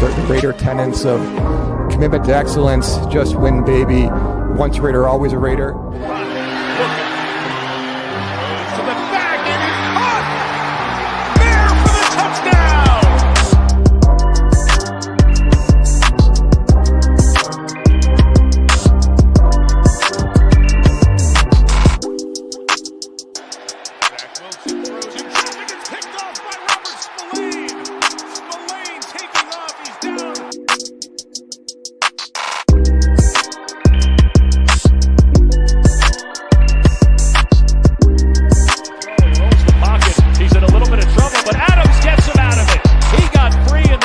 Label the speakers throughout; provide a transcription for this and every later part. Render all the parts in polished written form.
Speaker 1: the Raider tenets of commitment to excellence, just win, baby. Once a Raider, always a Raider.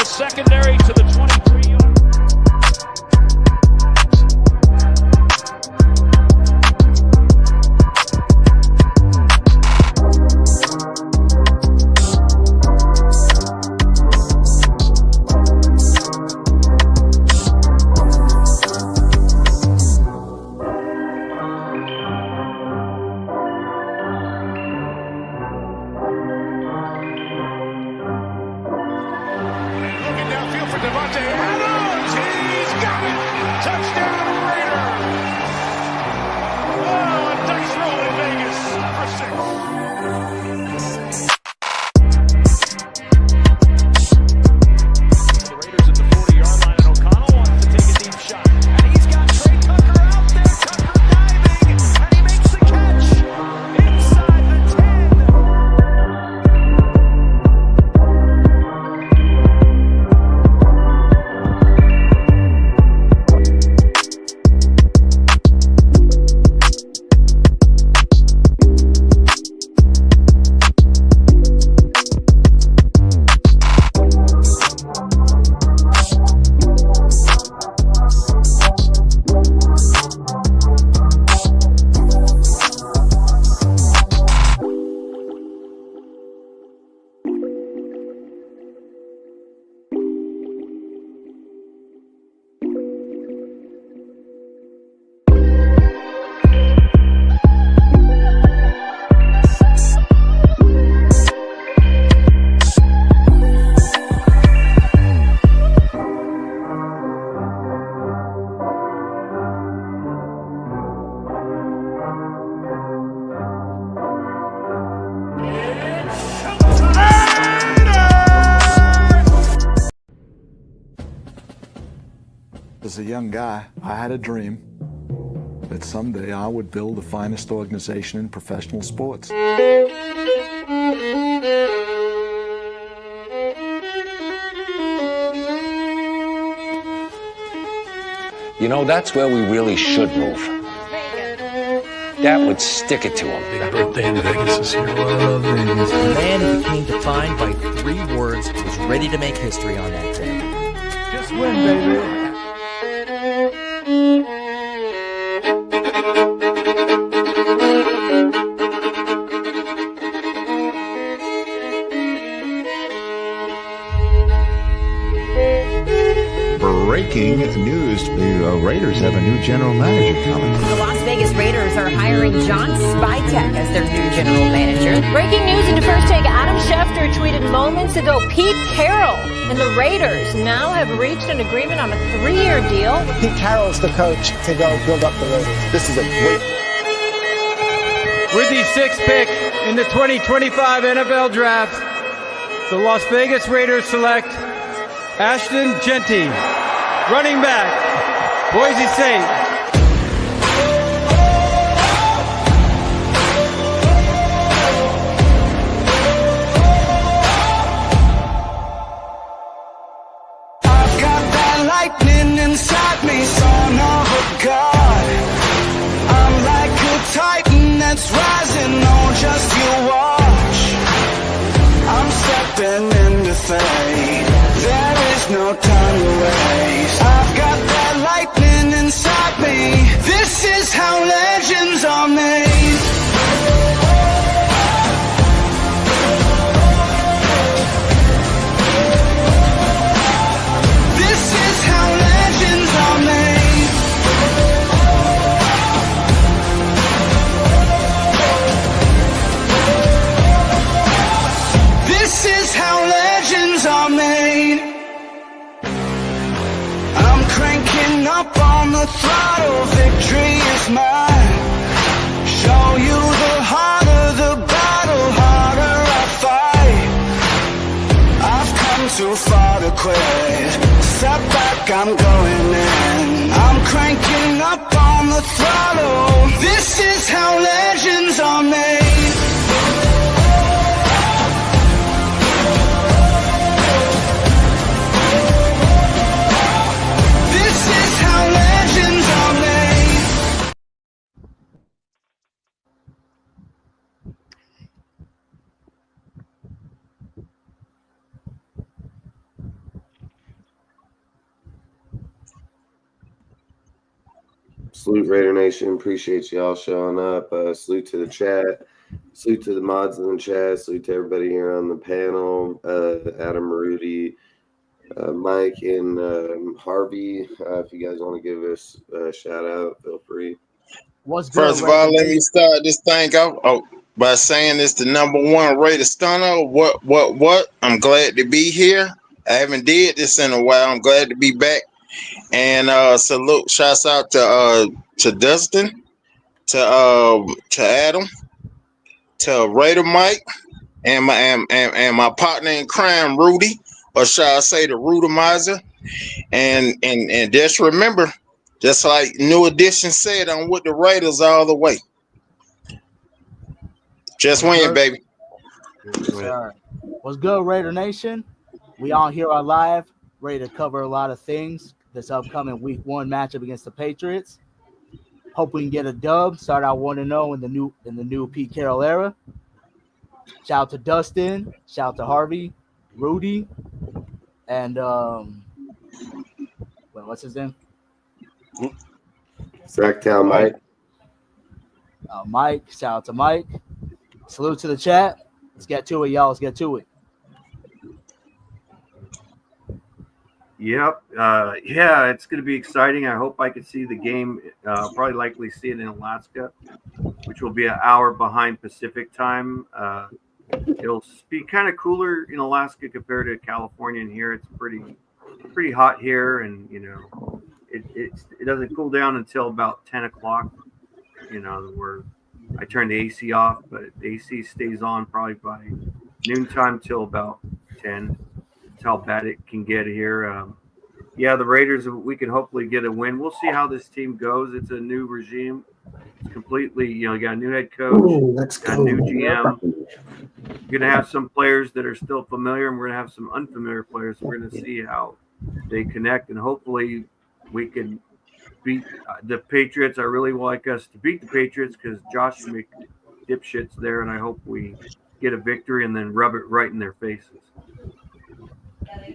Speaker 2: Secondary to the 23-yard. For Davante Adams, he's got it! Touchdown Raiders! Oh, a dice roll in Vegas for 6. The Raiders at the 40-yard line, and O'Connell wants to take a deep shot. And he's got Trey Tucker out there, Tucker diving, and he makes the catch inside the 10.
Speaker 3: As a young guy, I had a dream that someday I would build the finest organization in professional sports.
Speaker 4: You know, that's where we really should move. That would stick it to him.
Speaker 5: Big birthday in Vegas this year. Love Vegas.
Speaker 6: The man who became defined by 3 words was ready to make history on that day.
Speaker 1: Just win, baby.
Speaker 7: Breaking news, the Raiders have a new general manager coming.
Speaker 8: The Las Vegas Raiders are hiring John Spytek as their new general manager. Breaking news into First Take, Adam Schefter tweeted moments ago, Pete Carroll and the Raiders now have reached an agreement on a 3-year deal.
Speaker 9: Pete Carroll's the coach to go build up the Raiders. This is a great.
Speaker 10: With the 6th pick in the 2025 NFL Draft, the Las Vegas Raiders select Ashton Jeanty, running back, Boise State.
Speaker 11: I've got that lightning inside me, son of a god. I'm like a titan that's rising, oh, just you watch. I'm stepping into fate. There is no time to waste. I've got that lightning inside me. This is how legends are made. This is how legends are made. This is how legends are made. the throttle, victory is mine. Show you the harder the battle, harder I fight. I've come too far to quit. Step back, I'm going in. I'm cranking up on the throttle. This is how legends are made. This is how legends are made.
Speaker 12: Salute Raider Nation. Appreciate y'all showing up. Salute to the chat. Salute to the mods in the chat. Salute to everybody here on the panel. Adam, Rudy, Mike, and Harvey. If you guys want to give us a shout out, feel free.
Speaker 9: What's good?
Speaker 13: First of all, let me start this thing out by saying it's the #1 Raider stunner. What? I'm glad to be here. I haven't did this in a while. I'm glad to be back. And salute, shouts out to Dustin, to Adam, to Raider Mike, and my partner in crime, Rudy, or shall I say the Rudimizer. And just remember, just like New Edition said, I'm with the Raiders all the way. Just win, baby.
Speaker 9: Sir. What's good, Raider Nation? We all here are live, ready to cover a lot of things. This upcoming Week 1 matchup against the Patriots. Hope we can get a dub. Start out 1-0 in the new Pete Carroll era. Shout out to Dustin. Shout out to Harvey, Rudy, and what's his name?
Speaker 12: Sacktown Mike.
Speaker 9: Mike. Shout out to Mike. Salute to the chat. Let's get to it, y'all. Let's get to it.
Speaker 14: Yep. Yeah, it's going to be exciting. I hope I can see the game. Probably likely see it in Alaska, which will be an hour behind Pacific time. It'll be kind of cooler in Alaska compared to California. And here it's pretty hot here, and it doesn't cool down until about 10 o'clock. Where I turn the AC off, but the AC stays on probably by noontime till about 10. How bad it can get here. The Raiders, we can hopefully get a win. We'll see how this team goes. It's a new regime. It's completely, you got a new head coach, got a new GM. You're going to have some players that are still familiar, and we're going to have some unfamiliar players. We're going to see how they connect, and hopefully we can beat the Patriots. I really like us to beat the Patriots because Josh should make dipshits there, and I hope we get a victory and then rub it right in their faces.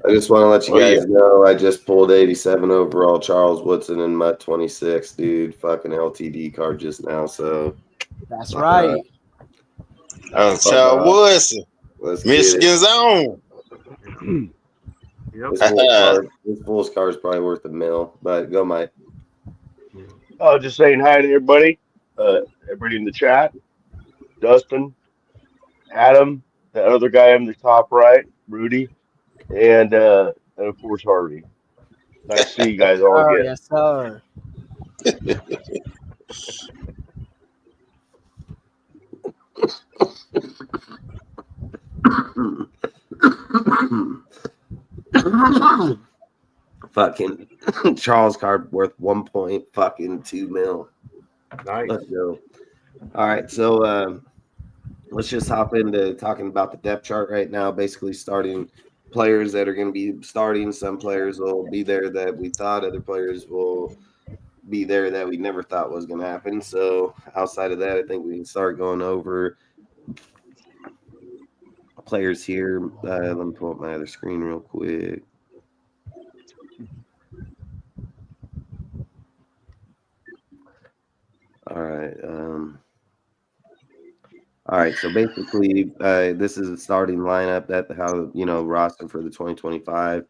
Speaker 12: I just want to let you guys know I just pulled 87 overall Charles Woodson and Mutt 26, dude. Fucking LTD card just now, so.
Speaker 9: That's right.
Speaker 13: Charles Woodson. Michigan's own.
Speaker 12: This Bulls card is probably worth $1 million, but go, Mike.
Speaker 15: Oh, just saying hi to everybody. Everybody in the chat. Dustin, Adam, that other guy in the top right, Rudy. And of course Harvey. Nice to see you guys all again.
Speaker 9: Yes, sir.
Speaker 12: Fucking Charles card worth $1.2 million.
Speaker 14: Nice.
Speaker 12: Let's go. All right, so let's just hop into talking about the depth chart right now. Basically, starting players that are going to be starting. Some players will be there that we thought. Other players will be there that we never thought was going to happen. So outside of that, I think we can start going over players here. Let me pull up my other screen real quick. All right. All right. So basically, this is a starting lineup that roster for the 2025.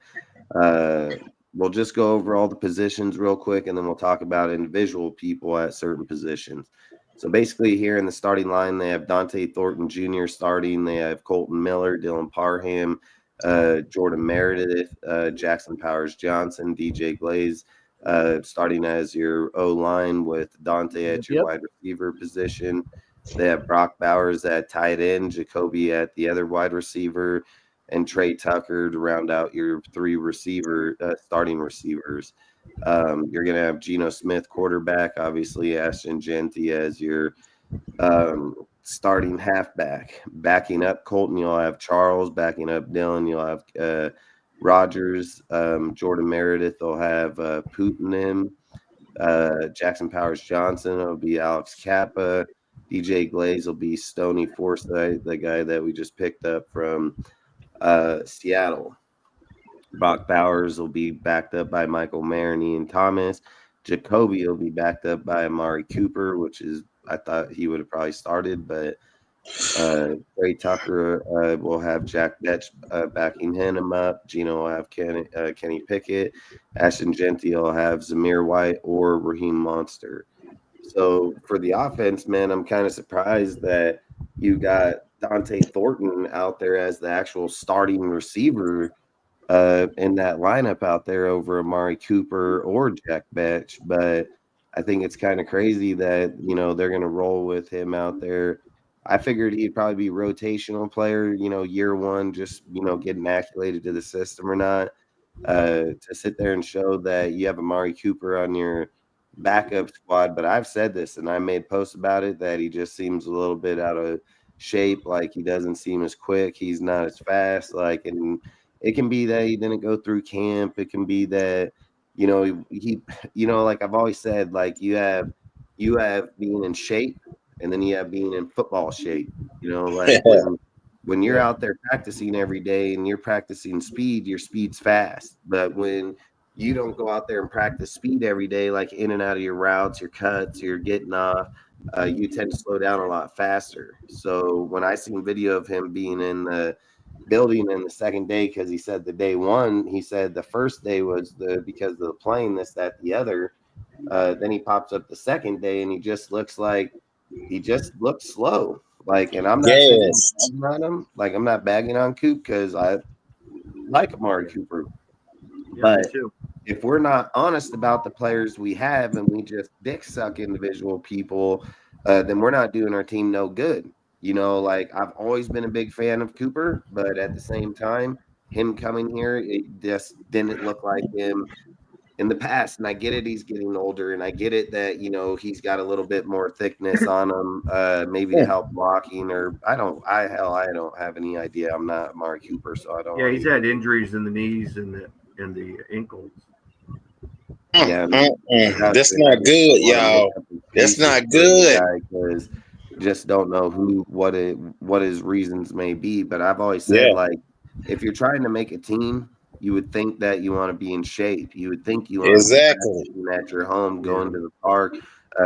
Speaker 12: We'll just go over all the positions real quick, and then we'll talk about individual people at certain positions. So basically, here in the starting line, they have Dante Thornton Jr. starting. They have Colton Miller, Dylan Parham, Jordan Meredith, Jackson Powers Johnson, DJ Glaze, starting as your O-line with Dante at your wide receiver position. They have Brock Bowers at tight end, Jacoby at the other wide receiver, and Trey Tucker to round out your three starting receivers. You're going to have Geno Smith quarterback, obviously Ashton Jeanty as your starting halfback. Backing up Colton, you'll have Charles. Backing up Dylan, you'll have Rogers. Jordan Meredith will have Putin. Jackson Powers Johnson will be Alex Kappa. DJ Glaze will be Stoney Forsythe, the guy that we just picked up from Seattle. Brock Bowers will be backed up by Michael Maroney and Thomas. Jacoby will be backed up by Amari Cooper, which is, I thought he would have probably started, but Trey Tucker will have Jack Betch backing him up. Gino will have Kenny Pickett. Ashton Jeanty will have Zamir White or Raheem Monster. So for the offense, man, I'm kind of surprised that you got Dante Thornton out there as the actual starting receiver in that lineup out there over Amari Cooper or Jack Betch. But I think it's kind of crazy that, they're going to roll with him out there. I figured he'd probably be rotational player, year one, just, getting acclimated to the system or not. To sit there and show that you have Amari Cooper on your backup squad. But I've said this and I made posts about it, that he just seems a little bit out of shape. Like he doesn't seem as quick. He's not as fast. And it can be that he didn't go through camp. It can be that, he like I've always said, like you have being in shape and then you have being in football shape, when you're out there practicing every day and you're practicing speed, your speed's fast. But when you don't go out there and practice speed every day, like in and out of your routes, your cuts, you're getting off, you tend to slow down a lot faster. So when I seen video of him being in the building in the second day, because he said the day one, he said the first day was because of the plane, this, that, the other. Then he pops up the second day and he just looks slow. And I'm not bagging on him. I'm not bagging on Coop because I like Amari Cooper. But if we're not honest about the players we have and we just dick suck individual people, then we're not doing our team no good. I've always been a big fan of Cooper, but at the same time, him coming here, it just didn't look like him in the past. And I get it, he's getting older, and I get it that, he's got a little bit more thickness on him, maybe to help blocking, or I don't have any idea. I'm not Amari Cooper, so I don't.
Speaker 14: Yeah, he's had injuries in the knees and the ankles.
Speaker 12: Yeah,
Speaker 13: that's not good, y'all. That's not good.
Speaker 12: Because just don't know what his reasons may be. But I've always said, if you're trying to make a team, you would think that you want to be in shape. You would think you want to be at your home, going to the park,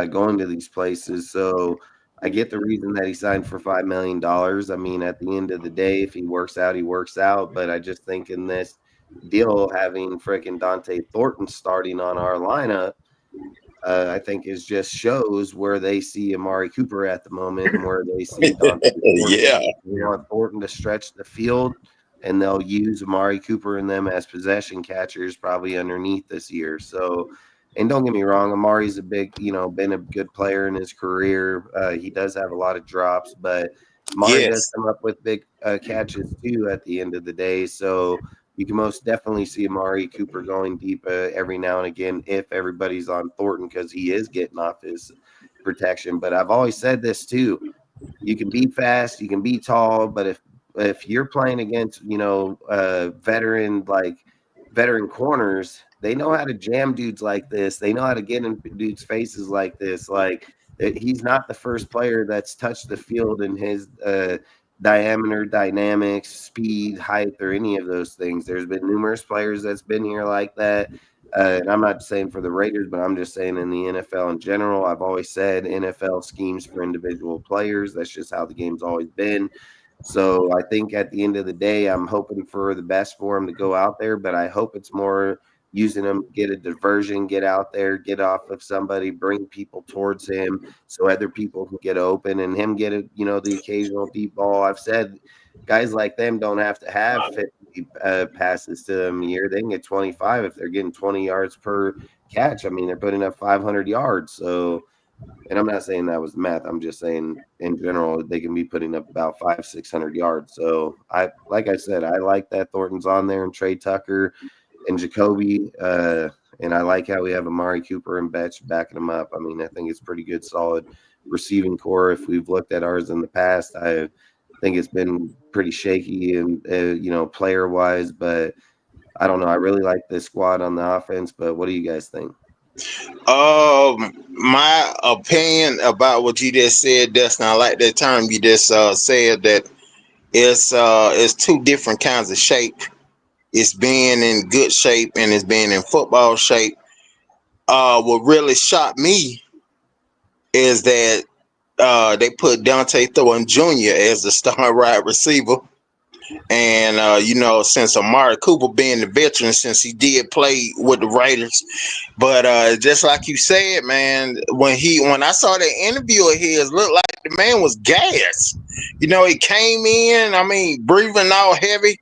Speaker 12: going to these places. So I get the reason that he signed for $5 million. I mean, at the end of the day, if he works out, he works out. But I just think in this deal, having freaking Dante Thornton starting on our lineup, I think is just shows where they see Amari Cooper at the moment and where they see Dante Thornton. They want Thornton to stretch the field, and they'll use Amari Cooper and them as possession catchers probably underneath this year. So, and don't get me wrong, Amari's a big, been a good player in his career. He does have a lot of drops, but Amari does come up with big catches too at the end of the day. So you can most definitely see Amari Cooper going deep every now and again if everybody's on Thornton, because he is getting off his protection. But I've always said this too. You can be fast, you can be tall, but if you're playing against, veteran corners, they know how to jam dudes like this. They know how to get in dudes' faces like this. He's not the first player that's touched the field in his diameter, dynamics, speed, height, or any of those things. There's been numerous players that's been here like that. And I'm not saying for the Raiders, but I'm just saying in the NFL in general. I've always said NFL schemes for individual players. That's just how the game's always been. So I think at the end of the day, I'm hoping for the best for him to go out there, but I hope it's more using him, get a diversion, get out there, get off of somebody, bring people towards him so other people can get open and him get a, the occasional deep ball. I've said guys like them don't have to have 50 passes to them a year. They can get 25 if they're getting 20 yards per catch. I mean, they're putting up 500 yards. So, and I'm not saying that was math. I'm just saying in general, they can be putting up about 500-600 yards. So like I said, I like that Thornton's on there and Trey Tucker and Jacoby, and I like how we have Amari Cooper and Betch backing them up. I mean, I think it's pretty good, solid receiving core. If we've looked at ours in the past, I think it's been pretty shaky and player wise, but I don't know. I really like this squad on the offense, but what do you guys think?
Speaker 13: My opinion about what you just said, Dustin, I like that term you just said, that it's two different kinds of shape. It's being in good shape and it's being in football shape. What really shocked me is that they put Dante Thornton Jr. as the star wide receiver. And, since Amari Cooper being the veteran, since he did play with the Raiders. But just like you said, man, when I saw that interview of his, looked like the man was gassed. He came in, breathing all heavy.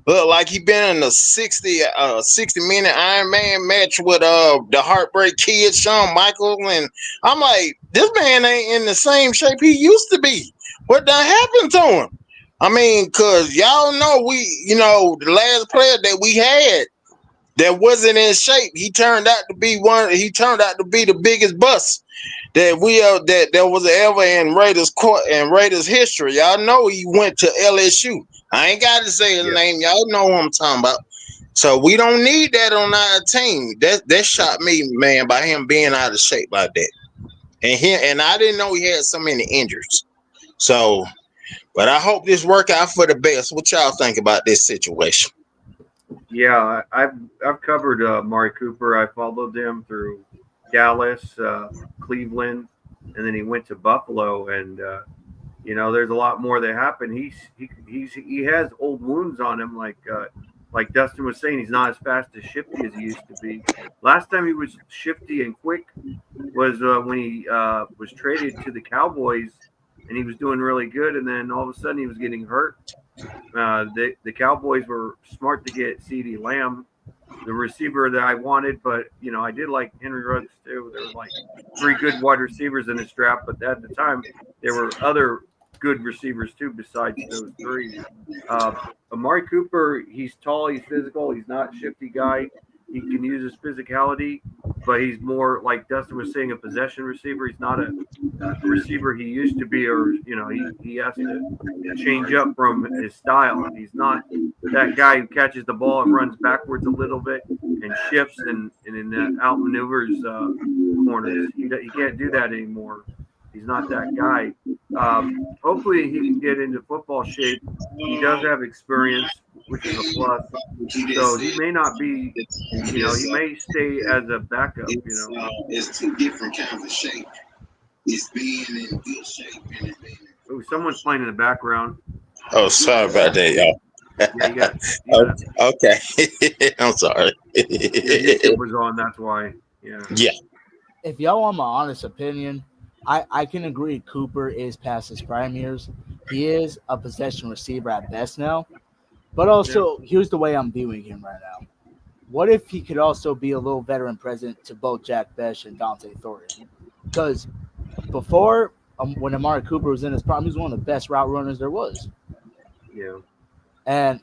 Speaker 13: Looked like he been in a 60-minute Iron Man match with the Heartbreak Kid, Shawn Michaels. And I'm like, this man ain't in the same shape he used to be. What done happened to him? Because y'all know the last player that we had that wasn't in shape, he turned out to be the biggest bust that that was ever in Raiders court and Raiders history. Y'all know he went to LSU. I ain't got to say his name. Y'all know what I'm talking about. So we don't need that on our team. That shot me, man, by him being out of shape like that. And I didn't know he had so many injuries. So, but I hope this work out for the best. What y'all think about this situation?
Speaker 14: Yeah, I've covered Amari Cooper. I followed him through Dallas, Cleveland, and then he went to Buffalo. And there's a lot more that happened. He has old wounds on him, like Dustin was saying. He's not as fast as shifty as he used to be. Last time he was shifty and quick was when he was traded to the Cowboys, and he was doing really good. And then all of a sudden he was getting hurt. The Cowboys were smart to get CeeDee Lamb, the receiver that I wanted, but I did like Henry Ruggs too. There were like 3 good wide receivers in this draft, but at the time there were other good receivers too besides those 3. Amari Cooper, he's tall, he's physical, he's not a shifty guy. He can use his physicality, but he's more, like Dustin was saying, a possession receiver. He's not a receiver he used to be, or he has to change up from his style. He's not that guy who catches the ball and runs backwards a little bit and shifts and outmaneuvers corners. He can't do that anymore. He's not that guy. Hopefully he can get into football shape. He does have experience, which is a plus. So he may not be, he may stay as a backup,
Speaker 13: It's 2 different kinds of shape. It's being in good shape and it's being.
Speaker 14: Oh, someone's playing in the background.
Speaker 13: Oh, sorry about that, y'all.
Speaker 14: Yeah,
Speaker 13: Okay. I'm sorry.
Speaker 14: It was on, that's why. Yeah.
Speaker 9: If y'all want my honest opinion, I can agree Cooper is past his prime years. He is a possession receiver at best now. But also, here's the way I'm viewing him right now. What if he could also be a little veteran present to both Jack Bech and Dante Thornton? Because before, when Amari Cooper was in his prime, he was one of the best route runners there was.
Speaker 14: Yeah.
Speaker 9: And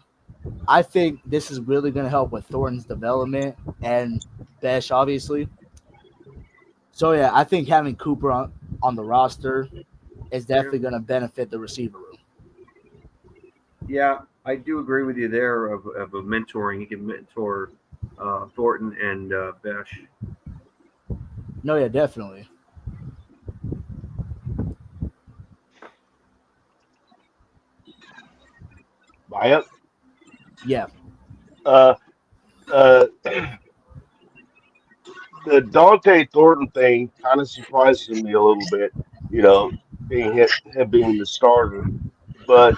Speaker 9: I think this is really going to help with Thornton's development and Bech, obviously. So, yeah, I think having Cooper on the roster is definitely going to benefit the receiver room.
Speaker 14: Yeah, I do agree with you there of a mentoring. He can mentor Thornton and Bech.
Speaker 9: No, yeah, definitely.
Speaker 15: Buy up?
Speaker 9: Yeah.
Speaker 15: The Dante Thornton thing kind of surprises me a little bit, being him being the starter. But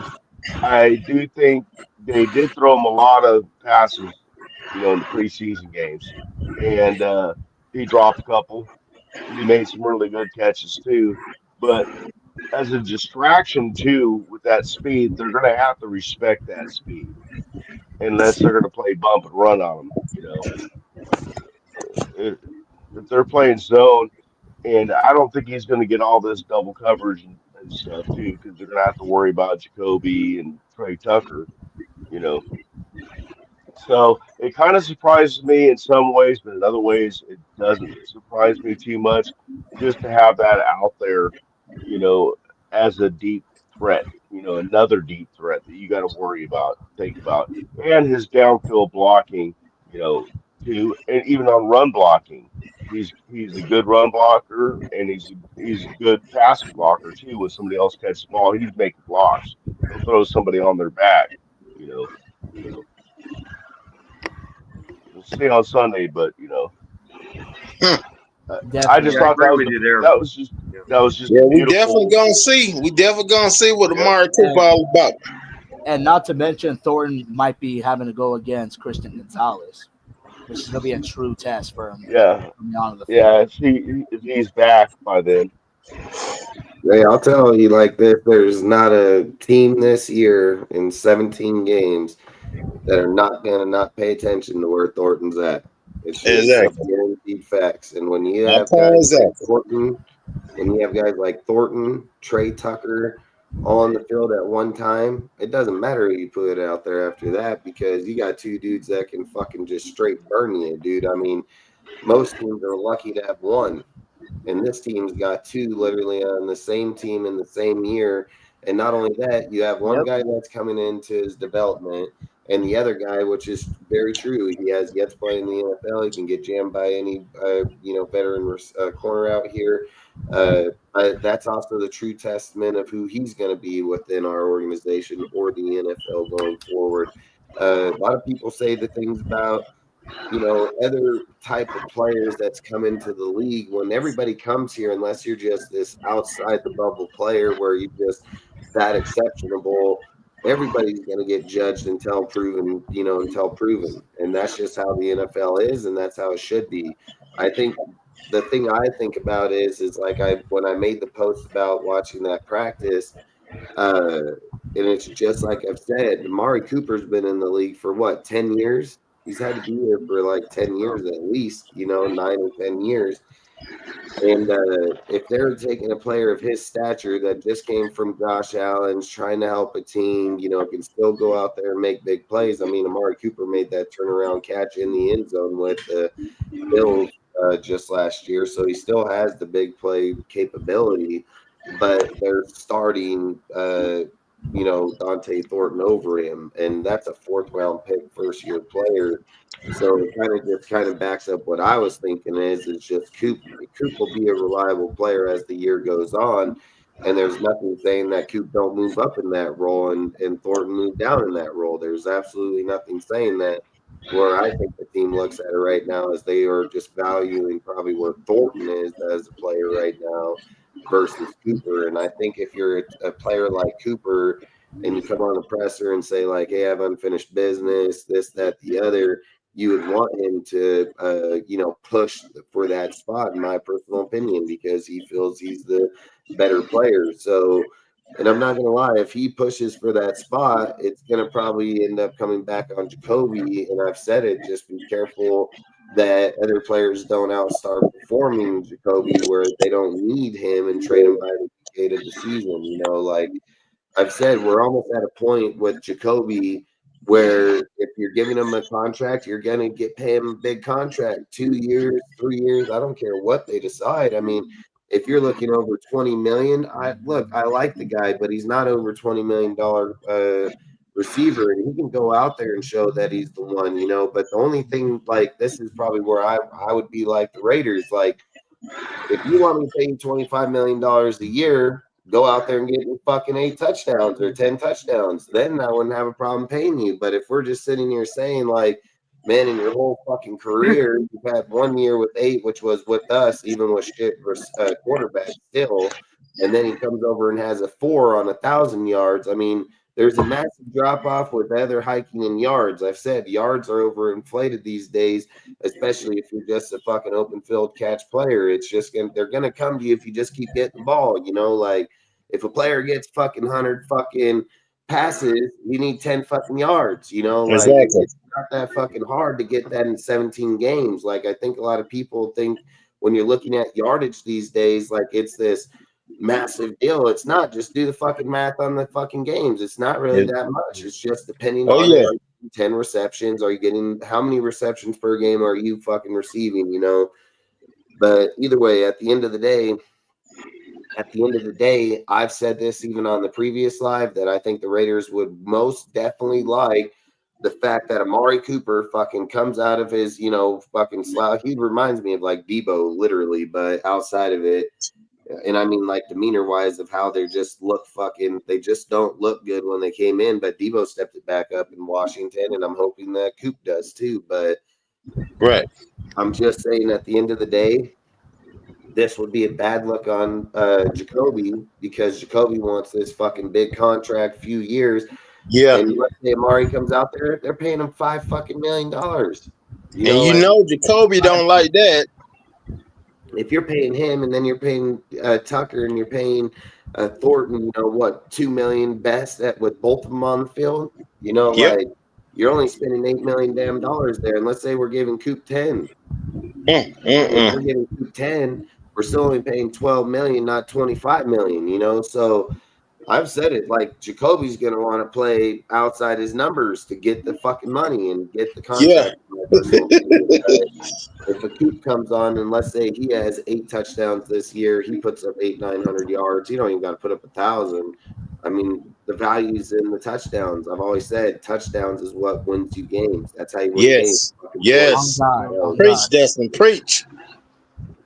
Speaker 15: I do think they did throw him a lot of passes in the preseason games. And he dropped a couple, but he made some really good catches too. But as a distraction too, with that speed, they're going to have to respect that speed unless they're going to play bump and run on them. If they're playing zone, and I don't think he's going to get all this double coverage and stuff too, because they're going to have to worry about Jacoby and Trey Tucker, you know. So it kind of surprises me in some ways, but in other ways it doesn't surprise me too much. Just to have that out there, you know, as a deep threat, another deep threat that you got to worry about, think about, and his downfield blocking, too, and even on run blocking. He's a good run blocker, and he's a good pass blocker too. When somebody else catches the ball, he's making blocks. He'll throw somebody on their back, So we'll see on Sunday, but I just thought that was just
Speaker 13: yeah. We definitely gonna see. We definitely gonna see what Amari Cooper all about.
Speaker 9: And not to mention, Thornton might be having to go against Christian Gonzalez, which is gonna be a true test for him.
Speaker 15: Yeah, if he's back by then.
Speaker 12: Hey, I'll tell you like this: there's not a team this year in 17 games that are not gonna not pay attention to where Thornton's at. It's just guaranteed facts. And when you have guys like Thornton, Trey Tucker on the field at one time, it doesn't matter who you put out there after that, because you got two dudes that can fucking just straight burn you, dude. I mean, most teams are lucky to have one, and this team's got two literally on the same team in the same year. And not only that, you have one guy that's coming into his development, and the other guy, which is very true, he has yet to play in the NFL. He can get jammed by any, veteran corner out here. That's also the true testament of who he's going to be within our organization or the NFL going forward. A lot of people say the things about, other type of players that's come into the league. When everybody comes here, unless you're just this outside the bubble player where you just that exceptional, everybody's going to get judged until proven, and that's just how the NFL is, and that's how it should be. I think the thing I think about is like when I made the post about watching that practice, and it's just like I've said, Amari Cooper's been in the league for 10 years. He's had to be here for like 10 years at least, 9 or 10 years. And if they're taking a player of his stature that just came from Josh Allen's, trying to help a team, can still go out there and make big plays. I mean, Amari Cooper made that turnaround catch in the end zone with the Bills just last year. So he still has the big play capability, but they're starting, Dante Thornton over him. And that's a 4th-round pick, first-year player. So it kind of backs up what I was thinking is just Coop will be a reliable player as the year goes on, and there's nothing saying that Coop don't move up in that role and Thornton move down in that role. There's absolutely nothing saying that. Where I think the team looks at it right now is they are just valuing probably where Thornton is as a player right now versus Cooper. And I think if you're a player like Cooper and you come on the presser and say like, hey, I have unfinished business, this, that, the other, you would want him to, push for that spot, in my personal opinion, because he feels he's the better player. So, and I'm not going to lie, if he pushes for that spot, it's going to probably end up coming back on Jacoby. And I've said it, just be careful that other players don't start performing Jacoby where they don't need him and trade him by the end of the season. Like I've said, we're almost at a point with Jacoby where if you're giving him a contract, you're going to pay him a big contract, 2 years, 3 years. I don't care what they decide. I mean, if you're looking over $20 million, I like the guy, but he's not over $20 million receiver, and he can go out there and show that he's the one, But the only thing, like, this is probably where I would be like the Raiders. Like, if you want me to pay you $25 million a year, go out there and get me fucking 8 touchdowns or 10 touchdowns. Then I wouldn't have a problem paying you. But if we're just sitting here saying, like, man, in your whole fucking career, you've had 1 year with 8, which was with us, even with shit for quarterback still, and then he comes over and has a 4 on 1,000 yards. I mean, there's a massive drop off with other hiking in yards. I've said yards are overinflated these days, especially if you're just a fucking open field catch player. It's just they're gonna come to you if you just keep getting the ball. You know, like if a player gets fucking 100 fucking passes, you need 10 fucking yards. You know, like
Speaker 13: Exactly.
Speaker 12: it's not that fucking hard to get that in 17 games. Like I think a lot of people think when you're looking at yardage these days, like it's this massive deal. It's not. Just do the fucking math on the fucking games. It's not really that much. It's just depending on it. 10 receptions. Are you getting how many receptions per game are you fucking receiving? You know, but either way, at the end of the day, I've said this even on the previous live that I think the Raiders would most definitely like the fact that Amari Cooper fucking comes out of his, you know, fucking slouch. He reminds me of like Debo, literally, but outside of it. And I mean, like demeanor wise, of how they just look fucking, they just don't look good when they came in. But Debo stepped it back up in Washington, and I'm hoping that Coop does too. But I'm just saying, at the end of the day, this would be a bad look on Jacoby because Jacoby wants this fucking big contract, few years.
Speaker 13: Yeah.
Speaker 12: And let's say Amari comes out there, they're paying him $5 fucking million.
Speaker 13: You know, Jacoby don't like that.
Speaker 12: If you're paying him and then you're paying Tucker and you're paying Thornton, you know what, $2 million best with both of them on the field, you know, like you're only spending $8 million damn dollars there. And let's say we're giving Coop 10. If we're giving Coop 10, we're still only paying $12 million, not $25 million, you know. So I've said it, like Jacoby's gonna want to play outside his numbers to get the fucking money and get the contract. If a Coop comes on and let's say he has 8 touchdowns this year, he puts up 800-900 yards. You don't even got to put up 1,000. I mean, the value's in the touchdowns. I've always said touchdowns is what wins you games. That's how you win games.
Speaker 13: Yes. Preach, Destin. Preach.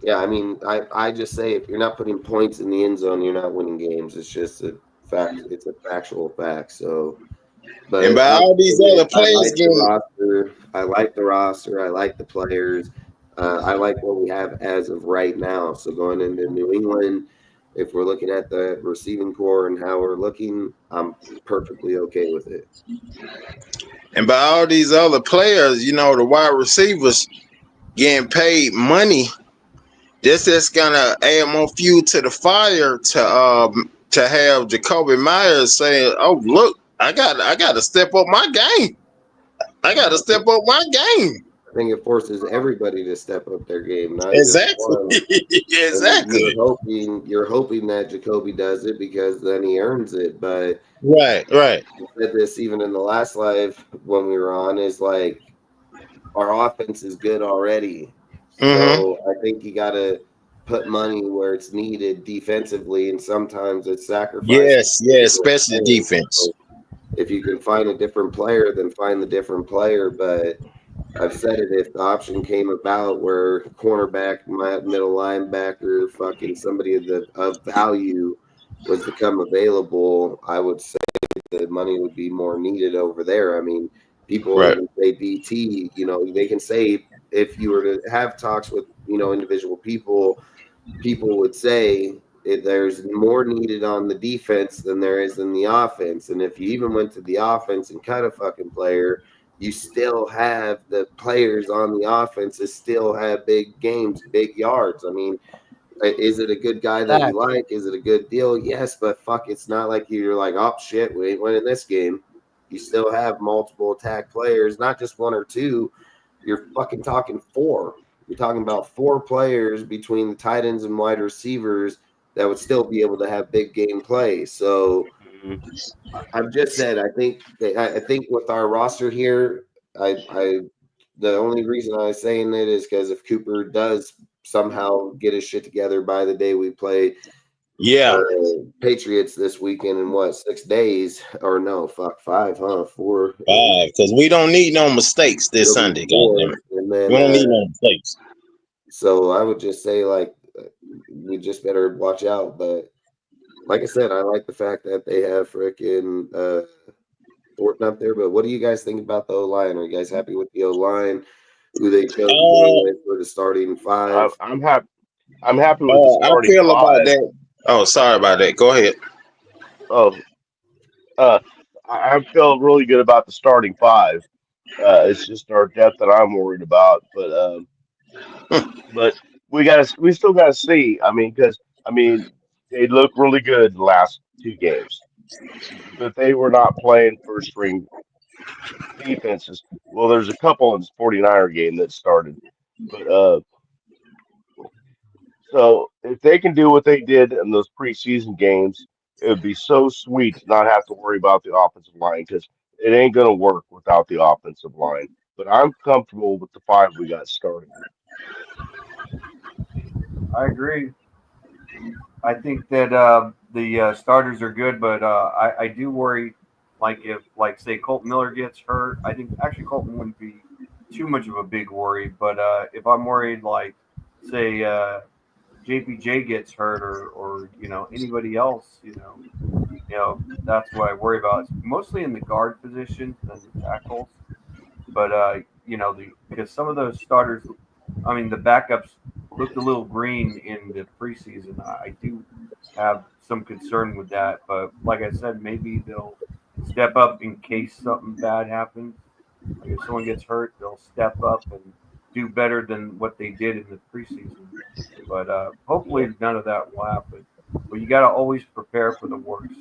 Speaker 12: Yeah, I mean, I just say if you're not putting points in the end zone, you're not winning games. It's just a fact. It's a factual fact. So, but
Speaker 13: and by all these other players,
Speaker 12: I like the roster. I like the players. I like what we have as of right now. So going into New England, if we're looking at the receiving core and how we're looking, I'm perfectly okay with it.
Speaker 13: And by all these other players, you know, the wide receivers getting paid money. This is gonna add more fuel to the fire to have Jacoby Myers saying, "Oh, look, I got to step up my game. I got to step up my game."
Speaker 12: I think it forces everybody to step up their game. Not
Speaker 13: exactly. Exactly.
Speaker 12: You're hoping that Jacoby does it because then he earns it. But
Speaker 13: right.
Speaker 12: I said this even in the last live when we were on, is like our offense is good already. So I think you got to put money where it's needed defensively, and sometimes it's sacrifice.
Speaker 13: Yes, especially defense.
Speaker 12: So if you can find a different player, then find the different player. But I've said it, if the option came about where cornerback, middle linebacker, fucking somebody of value was to come available, I would say the money would be more needed over there. I mean, people even say BT, you know, they can say if you were to have talks with, you know, individual people would say there's more needed on the defense than there is in the offense. And if you even went to the offense and cut a fucking player, you still have the players on the offense that still have big games, big yards. I mean, is it a good guy that you like? Is it a good deal? Yes, but fuck, it's not like you're like, oh shit, we ain't winning this game. You still have multiple attack players, not just 1 or 2. You're fucking talking 4. You're talking about 4 players between the tight ends and wide receivers that would still be able to have big game play. So I've just said, I think with our roster here, the only reason I'm saying it is because if Cooper does somehow get his shit together by the day we play Patriots this weekend in 6 days, or no, 5, 4. 5,
Speaker 13: because we don't need no mistakes this Sunday. Goddamn, we don't need no mistakes.
Speaker 12: So I would just say, like, we just better watch out. But like I said, I like the fact that they have freaking Thornton up there. But what do you guys think about the O-line? Are you guys happy with the O-line? Who they chose for the starting 5?
Speaker 15: I'm happy. I'm happy with the starting 5.
Speaker 13: I feel about that. Oh, sorry about that. Go ahead.
Speaker 15: I feel really good about the starting five. It's just our depth that I'm worried about. But we still gotta see. I mean, because they look really good the last two games, but they were not playing first string defenses. Well, there's a couple in the 49er game that started, but so if they can do what they did in those preseason games, it would be so sweet to not have to worry about the offensive line because it ain't gonna work without the offensive line. But I'm comfortable with the five we got starting.
Speaker 14: I agree. I think that the starters are good, but I do worry, if say Colton Miller gets hurt. I think actually Colton wouldn't be too much of a big worry, but if I'm worried, say JPJ gets hurt or anybody else, that's what I worry about. It's mostly in the guard position and the tackles, but because some of those starters, the backups looked a little green in the preseason. I do have some concern with that, but like I said, maybe they'll step up in case something bad happens. If someone gets hurt, they'll step up and do better than what they did in the preseason. But hopefully none of that will happen. But you got to always prepare for the worst.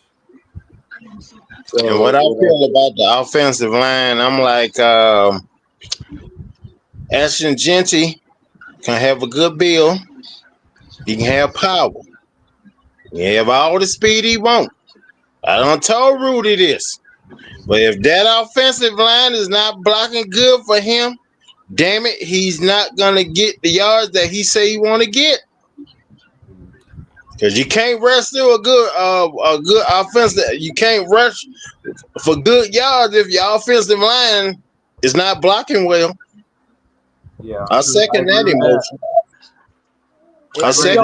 Speaker 13: And what I feel about the offensive line, I'm like, Ashton Jeanty can have a good build. He can have power. He can have all the speed he wants. I done told Rudy this. But if that offensive line is not blocking good for him, damn it, he's not gonna get the yards that he say he want to get. Because you can't rush through a good offense. You can't rush for good yards if your offensive line is not blocking well.
Speaker 14: Yeah,
Speaker 13: I second that emotion.
Speaker 14: Once he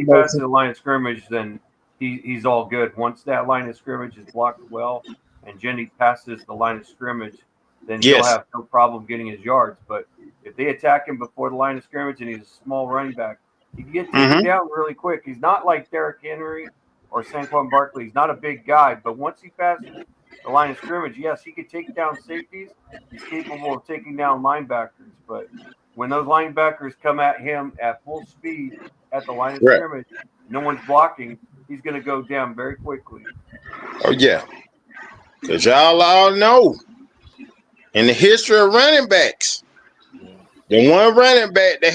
Speaker 14: passes the line of scrimmage, then he's all good. Once that line of scrimmage is blocked well, and Jenny passes the line of scrimmage, then he'll have no problem getting his yards. But if they attack him before the line of scrimmage and he's a small running back, he can get taken down really quick. He's not like Derrick Henry or Saquon Barkley. He's not a big guy, but once he passes the line of scrimmage, yes, he can take down safeties. He's capable of taking down linebackers. But when those linebackers come at him at full speed at the line of scrimmage, no one's blocking, he's going to go down very quickly.
Speaker 13: Oh, yeah. Because y'all all know in the history of running backs, the one running back that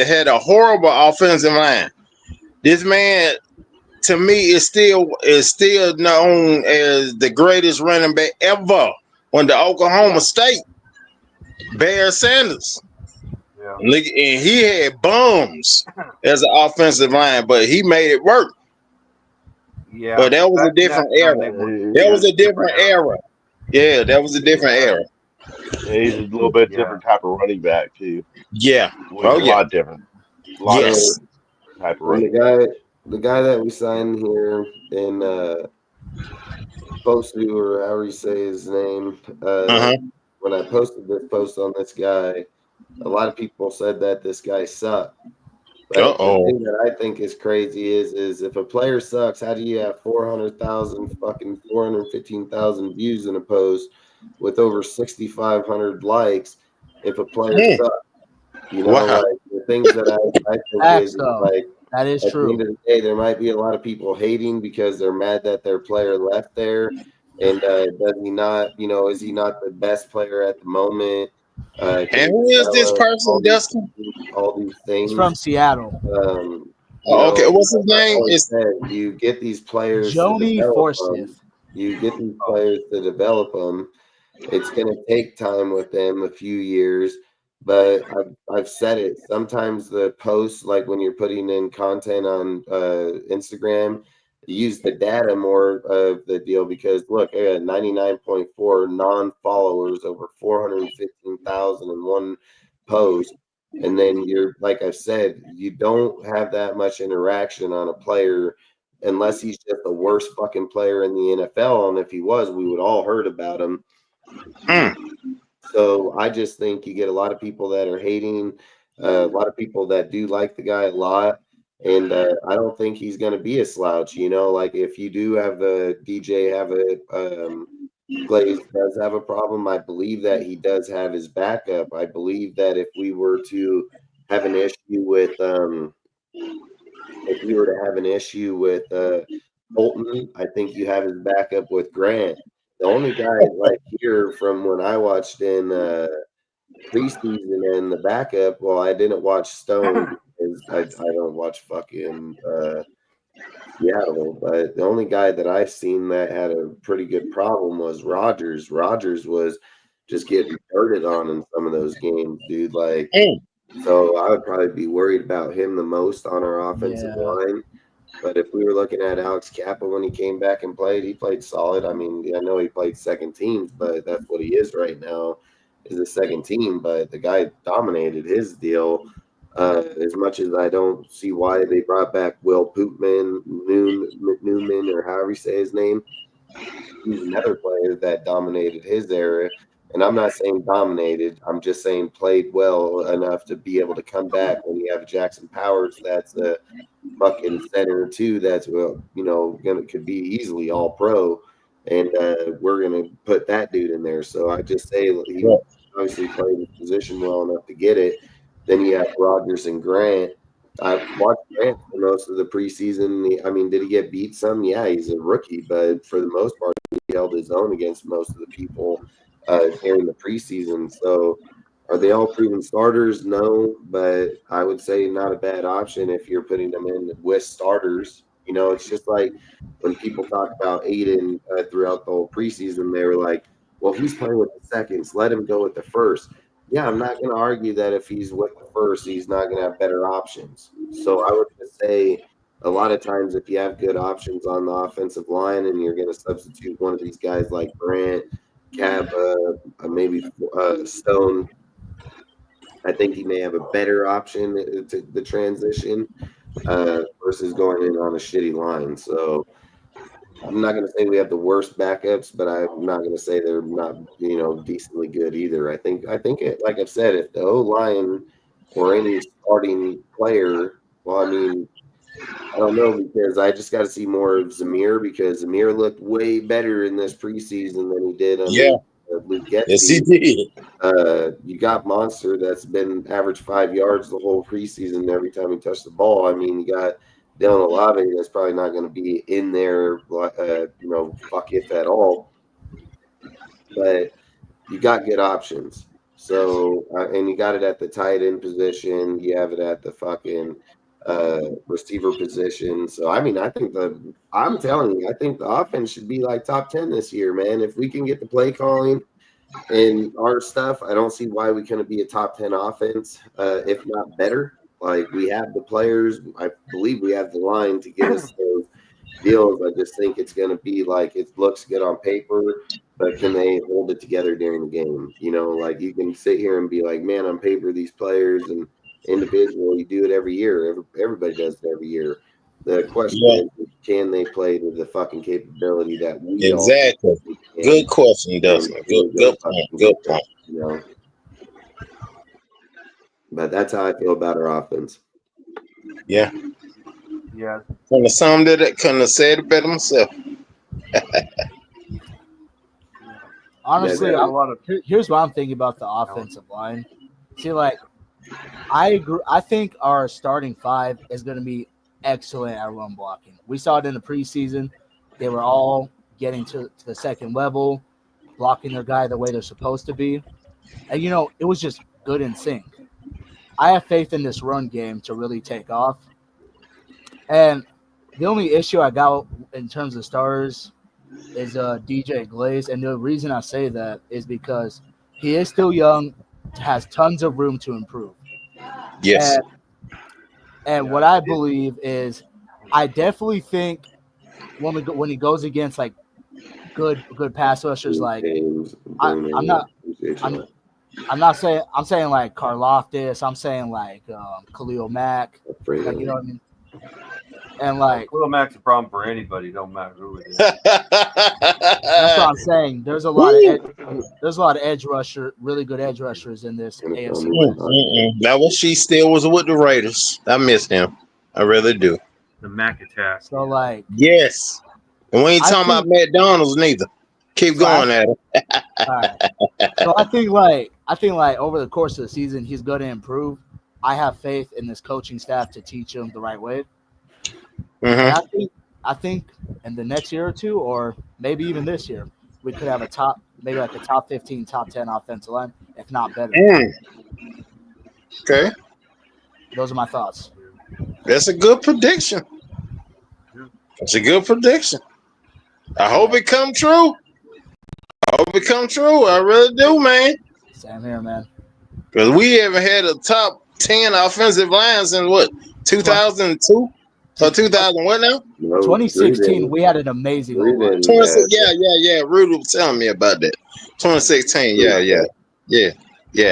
Speaker 13: had a horrible offensive line. This man, to me, is still known as the greatest running back ever on the Oklahoma State. Barry Sanders. Yeah. And he had bums as an offensive line, but he made it work.
Speaker 14: Yeah,
Speaker 13: but that was a different era. That was a different era. Yeah, that was a different era.
Speaker 15: Yeah, he's a little bit different type of running back too.
Speaker 13: Yeah,
Speaker 15: a lot different. A lot
Speaker 12: yes,
Speaker 15: type of running
Speaker 12: the guy that we signed here in Postu, or however you say his name. When I posted this post on this guy, a lot of people said that this guy sucked. But the thing that I think is crazy is if a player sucks, how do you have 415,000 views in a post with over 6,500 likes if a player sucks? The things that I think is like,
Speaker 9: that is true.
Speaker 12: At the end of the day, there might be a lot of people hating because they're mad that their player left there. And does he not, is he not the best player at the moment?
Speaker 13: And who is this person, Dustin?
Speaker 12: All these things.
Speaker 9: He's from Seattle.
Speaker 13: Okay, what's his name?
Speaker 12: You get these players.
Speaker 9: Joni Forsyth.
Speaker 12: You get these players to develop them. It's going to take time with them, a few years. But I've said it. Sometimes the posts, like when you're putting in content on Instagram, use the data more of the deal, because look, I got 99.4 non-followers, over 415,000 in one post, and then you're, like I've said, you don't have that much interaction on a player unless he's just the worst fucking player in the NFL, and if he was, we would all heard about him. So I just think you get a lot of people that are hating, a lot of people that do like the guy a lot. And I don't think he's going to be a slouch. Like if you do have the DJ have a Glaze does have a problem, I believe that he does have his backup. I believe that if we were to have an issue with Bolton, I think you have his backup with Grant. The only guy like here from when I watched in preseason and the backup, well, I didn't watch Stone because I don't watch fucking Seattle, but the only guy that I've seen that had a pretty good problem was Rodgers. Rodgers was just getting dirted on in some of those games, dude. Like, so I would probably be worried about him the most on our offensive line. But if we were looking at Alex Kappa when he came back and played, he played solid. I mean, I know he played second team, but that's what he is right now, is a second team. But the guy dominated his deal. As much as I don't see why they brought back Will Newman, or however you say his name, he's another player that dominated his era. And I'm not saying dominated. I'm just saying played well enough to be able to come back when you have Jackson Powers. That's a fucking center too. That's could be easily all pro, and we're gonna put that dude in there. So I just say he obviously played his position well enough to get it. Then you have Rodgers and Grant. I watched Grant for most of the preseason. I mean, did he get beat some? Yeah, he's a rookie, but for the most part, he held his own against most of the people during the preseason. So are they all proven starters? No, but I would say not a bad option if you're putting them in with starters. It's just like when people talk about Aiden throughout the whole preseason, they were like, well, he's playing with the seconds. Let him go with the first. Yeah, I'm not going to argue that if he's with the first, he's not going to have better options. So I would just say a lot of times if you have good options on the offensive line and you're going to substitute one of these guys like Grant, Cap, maybe Stone, I think he may have a better option to the transition versus going in on a shitty line. So I'm not going to say we have the worst backups, but I'm not going to say they're not, decently good either. I think it, like I've said, if the O-line or any starting player, well, I mean, I don't know, because I just got to see more of Zamir, because Zamir looked way better in this preseason than he did under Luke Getsy.
Speaker 13: Yes, he did.
Speaker 12: You got Monster that's been average 5 yards the whole preseason every time he touched the ball. I mean, you got Dylan Olave that's probably not going to be in there, fuck if at all. But you got good options. So, and you got it at the tight end position. You have it at the fucking receiver position. So, I mean, I'm telling you, I think the offense should be like top 10 this year, man. If we can get the play calling and our stuff, I don't see why we couldn't be a top 10 offense, if not better. Like, we have the players. I believe we have the line to give us those deals. I just think it's going to be like, it looks good on paper, but can they hold it together during the game? Like, you can sit here and be like, man, on paper, these players and individual, you do it every year. Everybody does it every year. The question is, can they play to the fucking capability that we
Speaker 13: exactly? Good question, Dustin. Good point.
Speaker 12: But that's how I feel about our offense.
Speaker 13: Yeah.
Speaker 14: Yeah.
Speaker 13: Couldn't have said it better myself.
Speaker 9: Honestly, here's what I'm thinking about the offensive line. See, like, I agree. I think our starting five is going to be excellent at run blocking. We saw it in the preseason. They were all getting to the second level, blocking their guy the way they're supposed to be. And, it was just good in sync. I have faith in this run game to really take off. And the only issue I got in terms of starters is DJ Glaze. And the reason I say that is because he is still young, has tons of room to improve.
Speaker 13: Yes.
Speaker 9: And what I believe is, I definitely think when he goes against like good pass rushers, like I'm saying like Karlaftis, I'm saying like Khalil Mack, like, you know what I mean? And like
Speaker 14: Khalil Mack's a problem for anybody, don't matter who it is.
Speaker 9: That's what I'm saying. There's a lot of really good edge rushers in this AFC.
Speaker 13: Now, she still was with the Raiders. I missed him. I really do.
Speaker 14: The Mac attack.
Speaker 9: So like,
Speaker 13: yes. And we ain't
Speaker 9: I
Speaker 13: talking about
Speaker 9: think-
Speaker 13: McDonald's neither. Keep going, Adam.
Speaker 9: all right. So I think like over the course of the season, he's going to improve. I have faith in this coaching staff to teach him the right way. And I think in the next year or two, or maybe even this year, we could have a top 15, top 10 offensive line, if not better.
Speaker 13: Okay.
Speaker 9: Those are my thoughts.
Speaker 13: That's a good prediction. That's a good prediction. I hope it come true. I hope it come true. I really do, man.
Speaker 9: Same here, man.
Speaker 13: Because we haven't had a top 10 offensive line since what, 2002 or 2000? What now?
Speaker 9: 2016, we had an amazing line.
Speaker 13: 26, yeah. Rudy was telling me about that. 2016, yeah.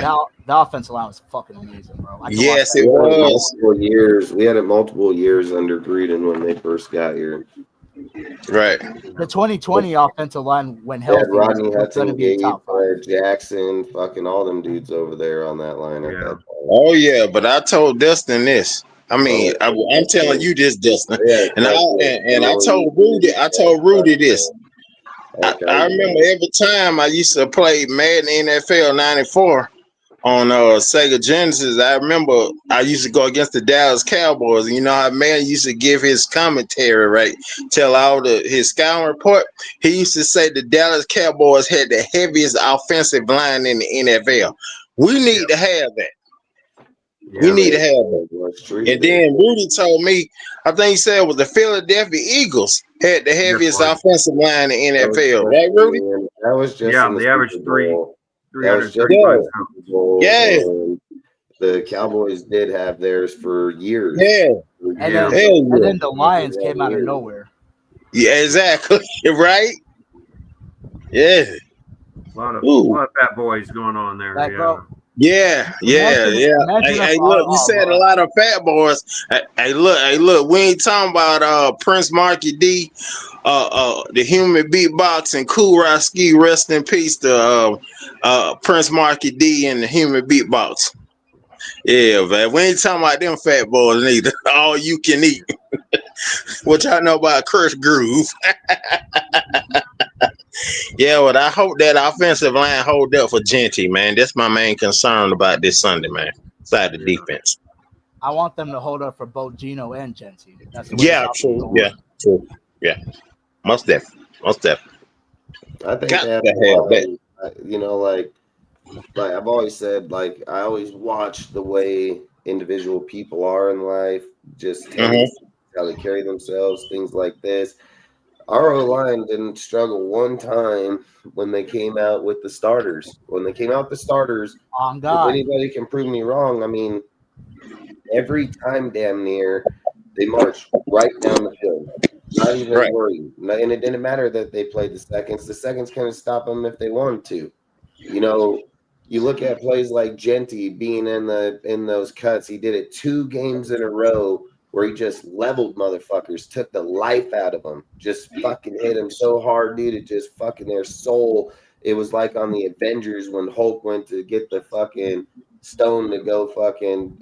Speaker 9: Now the offensive line was fucking amazing, bro.
Speaker 13: Yes, it was.
Speaker 12: We had it multiple years under Gruden when they first got here.
Speaker 13: Right.
Speaker 9: The 2020 offensive line, when healthy,
Speaker 12: Rodney
Speaker 9: was going to
Speaker 12: Hudson,
Speaker 9: be
Speaker 12: Gabe,
Speaker 9: top 5.
Speaker 12: Jackson, fucking all them dudes over there on that line at that time.
Speaker 13: Oh yeah, but I told Dustin this. I mean, I'm telling you this, Dustin, and I told Rudy this. I remember every time I used to play Madden NFL '94 on Sega Genesis. I remember I used to go against the Dallas Cowboys. You know how man used to give his commentary, right? Tell all his scouting report. He used to say the Dallas Cowboys had the heaviest offensive line in the NFL. We need to have that. We need to have that. And then Rudy told me, I think he said it was the Philadelphia Eagles had the heaviest offensive line in the NFL. Right, Rudy?
Speaker 12: That was just
Speaker 14: the average
Speaker 12: 335 pounds.
Speaker 13: Yeah.
Speaker 12: The Cowboys did have theirs for years.
Speaker 13: Yeah.
Speaker 9: And then the Lions came out of nowhere.
Speaker 13: Yeah, exactly. Right? Yeah.
Speaker 14: A lot of fat boys going on there.
Speaker 9: Like, bro,
Speaker 13: Yeah. Hey, look, you said a lot of fat boys. Hey, look, we ain't talking about Prince Marky D, the human beatbox, and Cool Roski, rest in peace to Prince Marky D and the human beatbox. Yeah, man, we ain't talking about them fat boys neither. All you can eat. What y'all know about Crush Groove? Yeah, well, I hope that offensive line hold up for Genty, man. That's my main concern about this Sunday, man. Side the defense.
Speaker 9: I want them to hold up for both Geno and Genty. That's the way
Speaker 13: true. Yeah. Most definitely.
Speaker 12: I think they have that. You know, like I've always said, like I always watch the way individual people are in life, just how they carry themselves, things like this. Our O-line didn't struggle one time when they came out with the starters. When they came out with the starters, if anybody can prove me wrong, I mean, every time damn near, they marched right down the field. Not even worried. And it didn't matter that they played the seconds. The seconds couldn't stop them if they wanted to. You know, you look at plays like Genty being in those cuts. He did it 2 games in a row where he just leveled motherfuckers, took the life out of them, just fucking hit them so hard, dude. It just fucking their soul. It was like on the Avengers when Hulk went to get the fucking stone to go fucking,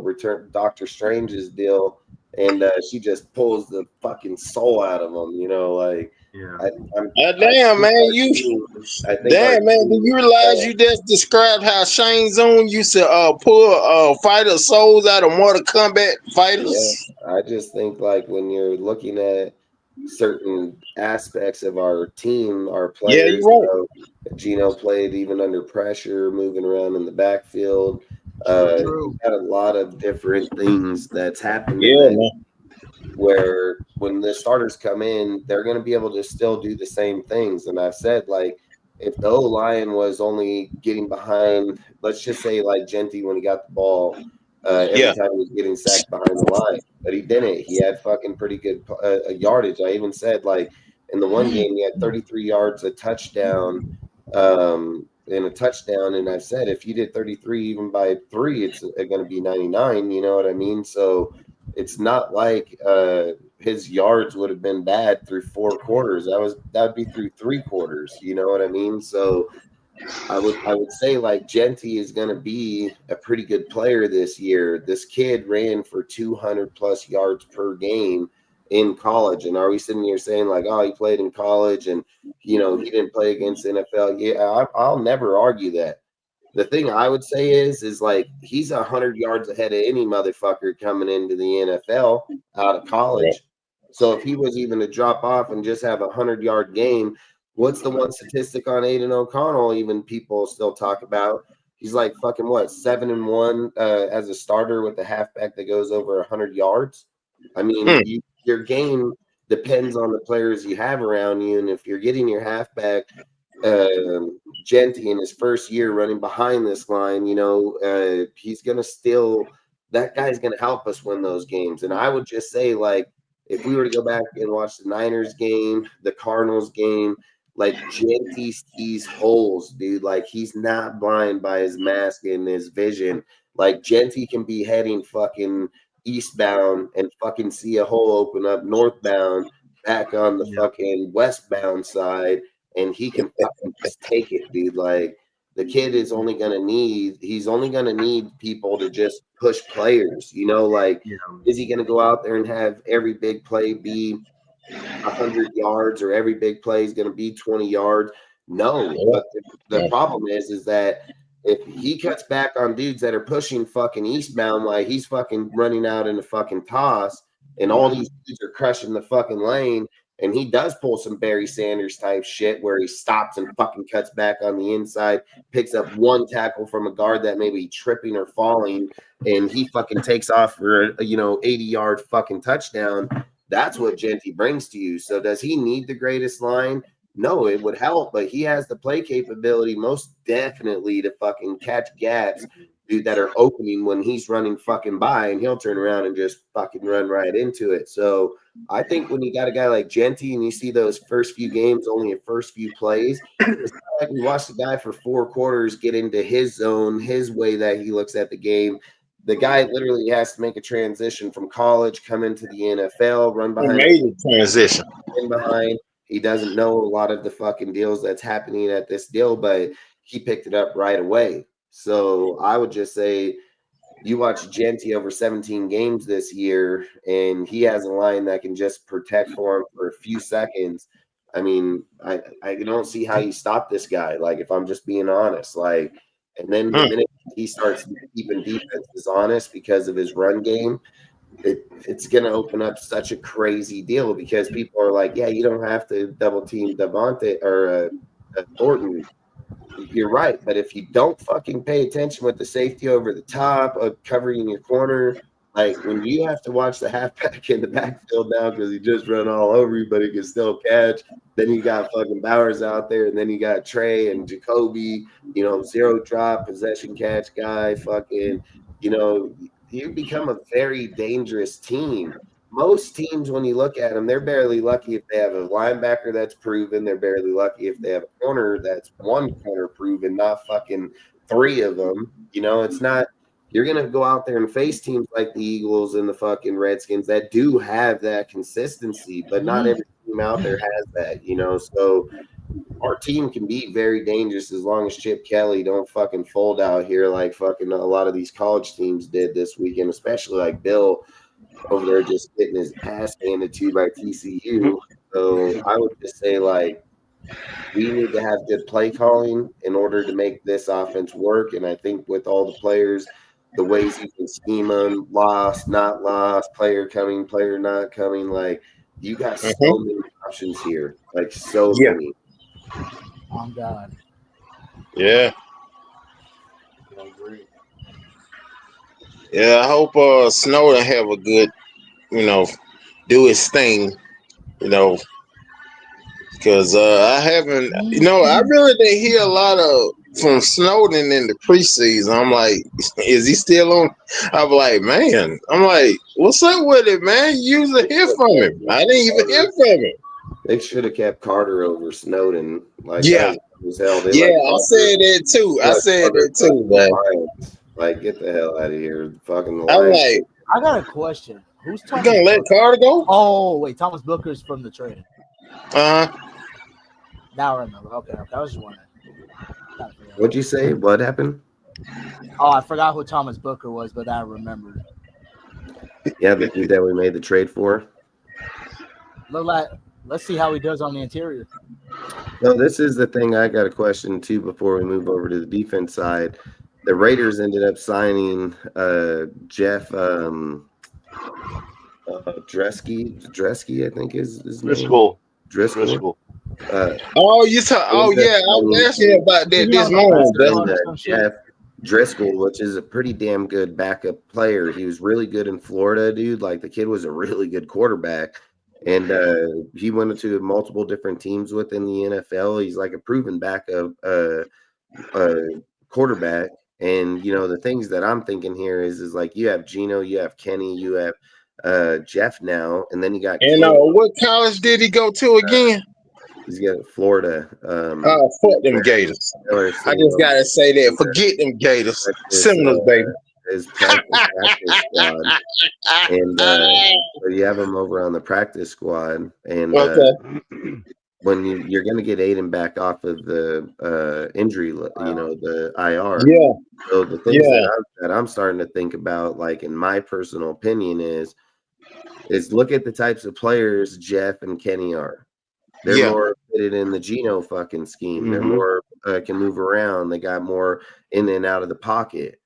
Speaker 12: return Doctor Strange's deal. And she just pulls the fucking soul out of them, you know, like.
Speaker 14: Yeah.
Speaker 13: Damn, man, do you realize you just described how Shane Zoon used to pull fighter souls out of Mortal Kombat fighters?
Speaker 12: Yeah, I just think like when you're looking at certain aspects of our team, our players, Geno played even under pressure, moving around in the backfield. Had a lot of different things that's happened. Where when the starters come in, they're going to be able to still do the same things. And I've said, like, if the O-line was only getting behind, let's just say like Genty when he got the ball, every time he was getting sacked behind the line, but he didn't. He had fucking pretty good yardage. I even said, like, in the one game, he had 33 yards, a touchdown, and I've said, if you did 33 even by 3, it's going to be 99. You know what I mean? So it's not like his yards would have been bad through 4 quarters. That would be through 3 quarters. You know what I mean? So I would say like Genty is going to be a pretty good player this year. This kid ran for 200 plus yards per game in college. And are we sitting here saying like, oh, he played in college and, he didn't play against NFL? Yeah, I'll never argue that. The thing I would say is like, he's 100 yards ahead of any motherfucker coming into the NFL out of college. So if he was even to drop off and just have a 100-yard game, what's the one statistic on Aiden O'Connell even people still talk about? He's like fucking 7-1 as a starter with a halfback that goes over 100 yards. I mean, your game depends on the players you have around you. And if you're getting your halfback, Genty, in his first year running behind this line, he's going to that guy's going to help us win those games. And I would just say, like, if we were to go back and watch the Niners game, the Cardinals game, like Genty sees holes, dude. Like he's not blind by his mask and his vision. Like Genty can be heading fucking eastbound and fucking see a hole open up northbound back on the fucking westbound side, and he can fucking just take it, dude. Like the kid is only gonna need people to just push players, like is he gonna go out there and have every big play be 100 yards or every big play is going to be 20 yards? No. But the problem is that if he cuts back on dudes that are pushing fucking eastbound, like he's fucking running out in a fucking toss and all these dudes are crushing the fucking lane, and he does pull some Barry Sanders type shit where he stops and fucking cuts back on the inside, picks up one tackle from a guard that may be tripping or falling, and he fucking takes off for 80-yard fucking touchdown. That's what Genty brings to you. So does he need the greatest line? No, it would help, but he has the play capability most definitely to fucking catch gaps, dude, that are opening when he's running fucking by, and he'll turn around and just fucking run right into it. So I think when you got a guy like Genty and you see those first few games, only a first few plays, it's not like we watched the guy for 4 quarters get into his zone, his way that he looks at the game. The guy literally has to make a transition from college, come into the NFL, run behind.
Speaker 13: He made a transition.
Speaker 12: In behind. He doesn't know a lot of the fucking deals that's happening at this deal, but he picked it up right away. So I would just say you watch Genty over 17 games this year, and he has a line that can just protect for him for a few seconds. I mean, I don't see how you stop this guy. Like, if I'm just being honest, like, and then the minute he starts keeping defenses honest because of his run game, it's going to open up such a crazy deal because people are like, yeah, you don't have to double team Devontae or Thornton. You're right. But if you don't fucking pay attention with the safety over the top of covering your corner, like when you have to watch the halfback in the backfield now because he just run all over you, but he can still catch. Then you got fucking Bowers out there, and then you got Trey and Jacoby, zero drop, possession catch guy, fucking, you become a very dangerous team. Most teams, when you look at them, they're barely lucky if they have a linebacker that's proven. They're barely lucky if they have a corner that's one corner proven, not fucking 3 of them. It's not. You're going to go out there and face teams like the Eagles and the fucking Redskins that do have that consistency, but not every team out there has that, So our team can be very dangerous as long as Chip Kelly don't fucking fold out here like fucking a lot of these college teams did this weekend, especially like Bill over there just getting his ass handed to by TCU. So I would just say, like, we need to have good play calling in order to make this offense work. And I think with all the players, the ways you can scheme them, lost, not lost, player coming, player not coming, like you got so many options here, like so many.
Speaker 9: Oh God.
Speaker 13: Yeah. Yeah, I hope Snowden have a good, do his thing, because I haven't, I really didn't hear a lot from Snowden in the preseason. I'm like, is he still on? I'm like, man, what's up with it, man? You usually hear from him. I didn't even hear from him.
Speaker 12: They should have kept Carter over Snowden. Like,
Speaker 13: yeah,
Speaker 12: I said
Speaker 13: that too. I said that too, man.
Speaker 12: Like, get the hell out of here. Fucking
Speaker 13: I'm like,
Speaker 9: I got a question. Who's Thomas
Speaker 13: gonna let Carter go?
Speaker 9: Oh, wait, Thomas Booker's from the trade.
Speaker 13: Uh-huh.
Speaker 9: Now I remember. Okay, I was just wondering.
Speaker 12: What'd you say? What happened?
Speaker 9: Oh, I forgot who Thomas Booker was, but I remembered.
Speaker 12: Yeah, the dude that we made the trade for.
Speaker 9: Look like, let's see how he does on the interior.
Speaker 12: No, this is the thing I got a question too before we move over to the defense side. The Raiders ended up signing Jeff Dresky, I think is his name. Driscoll.
Speaker 13: Oh, you talk. Oh, yeah. I was asking you about that this morning.
Speaker 12: Jeff Driscoll, which is a pretty damn good backup player. He was really good in Florida, dude. Like the kid was a really good quarterback. And he went into multiple different teams within the NFL. He's like a proven backup quarterback. And, you know, the things that I'm thinking here is like you have Geno, you have Kenny, you have Jeff now, and then you got
Speaker 13: And what college did he go to again?
Speaker 12: He's got Florida.
Speaker 13: Fuck them Gators. I just gotta say that. Forget them Gators. Seminoles, baby.
Speaker 12: His practice squad, and so you have him over on the practice squad, and when you're going to get Aiden back off of the injury, you know, the IR.
Speaker 13: Yeah.
Speaker 12: So the things that I'm starting to think about, like in my personal opinion, is look at the types of players Jeff and Kenny are. They're more fitted in the Geno fucking scheme. They're more can move around. They got more in and out of the pocket.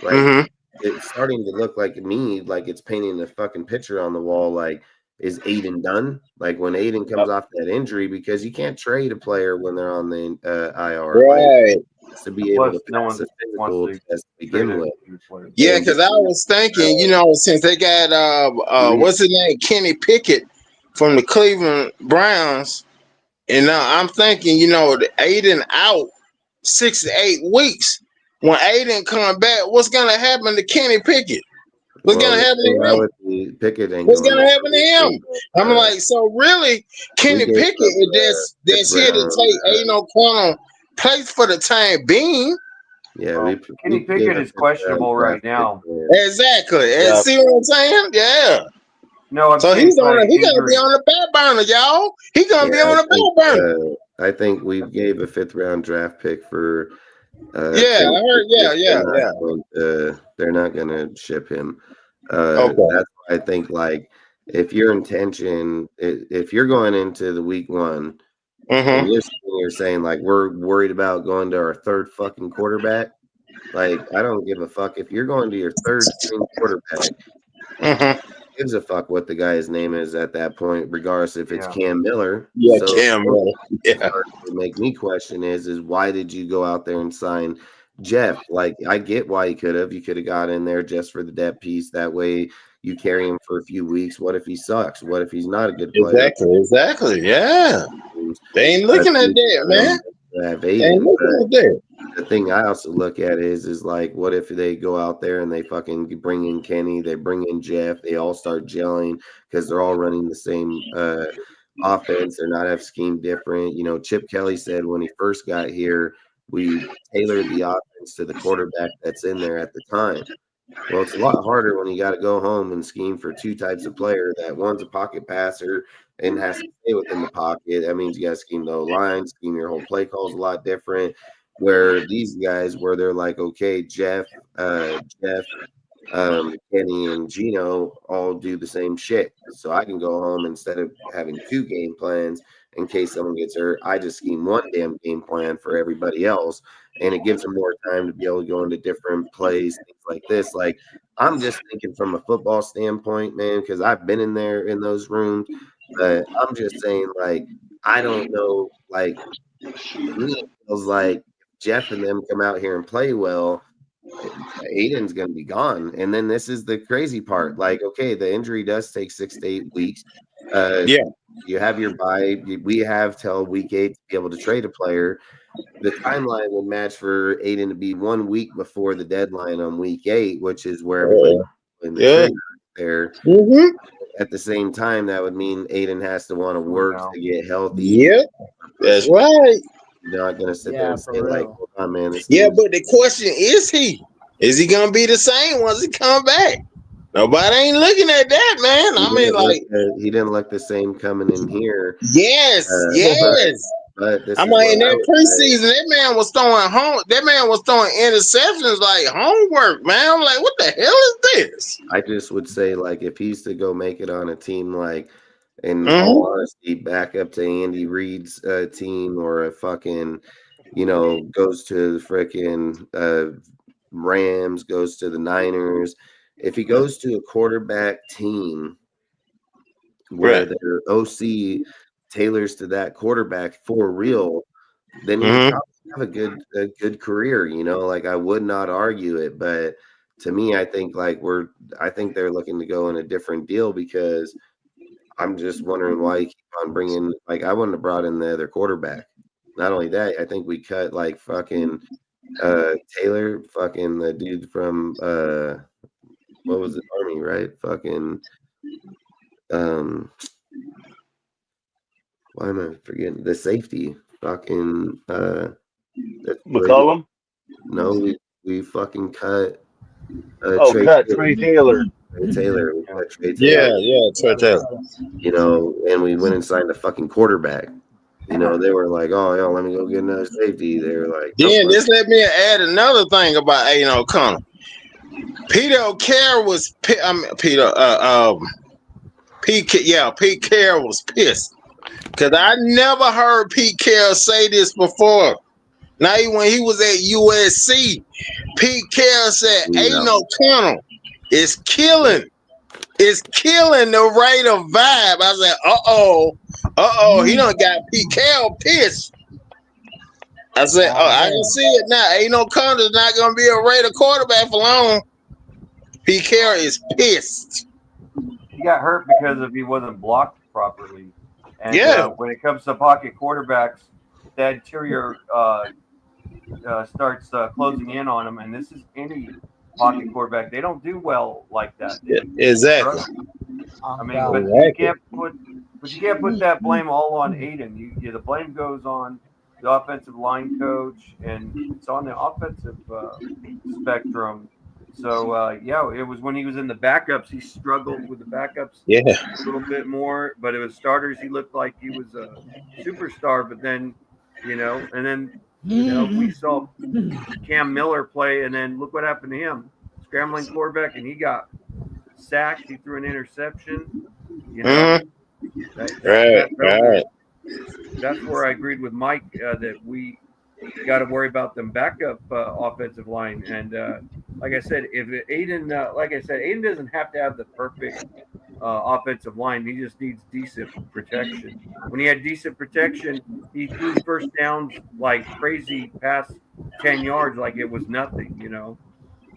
Speaker 12: Like it's starting to look like me, like it's painting a fucking picture on the wall. Like, is Aiden done? Like when Aiden comes off that injury, because you can't trade a player when they're on the IR,
Speaker 13: right?
Speaker 12: Like, to be able to pass a physical test to begin with.
Speaker 13: Yeah, because I was thinking, you know, since they got what's his name, Kenny Pickett from the Cleveland Browns, and I'm thinking, you know, the Aiden out 6 to 8 weeks. When Aiden come back, what's gonna happen to Kenny Pickett? What's gonna happen to him? What's gonna happen to him? I'm like, so really, Kenny Pickett that's here to take Aiden O'Connell place for the time being.
Speaker 12: Yeah,
Speaker 14: Kenny Pickett is questionable right now.
Speaker 13: Exactly. And see what I'm saying? Yeah.
Speaker 14: No,
Speaker 13: so he's gonna be on the back burner, y'all. He's gonna be on the back burner.
Speaker 12: I think we gave a 5th round draft pick for.
Speaker 13: I heard. Yeah.
Speaker 12: They're not gonna ship him. That's why I think, like, if your intention, if you're going into the week 1, and you're saying like we're worried about going to our 3rd fucking quarterback, like I don't give a fuck if you're going to your 3rd string quarterback. Gives a fuck what the guy's name is at that point, regardless if it's Cam Miller.
Speaker 13: Yeah, so Cam Miller. Yeah.
Speaker 12: What make me question is why did you go out there and sign Jeff? Like, I get why you could have got in there just for the depth piece. That way you carry him for a few weeks. What if he sucks? What if he's not a good player?
Speaker 13: Exactly. Yeah. They ain't looking at that, man. They ain't looking at that.
Speaker 12: The thing I also look at is like, what if they go out there and they fucking bring in Kenny, they bring in Jeff, they all start gelling because they're all running the same offense. They're not have scheme different. You know, Chip Kelly said when he first got here, we tailored the offense to the quarterback that's in there at the time. Well, it's a lot harder when you got to go home and scheme for 2 types of player. That one's a pocket passer and has to stay within the pocket. That means you got to scheme the line, scheme your whole play calls a lot different. Where these guys, where they're like, okay, Jeff, Kenny, and Geno all do the same shit. So I can go home instead of having 2 game plans in case someone gets hurt. I just scheme 1 damn game plan for everybody else. And it gives them more time to be able to go into different plays, things like this. Like, I'm just thinking from a football standpoint, man, because I've been in there in those rooms. But I'm just saying, like, I don't know, like, it feels like Jeff and them come out here and play well, Aiden's going to be gone. And then this is the crazy part. Like, okay, the injury does take 6 to 8 weeks. You have your bye. We have till week 8 to be able to trade a player. The timeline would match for Aiden to be 1 week before the deadline on week 8, which is where everybody in the there. At the same time, that would mean Aiden has to want to work to get healthy.
Speaker 13: Yep, that's right.
Speaker 12: You're not gonna sit there and say like, "Oh man."
Speaker 13: But the question is he gonna be the same once he come back? Nobody ain't looking at that, man. I mean, like,
Speaker 12: he didn't look the same coming in here.
Speaker 13: Yes.
Speaker 12: But this
Speaker 13: I'm
Speaker 12: is
Speaker 13: like, in
Speaker 12: what I
Speaker 13: that
Speaker 12: would say.
Speaker 13: preseason, that man was throwing interceptions like homework, man. I'm like, what the hell is this?
Speaker 12: I just would say, like, if he's to go make it on a team, like, in
Speaker 13: Mhm.
Speaker 12: all honesty, back up to Andy Reid's team, or a fucking, goes to the freaking Rams, goes to the Niners. If he goes to a quarterback team where
Speaker 13: Right.
Speaker 12: their OC tailors to that quarterback for real, then he
Speaker 13: Mhm.
Speaker 12: would probably have a good career. Like, I would not argue it, but to me, I think they're looking to go in a different deal, because I'm just wondering why you keep on bringing, like, I wouldn't have brought in the other quarterback. Not only that, I think we cut like fucking Taylor, fucking the dude from what was it, Army, right? Fucking why am I forgetting the safety? Fucking
Speaker 15: McCollum?
Speaker 12: No, we fucking cut
Speaker 15: Trey Taylor.
Speaker 12: Trey Taylor. We cut Trey
Speaker 13: Yeah,
Speaker 12: Taylor.
Speaker 13: Trey Taylor.
Speaker 12: And we went and signed a fucking quarterback. They were like, oh, yo, let me go get another safety. They were like,
Speaker 13: Then just let me add another thing about Aiden O'Connell. Pete Carroll was Pete Carroll was pissed, because I never heard Pete Carroll say this before. Now, when he was at USC, Pete Carroll said, Aiden O'Connell is killing the Raider vibe. I said, he done got Pete Carroll pissed. I said, I can see it now. Aiden O'Connell's not going to be a Raider quarterback for long. Pete Carroll is pissed.
Speaker 14: He got hurt because he wasn't blocked properly. And when it comes to pocket quarterbacks, that interior starts closing in on him, and this is any pocket quarterback. They don't do well like that.
Speaker 13: Exactly.
Speaker 14: I mean, but you can't put that blame all on Aiden. The blame goes on the offensive line coach, and it's on the offensive spectrum. So it was when he was in the backups, he struggled with the backups a little bit more. But it was starters, he looked like he was a superstar. But then, we saw Cam Miller play, and then look what happened to him. Scrambling quarterback, and he got sacked. He threw an interception. That's where I agreed with Mike that we got to worry about them backup offensive line. And like I said, if Aiden doesn't have to have the perfect offensive line. He just needs decent protection. When he had decent protection, he threw first downs like crazy past 10 yards like it was nothing,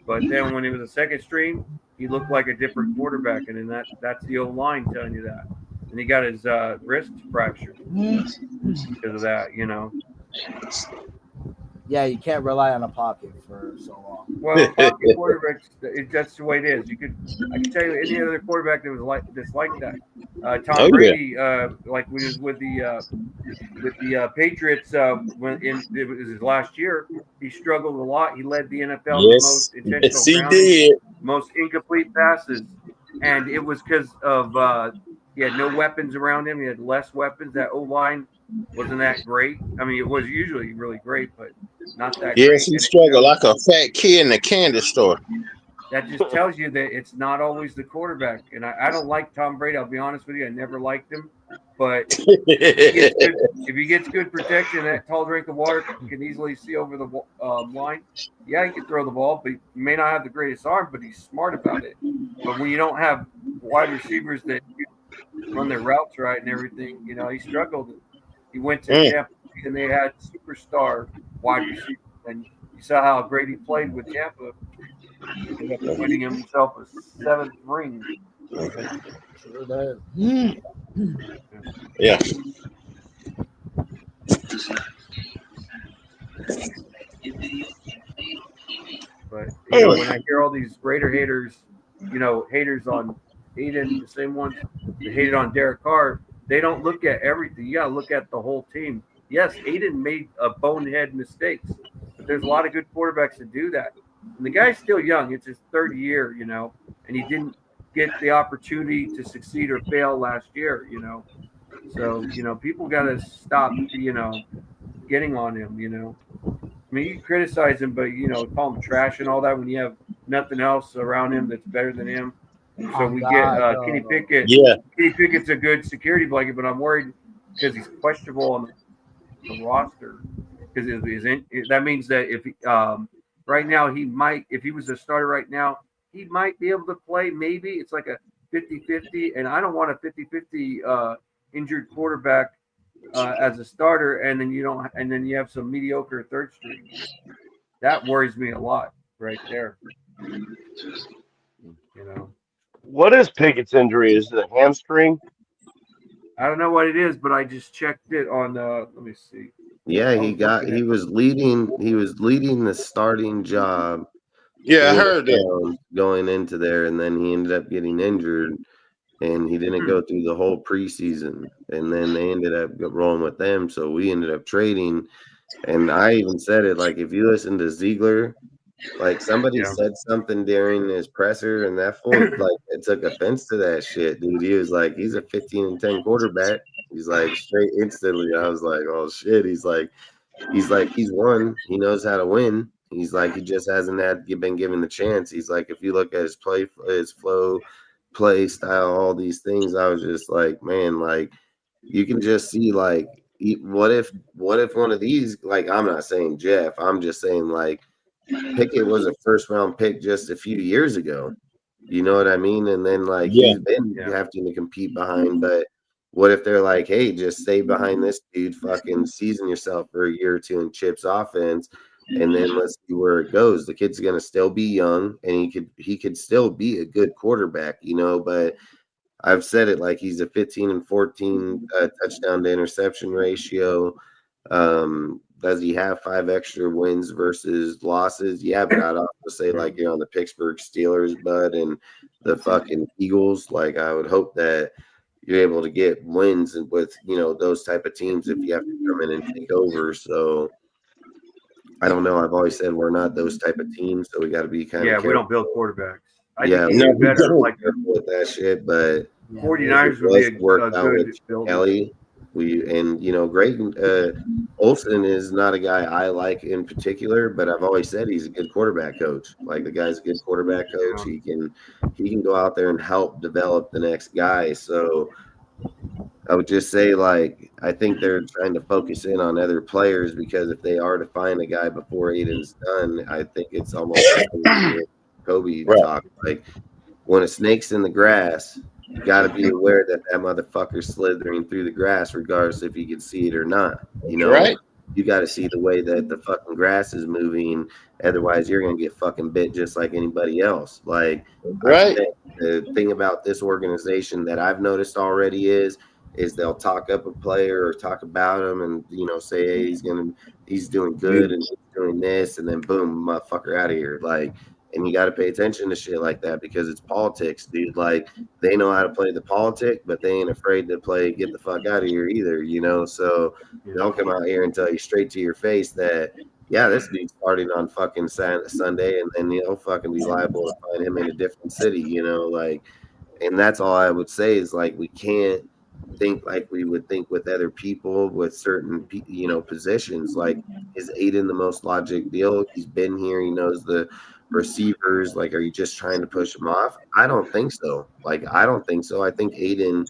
Speaker 14: But then when he was a second string, he looked like a different quarterback, and then that's the old line telling you that. And he got his wrist fractured because of that,
Speaker 9: Yeah, you can't rely on a pocket for so long.
Speaker 14: Well, pocket quarterbacks, that's the way it is. I can tell you any other quarterback that was like that. Tom Brady, like when he was with the Patriots, when it was his last year, he struggled a lot. He led the NFL with most intentional grounding, most incomplete passes, and it was because of he had no weapons around him. He had less weapons. That O-line wasn't that great. I mean, it was usually really great, but not that great.
Speaker 13: Yes, he struggled like a fat kid in a candy store.
Speaker 14: That just tells you that it's not always the quarterback. And I don't like Tom Brady. I'll be honest with you. I never liked him. But if he gets good protection, that tall drink of water can easily see over the line. Yeah, he can throw the ball, but he may not have the greatest arm, but he's smart about it. But when you don't have wide receivers that run their routes right and everything, he struggled. He went to Tampa and they had superstar wide receivers. And you saw how great he played with Tampa. He ended up winning himself a 7th ring.
Speaker 13: Yeah.
Speaker 14: But when I hear all these Raider haters, haters on Aiden, the same ones that hated on Derek Carr, they don't look at everything. You got to look at the whole team. Yes, Aiden made bonehead mistakes, but there's a lot of good quarterbacks that do that. And the guy's still young. It's his third year, and he didn't get the opportunity to succeed or fail last year, So, people got to stop, getting on him, I mean, you can criticize him, but, call him trash and all that when you have nothing else around him that's better than him. So we get Kenny Pickett.
Speaker 13: Yeah.
Speaker 14: Kenny Pickett's a good security blanket, but I'm worried because he's questionable on the roster. Because that means that if right now he might, if he was a starter right now, he might be able to play. Maybe it's like a 50-50, and I don't want a 50-50 injured quarterback as a starter, and then you have some mediocre third string. That worries me a lot right there.
Speaker 15: What is Pickett's injury? Is it a hamstring?
Speaker 14: I don't know what it is, but I just checked it on. Let me see.
Speaker 12: Yeah, he was leading the starting job.
Speaker 13: Yeah, I heard that.
Speaker 12: Going into there, and then he ended up getting injured, and he didn't go through the whole preseason. And then they ended up rolling with them, so we ended up trading. And I even said it, like, if you listen to Ziegler, like, somebody said something during his presser, and that fool, like, it took offense to that shit, dude. He was like, he's a 15-10 quarterback. He's like, straight instantly. I was like, oh shit. He's won. He knows how to win. He's like, he just hasn't been given the chance. He's like, if you look at his flow, play style, all these things, I was just like, man, like, you can just see, like, what if one of these, like, I'm not saying Jeff, I'm just saying, like, Pickett was a first round pick just a few years ago. You know what I mean? And then, like, he's been having to compete behind, but what if they're like, hey, just stay behind this dude, fucking season yourself for a year or two in Chip's offense, and then let's see where it goes. The kid's gonna still be young, and he could still be a good quarterback, but I've said it, like, he's a 15-14 touchdown to interception ratio. Does he have 5 extra wins versus losses? Yeah, but I'd also say, like, you're on the Pittsburgh Steelers, bud, and the fucking Eagles. Like, I would hope that you're able to get wins with, those type of teams if you have to come in and take over. So I don't know. I've always said we're not those type of teams, so we got to be kind of careful.
Speaker 14: We don't build quarterbacks.
Speaker 12: We don't better with that shit, but
Speaker 14: 49ers would be a good build.
Speaker 12: Kelly. Greg Olsen is not a guy I like in particular, but I've always said he's a good quarterback coach. Like, the guy's a good quarterback coach. He can go out there and help develop the next guy. So I would just say, like, I think they're trying to focus in on other players, because if they are to find a guy before Aiden's done, I think it's almost like Kobe talk. Like, when a snake's in the grass, you got to be aware that motherfucker's slithering through the grass, regardless if you can see it or not.
Speaker 13: Right?
Speaker 12: You got to see the way that the fucking grass is moving. Otherwise, you're gonna get fucking bit just like anybody else. Like,
Speaker 13: right.
Speaker 12: The thing about this organization that I've noticed already is they'll talk up a player or talk about him, and say, hey, he's doing good and he's doing this, and then boom, motherfucker, out of here. Like. And you got to pay attention to shit like that, because it's politics, dude. Like, they know how to play the politic, but they ain't afraid to get the fuck out of here either, So they'll come out here and tell you straight to your face that, yeah, this dude's starting on fucking Sunday, and then he'll fucking be liable to find him in a different city, Like, and that's all I would say is, like, we can't think like we would think with other people with certain, positions. Like, is Aiden the most logic deal? He's been here. He knows the receivers. Like, are you just trying to push him off? I don't think so. I don't think so. I think Aiden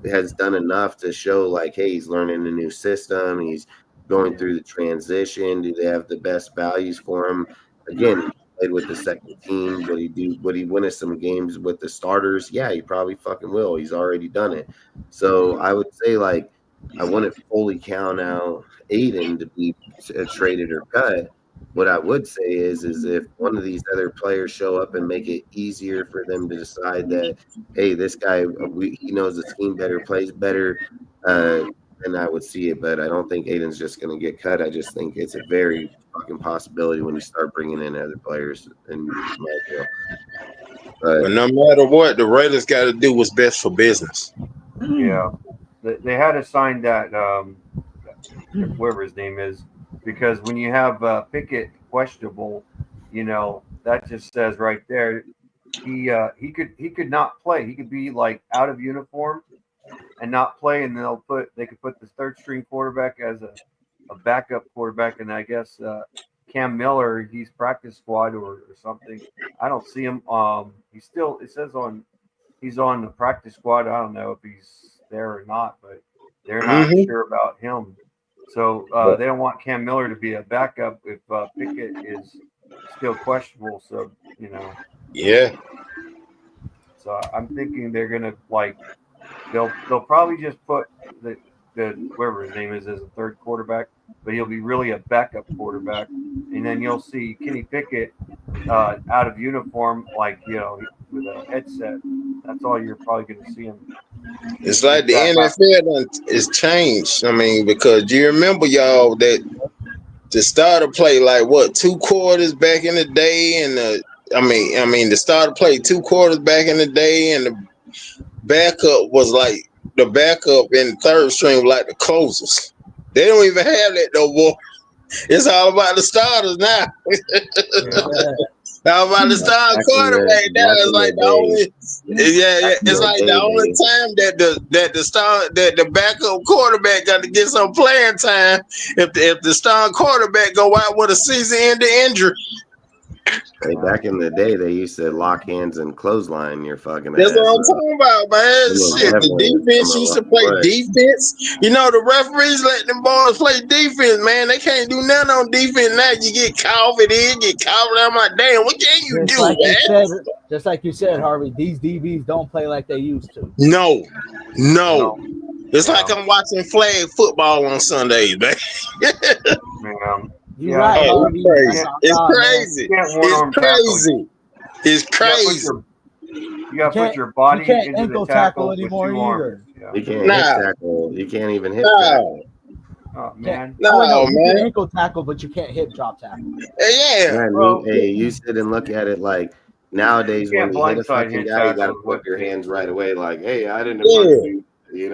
Speaker 12: has done enough to show, like, hey, he's learning a new system. He's going through the transition. Do they have the best values for him? Again, he played with the second team. Would he win us some games with the starters? Yeah, he probably fucking will. He's already done it. So I would say, like, I wouldn't fully count out Aiden to be traded or cut. What I would say is if one of these other players show up and make it easier for them to decide that, hey, this guy, he knows the team better, plays better, then I would see it. But I don't think Aiden's just going to get cut. I just think it's a very fucking possibility when you start bringing in other players.
Speaker 13: But no matter what, the Raiders got to do what's best for business.
Speaker 14: Yeah. They had to sign that, whoever his name is, because when you have Pickett questionable, that just says right there he could not play. He could be, like, out of uniform, and not play, and they could put the third string quarterback as a backup quarterback, and I guess Cam Miller, he's practice squad or something. I don't see him. It says he's on the practice squad. I don't know if he's there or not, but they're not sure about him. So they don't want Cam Miller to be a backup if Pickett is still questionable. So
Speaker 13: Yeah.
Speaker 14: So I'm thinking they're gonna they'll probably just put the whoever his name is as a third quarterback, but he'll be really a backup quarterback, and then you'll see Kenny Pickett out of uniform, with a headset. That's all you're probably going to see him.
Speaker 13: It's like the NFL is changed. I mean, because you remember, y'all, that the starter played 2 quarters back in the day, and the starter played 2 quarters back in the day, and the backup was the backup in the third string was like the closers. They don't even have that no more. It's all about the starters now. All about the starting quarterback now. It's like the only, it's like the only time that the backup quarterback got to get some playing time if the starting quarterback go out with a season-ending injury.
Speaker 12: Hey, back in the day, they used to lock hands and clothesline your fucking
Speaker 13: That's
Speaker 12: ass.
Speaker 13: what I'm talking about, man. Shit, the defense used to play defense. The referees let them boys play defense, man. They can't do nothing on defense now. You get coughed in, get coughed out. I'm like, damn, what can you do, man?
Speaker 9: Just like you said, Harvey, these DBs don't play like they used to.
Speaker 13: No. It's like I'm watching flag football on Sundays, man.
Speaker 9: You're right, Harvey.
Speaker 13: It's crazy. It's crazy.
Speaker 14: You got to put your body into
Speaker 9: ankle
Speaker 14: the tackle
Speaker 9: anymore either.
Speaker 12: You can't hip tackle. You can't even hip tackle.
Speaker 14: Oh, man.
Speaker 9: You can ankle tackle, but you can't hip drop tackle.
Speaker 13: Yeah.
Speaker 12: Hey, you sit and look at it like nowadays when you hit a fucking guy, you got to put your hands right away. Like, hey, I didn't.
Speaker 13: Shit,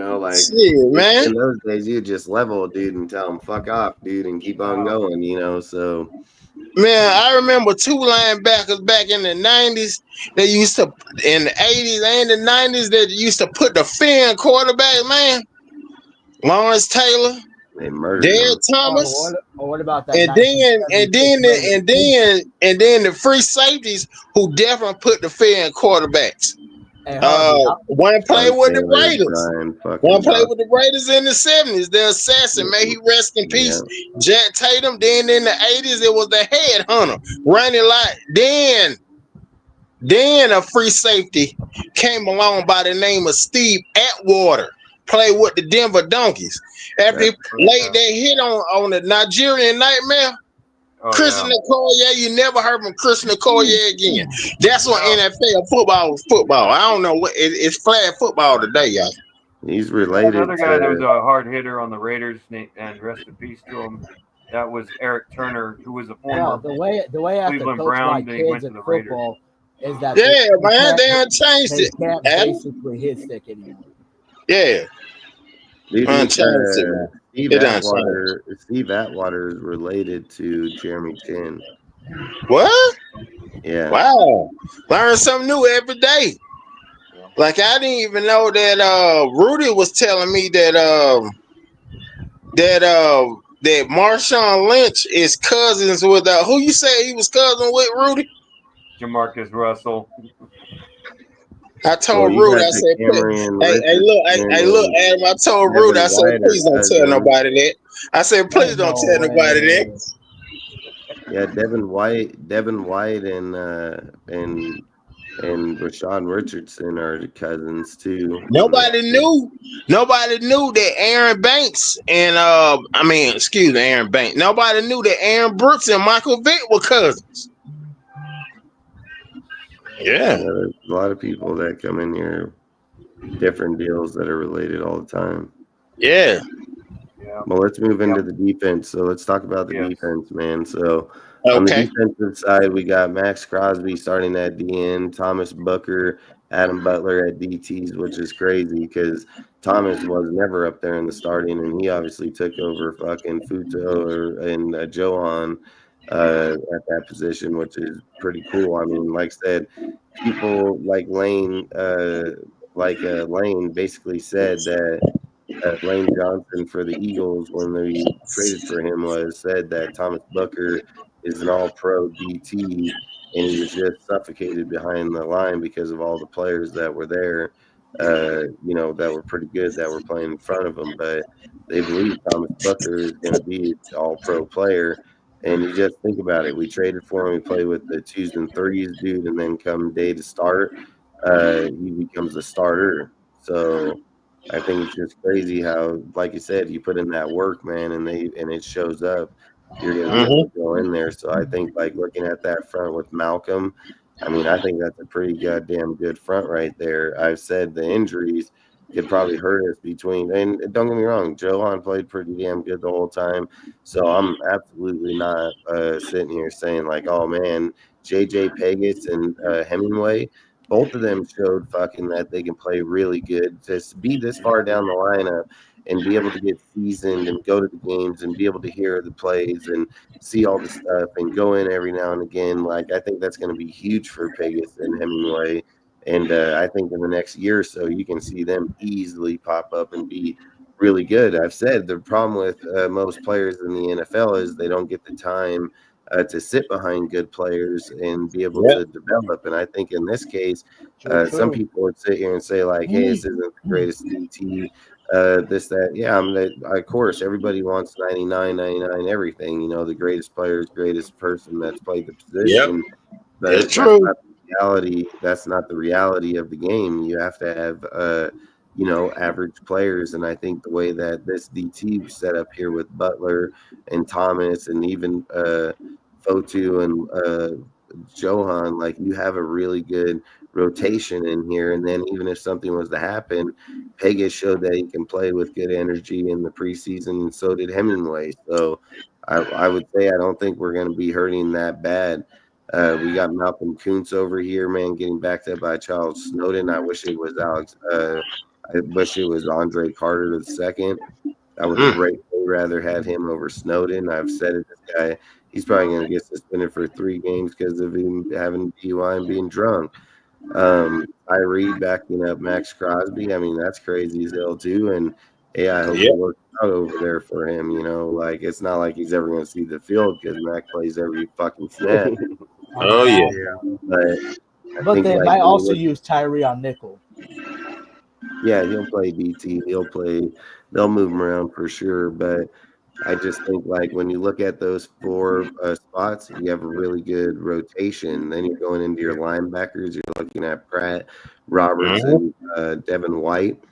Speaker 13: man.
Speaker 12: In those days, you just level a dude and tell him "fuck off, dude," and keep on going. So.
Speaker 13: Man, I remember 2 linebackers back in the 90s. They used to, in the 80s and the 90s, they used to put the fin quarterback, man. Lawrence Taylor, Derek Thomas.
Speaker 9: What about that?
Speaker 13: And then the free safeties who definitely put the fin quarterbacks. One play with the Raiders. One play with the Raiders in the 70s. The assassin, may he rest in peace. Jack Tatum. Then in the 80s, it was the headhunter. Running like then a free safety came along by the name of Steve Atwater. Played with the Denver Donkeys. After he laid that hit on the Nigerian Nightmare. Christian Okoye, you never heard from Christian Okoye again. That's what NFL football is football. I don't know what it's flag football today, y'all.
Speaker 12: He's related.
Speaker 14: Another guy that was a hard hitter on the Raiders, and rest in peace to him. That was Eric Turner, who was a former
Speaker 9: the way I have to
Speaker 14: Cleveland
Speaker 9: coach
Speaker 14: Brown.
Speaker 9: my
Speaker 14: Then
Speaker 9: kids
Speaker 14: he went to
Speaker 9: in
Speaker 14: the
Speaker 9: football is that
Speaker 13: they unchanged
Speaker 9: they
Speaker 13: it.
Speaker 9: can't basically hit stick anymore.
Speaker 13: Yeah.
Speaker 12: Steve Atwater is related to Jeremy Chin.
Speaker 13: What?
Speaker 12: Yeah.
Speaker 13: Wow. Learn something new every day. Like I didn't even know that Rudy was telling me that Marshawn Lynch is cousins with who you say he was cousin with, Rudy?
Speaker 14: Jamarcus Russell.
Speaker 13: I told Rudy, I said, hey, look, Adam, I told Rudy, I said, please don't tell nobody that. I said, please don't tell nobody that.
Speaker 12: Yeah, Devin White and Rashawn Richardson are cousins too.
Speaker 13: Nobody knew that Aaron Banks and Aaron Banks. Nobody knew that Aaron Brooks and Michael Vick were cousins. Yeah,
Speaker 12: there's a lot of people that come in here, different deals that are related all the time.
Speaker 13: Yeah.
Speaker 12: Well, let's move into the defense. So let's talk about the defense, man. So on the defensive side, we got Max Crosby starting at DN, Thomas Booker, Adam Butler at DTs, which is crazy because Thomas was never up there in the starting, and he obviously took over fucking Futo and Johan at that position, which is pretty cool. I mean, like I said, people like Lane Lane basically said that Lane Johnson for the Eagles, when they traded for him, said that Thomas Booker is an all-pro DT, and he was just suffocated behind the line because of all the players that were there, that were pretty good that were playing in front of him. But they believe Thomas Booker is going to be an all-pro player. And you just think about it. We traded for him. We played with the 2s and 3s dude, and then come day to start, he becomes a starter. So I think it's just crazy how, like you said, you put in that work, man, and it shows up. You're going to be able to go in there. So I think, like, looking at that front with Malcolm, I mean, I think that's a pretty goddamn good front right there. I've said the injuries could probably hurt us and don't get me wrong, Johan played pretty damn good the whole time. So I'm absolutely not sitting here saying, like, oh, man, JJ Pegas and Hemingway, both of them showed fucking that they can play really good. To be this far down the lineup and be able to get seasoned and go to the games and be able to hear the plays and see all the stuff and go in every now and again, like, I think that's going to be huge for Pegas and Hemingway. And I think in the next year or so, you can see them easily pop up and be really good. I've said the problem with most players in the NFL is they don't get the time to sit behind good players and be able to develop. And I think in this case, some people would sit here and say, like, hey, this isn't the greatest DT, this, that. Yeah, of course, everybody wants 99, everything. The greatest player, greatest person that's played the position. But
Speaker 13: it's true.
Speaker 12: That's not the reality of the game. You have to have average players, and I think the way that this DT set up here with Butler and Thomas and even Fotu and Johan, like, you have a really good rotation in here. And then even if something was to happen, Pegas showed that he can play with good energy in the preseason, and so did Hemingway. So I would say I don't think we're going to be hurting that bad. We got Malcolm Kuntz over here, man, getting backed up by Charles Snowden. I wish it was I wish it was Andre Carter II. I would have rather had him over Snowden. I've said it. This guy, he's probably going to get suspended for 3 games because of him having DUI and being drunk. Tyree backing up Max Crosby. I mean, that's crazy as hell too. And I hope it works out over there for him. Like, it's not like he's ever going to see the field because Mac plays every fucking snap.
Speaker 13: Oh yeah.
Speaker 9: But they might also use Tyree on nickel.
Speaker 12: Yeah, he'll play DT. They'll move him around for sure. But I just think, like, when you look at those 4 spots, you have a really good rotation. Then you're going into your linebackers. You're looking at Pratt, Robertson, Devin White.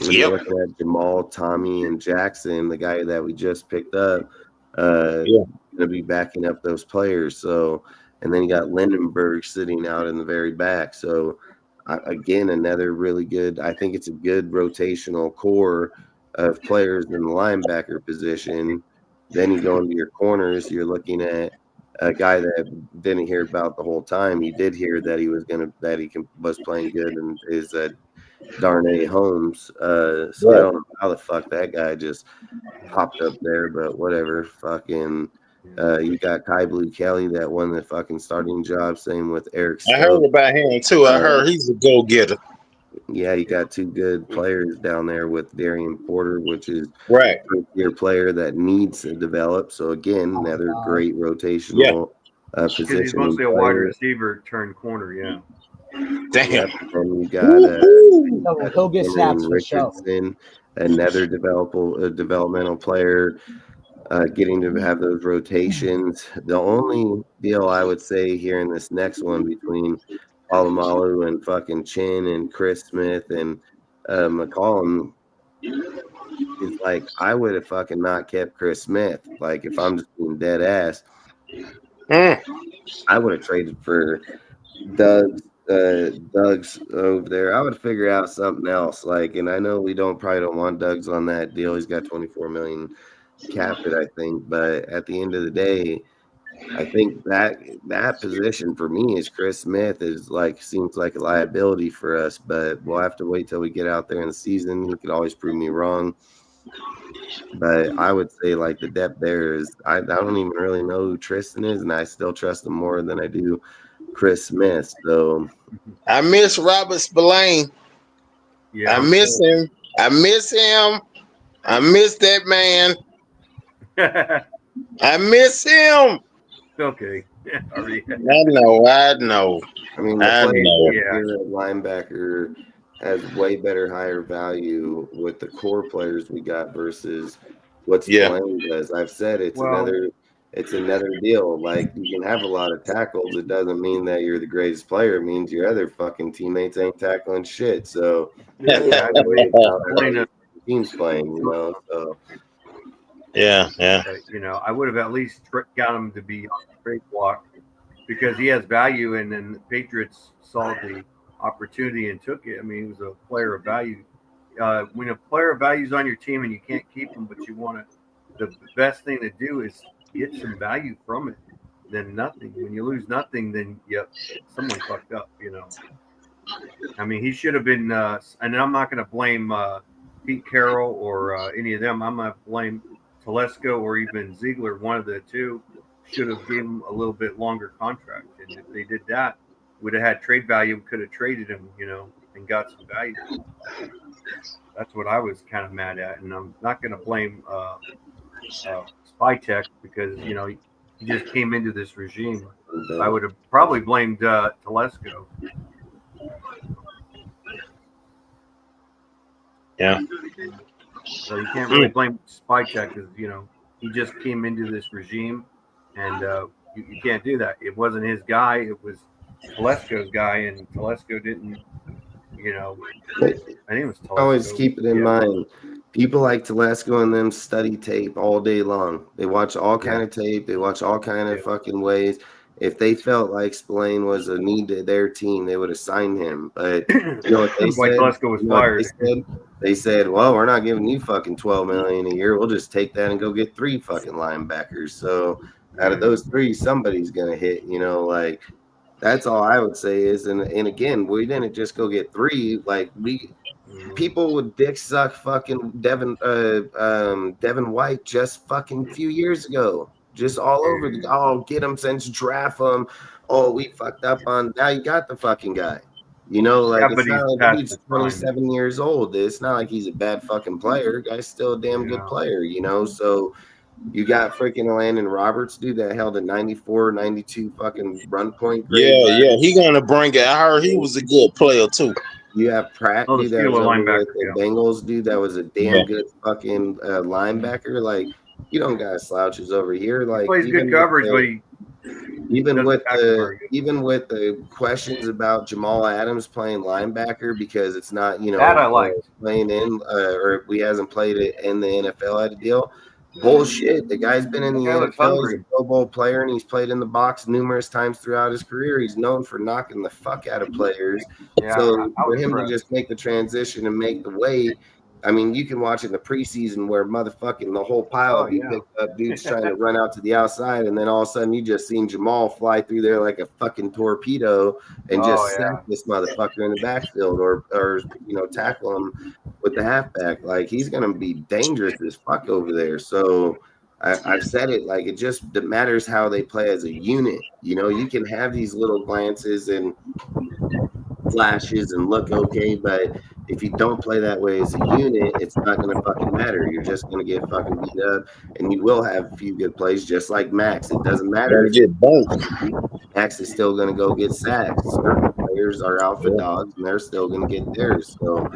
Speaker 12: When you're looking at Jamal, Tommy, and Jackson, the guy that we just picked up, going to be backing up those players. So, and then you got Lindenberg sitting out in the very back. So, again, another really good. I think it's a good rotational core of players in the linebacker position. Then you go into your corners. You're looking at a guy that didn't hear about the whole time. You did hear that he was was playing good, and is Darnay Holmes. So I don't know how the fuck that guy just popped up there, but whatever. Fucking. You got Kai Blue Kelly that won the fucking starting job. Same with Eric Stokes.
Speaker 13: I heard about him too. I heard he's a go-getter.
Speaker 12: Yeah, you got 2 good players down there with Darian Porter, which is
Speaker 13: right,
Speaker 12: your player that needs to develop. So again, another great rotational position.
Speaker 14: He's mostly a wide receiver turned corner. Yeah.
Speaker 13: Damn.
Speaker 12: And you got
Speaker 9: he'll get snaps for sure.
Speaker 12: Another developmental player. Getting to have those rotations. The only deal I would say here in this next one between Palomalu and fucking Chin and Chris Smith and McCollum is, like, I would have fucking not kept Chris Smith. Like, if I'm just being dead ass, I would have traded for Doug's over there. I would figure out something else. Like, and I know we probably don't want Doug's on that deal. He's got $24 million capped it, I think. But at the end of the day, I think that position for me is Chris Smith seems like a liability for us. But we'll have to wait till we get out there in the season. He could always prove me wrong. But I would say, like, the depth there is, I don't even really know who Tristan is, and I still trust him more than I do Chris Smith. So
Speaker 13: I miss Robert Spillane.
Speaker 14: Yeah,
Speaker 13: I miss him. I miss him. I miss that man. I miss him.
Speaker 14: Okay.
Speaker 13: I know.
Speaker 12: I mean, the
Speaker 13: I
Speaker 12: player
Speaker 13: know.
Speaker 12: here at linebacker has way better, higher value with the core players we got versus what Spillane does. I've said it's another deal. Like, you can have a lot of tackles. It doesn't mean that you're the greatest player. It means your other fucking teammates ain't tackling shit. So team's playing, you know. So
Speaker 13: yeah.
Speaker 14: You know, I would have at least got him to be on the straight block because he has value, and then the Patriots saw the opportunity and took it. I mean, he was a player of value. When a player of value is on your team and you can't keep him, but you want to, the best thing to do is get some value from it than nothing. When you lose nothing, then someone fucked up, you know. I mean, he should have been, and I'm not going to blame Pete Carroll or any of them. I'm going to blame Telesco or even Ziegler. One of the two should have given him a little bit longer contract. And if they did that, would have had trade value, could have traded him, you know, and got some value. That's what I was kind of mad at. And I'm not going to blame Spytek because, you know, he just came into this regime. I would have probably blamed Telesco.
Speaker 13: Yeah.
Speaker 14: So you can't really blame Spytek because, you know, he just came into this regime, and you can't do that. It wasn't his guy. It was Telesco's guy, and Telesco didn't, you know, I think it was Telesco.
Speaker 12: Always keep it in mind. People like Telesco and them study tape all day long. They watch all kind of tape. They watch all kind of fucking ways. If they felt like Spillane was a need to their team, they would have signed him. But you know what they said?
Speaker 14: Telesco was fired.
Speaker 12: They said, well, we're not giving you fucking $12 million a year. We'll just take that and go get 3 fucking linebackers. So out of those 3, somebody's gonna hit, you know, like that's all I would say is, and again, we didn't just go get 3. Like people would dick suck fucking Devin White just fucking a few years ago. Just all over get him since draft him. Oh, we fucked up on now you got the fucking guy. You know, like it's not like he's 27 years old. It's not like he's a bad fucking player. Guy's still a damn good player, you know. So you got freaking Landon Roberts, dude, that held a 94, 92 fucking run point grade.
Speaker 13: Yeah, he gonna bring it. I heard he was a good player too.
Speaker 12: You have Pratt, dude, that was over with the Bengals, dude, that was a damn good fucking linebacker. Like, you don't got slouches over here. Like,
Speaker 14: he plays good coverage, but
Speaker 12: even with the questions about Jamal Adams playing linebacker because it's not, you know,
Speaker 14: that I like
Speaker 12: playing in or he hasn't played it in the NFL at a deal. Bullshit. The guy's been in the NFL. He's a Pro Bowl player and he's played in the box numerous times throughout his career. He's known for knocking the fuck out of players. So for him to just make the transition and make the weight, I mean, you can watch it in the preseason where motherfucking the whole pile of picked up dudes trying to run out to the outside, and then all of a sudden you just seen Jamal fly through there like a fucking torpedo and just sack this motherfucker in the backfield or you know, tackle him with the halfback. Like, he's gonna be dangerous as fuck over there. So I've said it, like, it matters how they play as a unit. You know, you can have these little glances and flashes and look okay, but if you don't play that way as a unit, it's not going to fucking matter. You're just going to get fucking beat up, and you will have a few good plays, just like Max. It doesn't matter. Max is still going to go get sacks. Certain players are alpha dogs, and they're still going to get theirs. So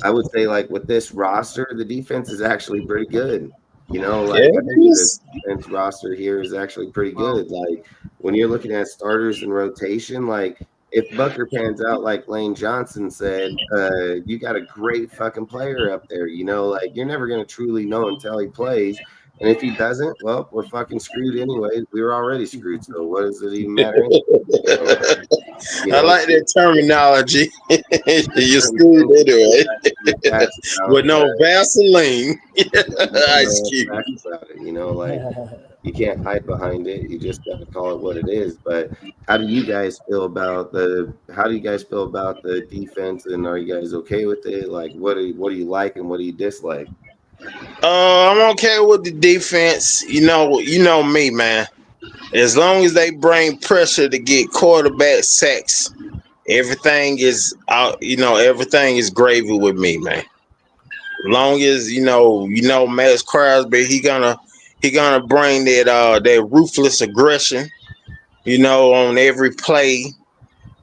Speaker 12: I would say, like, with this roster, the defense is actually pretty good. You know, like, I think the defense roster here is actually pretty good. Like, when you're looking at starters and rotation, like, if Bucker pans out like Lane Johnson said, you got a great fucking player up there. You know, like, you're never going to truly know until he plays. And if he doesn't, well, we're fucking screwed anyway. We were already screwed. So what does it even matter?
Speaker 13: I like that terminology. You're screwed anyway. With no Vaseline. Ice cube.
Speaker 12: You know, like, you can't hide behind it. You just got to call it what it is. But how do you guys feel about the defense, and are you guys okay with it? Like, what do you like and what do you dislike?
Speaker 13: I'm okay with the defense. You know me, man. As long as they bring pressure to get quarterback sacks everything is out. Everything is gravy with me, man. Long as Max Crosby, he gonna bring that ruthless aggression, on every play.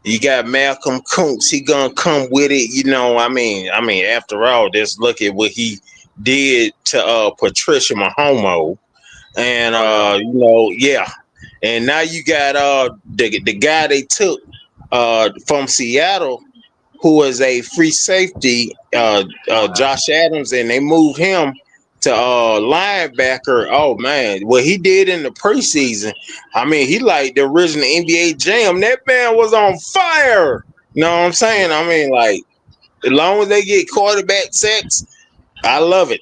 Speaker 13: You got Malcolm Kuntz, he gonna come with it, after all, just look at what he did to Patricia Mahomes. And yeah. And now you got the guy they took from Seattle, who was a free safety, Josh Adams, and they moved him to linebacker. Oh man, what he did in the preseason, he like the original NBA Jam. That man was on fire. You know what I'm saying? As long as they get quarterback sacks, I love it.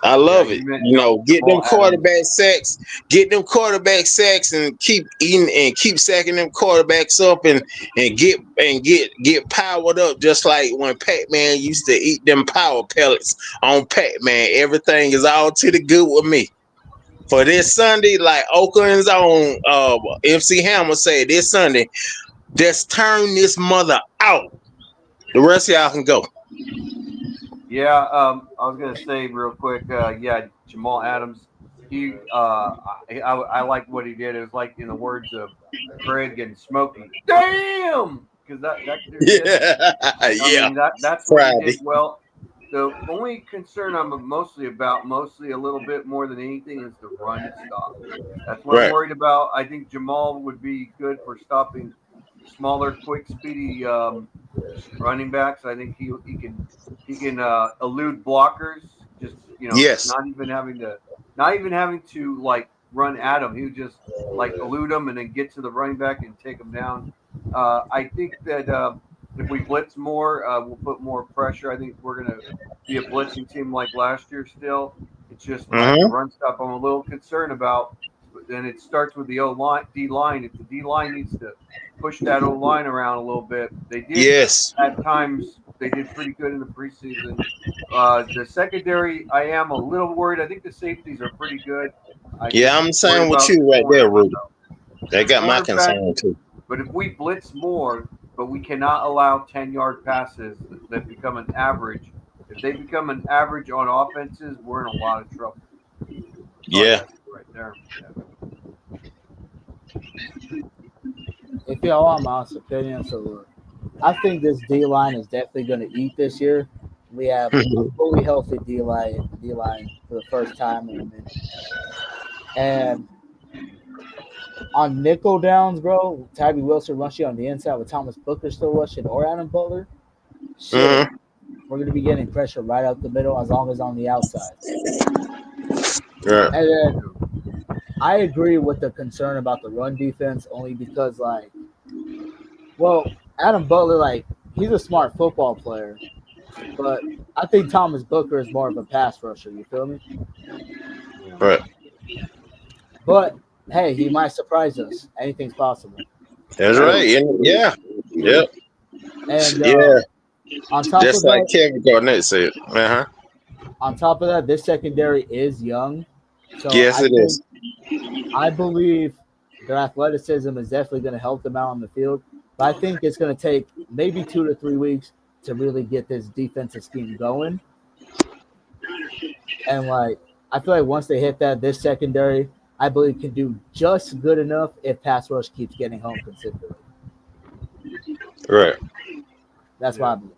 Speaker 13: I love it. Get them quarterback sacks, and keep eating and keep sacking them quarterbacks up and get powered up, just like when Pac-Man used to eat them power pellets on Pac-Man. Everything is all to the good with me. For this Sunday, like Oakland's own MC Hammer said, this Sunday, just turn this mother out. The rest of y'all can go.
Speaker 14: Yeah, I was gonna say real quick. Jamal Adams. I like what he did. It was like, in the words of Craig and Smokey, damn, because that's what he did well. The only concern I'm mostly a little bit more than anything, is the run stop. That's what I'm worried about. I think Jamal would be good for stopping smaller, quick, speedy running backs. I think he can elude blockers. Just not even having to like run at him. He would just like elude them and then get to the running back and take them down. I think that if we blitz more, we'll put more pressure. I think we're going to be a blitzing team like last year still. It's just the run stop I'm a little concerned about. But then it starts with the D-line. If the D-line needs to push that O-line around a little bit, they did.
Speaker 13: Yes.
Speaker 14: At times, they did pretty good in the preseason. The secondary, I am a little worried. I think the safeties are pretty good.
Speaker 13: I'm saying with you right there, Rudy. They got my concern too.
Speaker 14: But if we blitz more, but we cannot allow 10-yard passes that become an average. If they become an average on offenses, we're in a lot of trouble.
Speaker 13: Yeah.
Speaker 14: Right there. Yeah.
Speaker 9: If y'all want my honest opinion, I think this D-line is definitely going to eat this year. We have a fully healthy D-line for the first time in a minute. And on nickel downs, bro, Tyree Wilson rushing on the inside with Thomas Booker still rushing or Adam Butler. We're going to be getting pressure right up the middle as long as on the outside.
Speaker 13: Yeah.
Speaker 9: And then I agree with the concern about the run defense only because, Adam Butler, he's a smart football player, but I think Thomas Booker is more of a pass rusher. You feel me?
Speaker 13: Right.
Speaker 9: But hey, he might surprise us. Anything's possible.
Speaker 13: That's right. Yeah. Yep.
Speaker 9: And on top
Speaker 13: just
Speaker 9: of
Speaker 13: like
Speaker 9: that,
Speaker 13: Kevin Garnett said.
Speaker 9: On top of that, this secondary is young. So
Speaker 13: yes, it is.
Speaker 9: I believe their athleticism is definitely going to help them out on the field. But I think it's going to take maybe 2 to 3 weeks to really get this defensive scheme going. And I feel like once they hit that, this secondary, I believe, can do just good enough if pass rush keeps getting home consistently.
Speaker 13: Right.
Speaker 9: That's what I believe.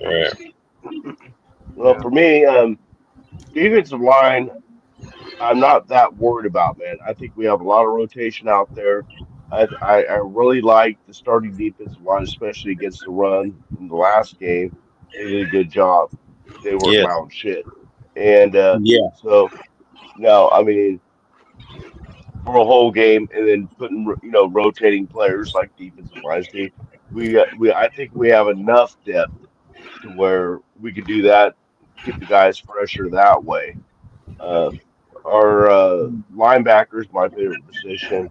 Speaker 13: Right.
Speaker 15: Well, for me, defensive line, I'm not that worried about, man. I think we have a lot of rotation out there. I really like the starting defensive line, especially against the run in the last game. They did a good job. They were mountain shit. And so no, for a whole game and then putting rotating players like defensive lines team, I think we have enough depth to where we could do that, get the guys fresher that way. Our linebackers, my favorite position.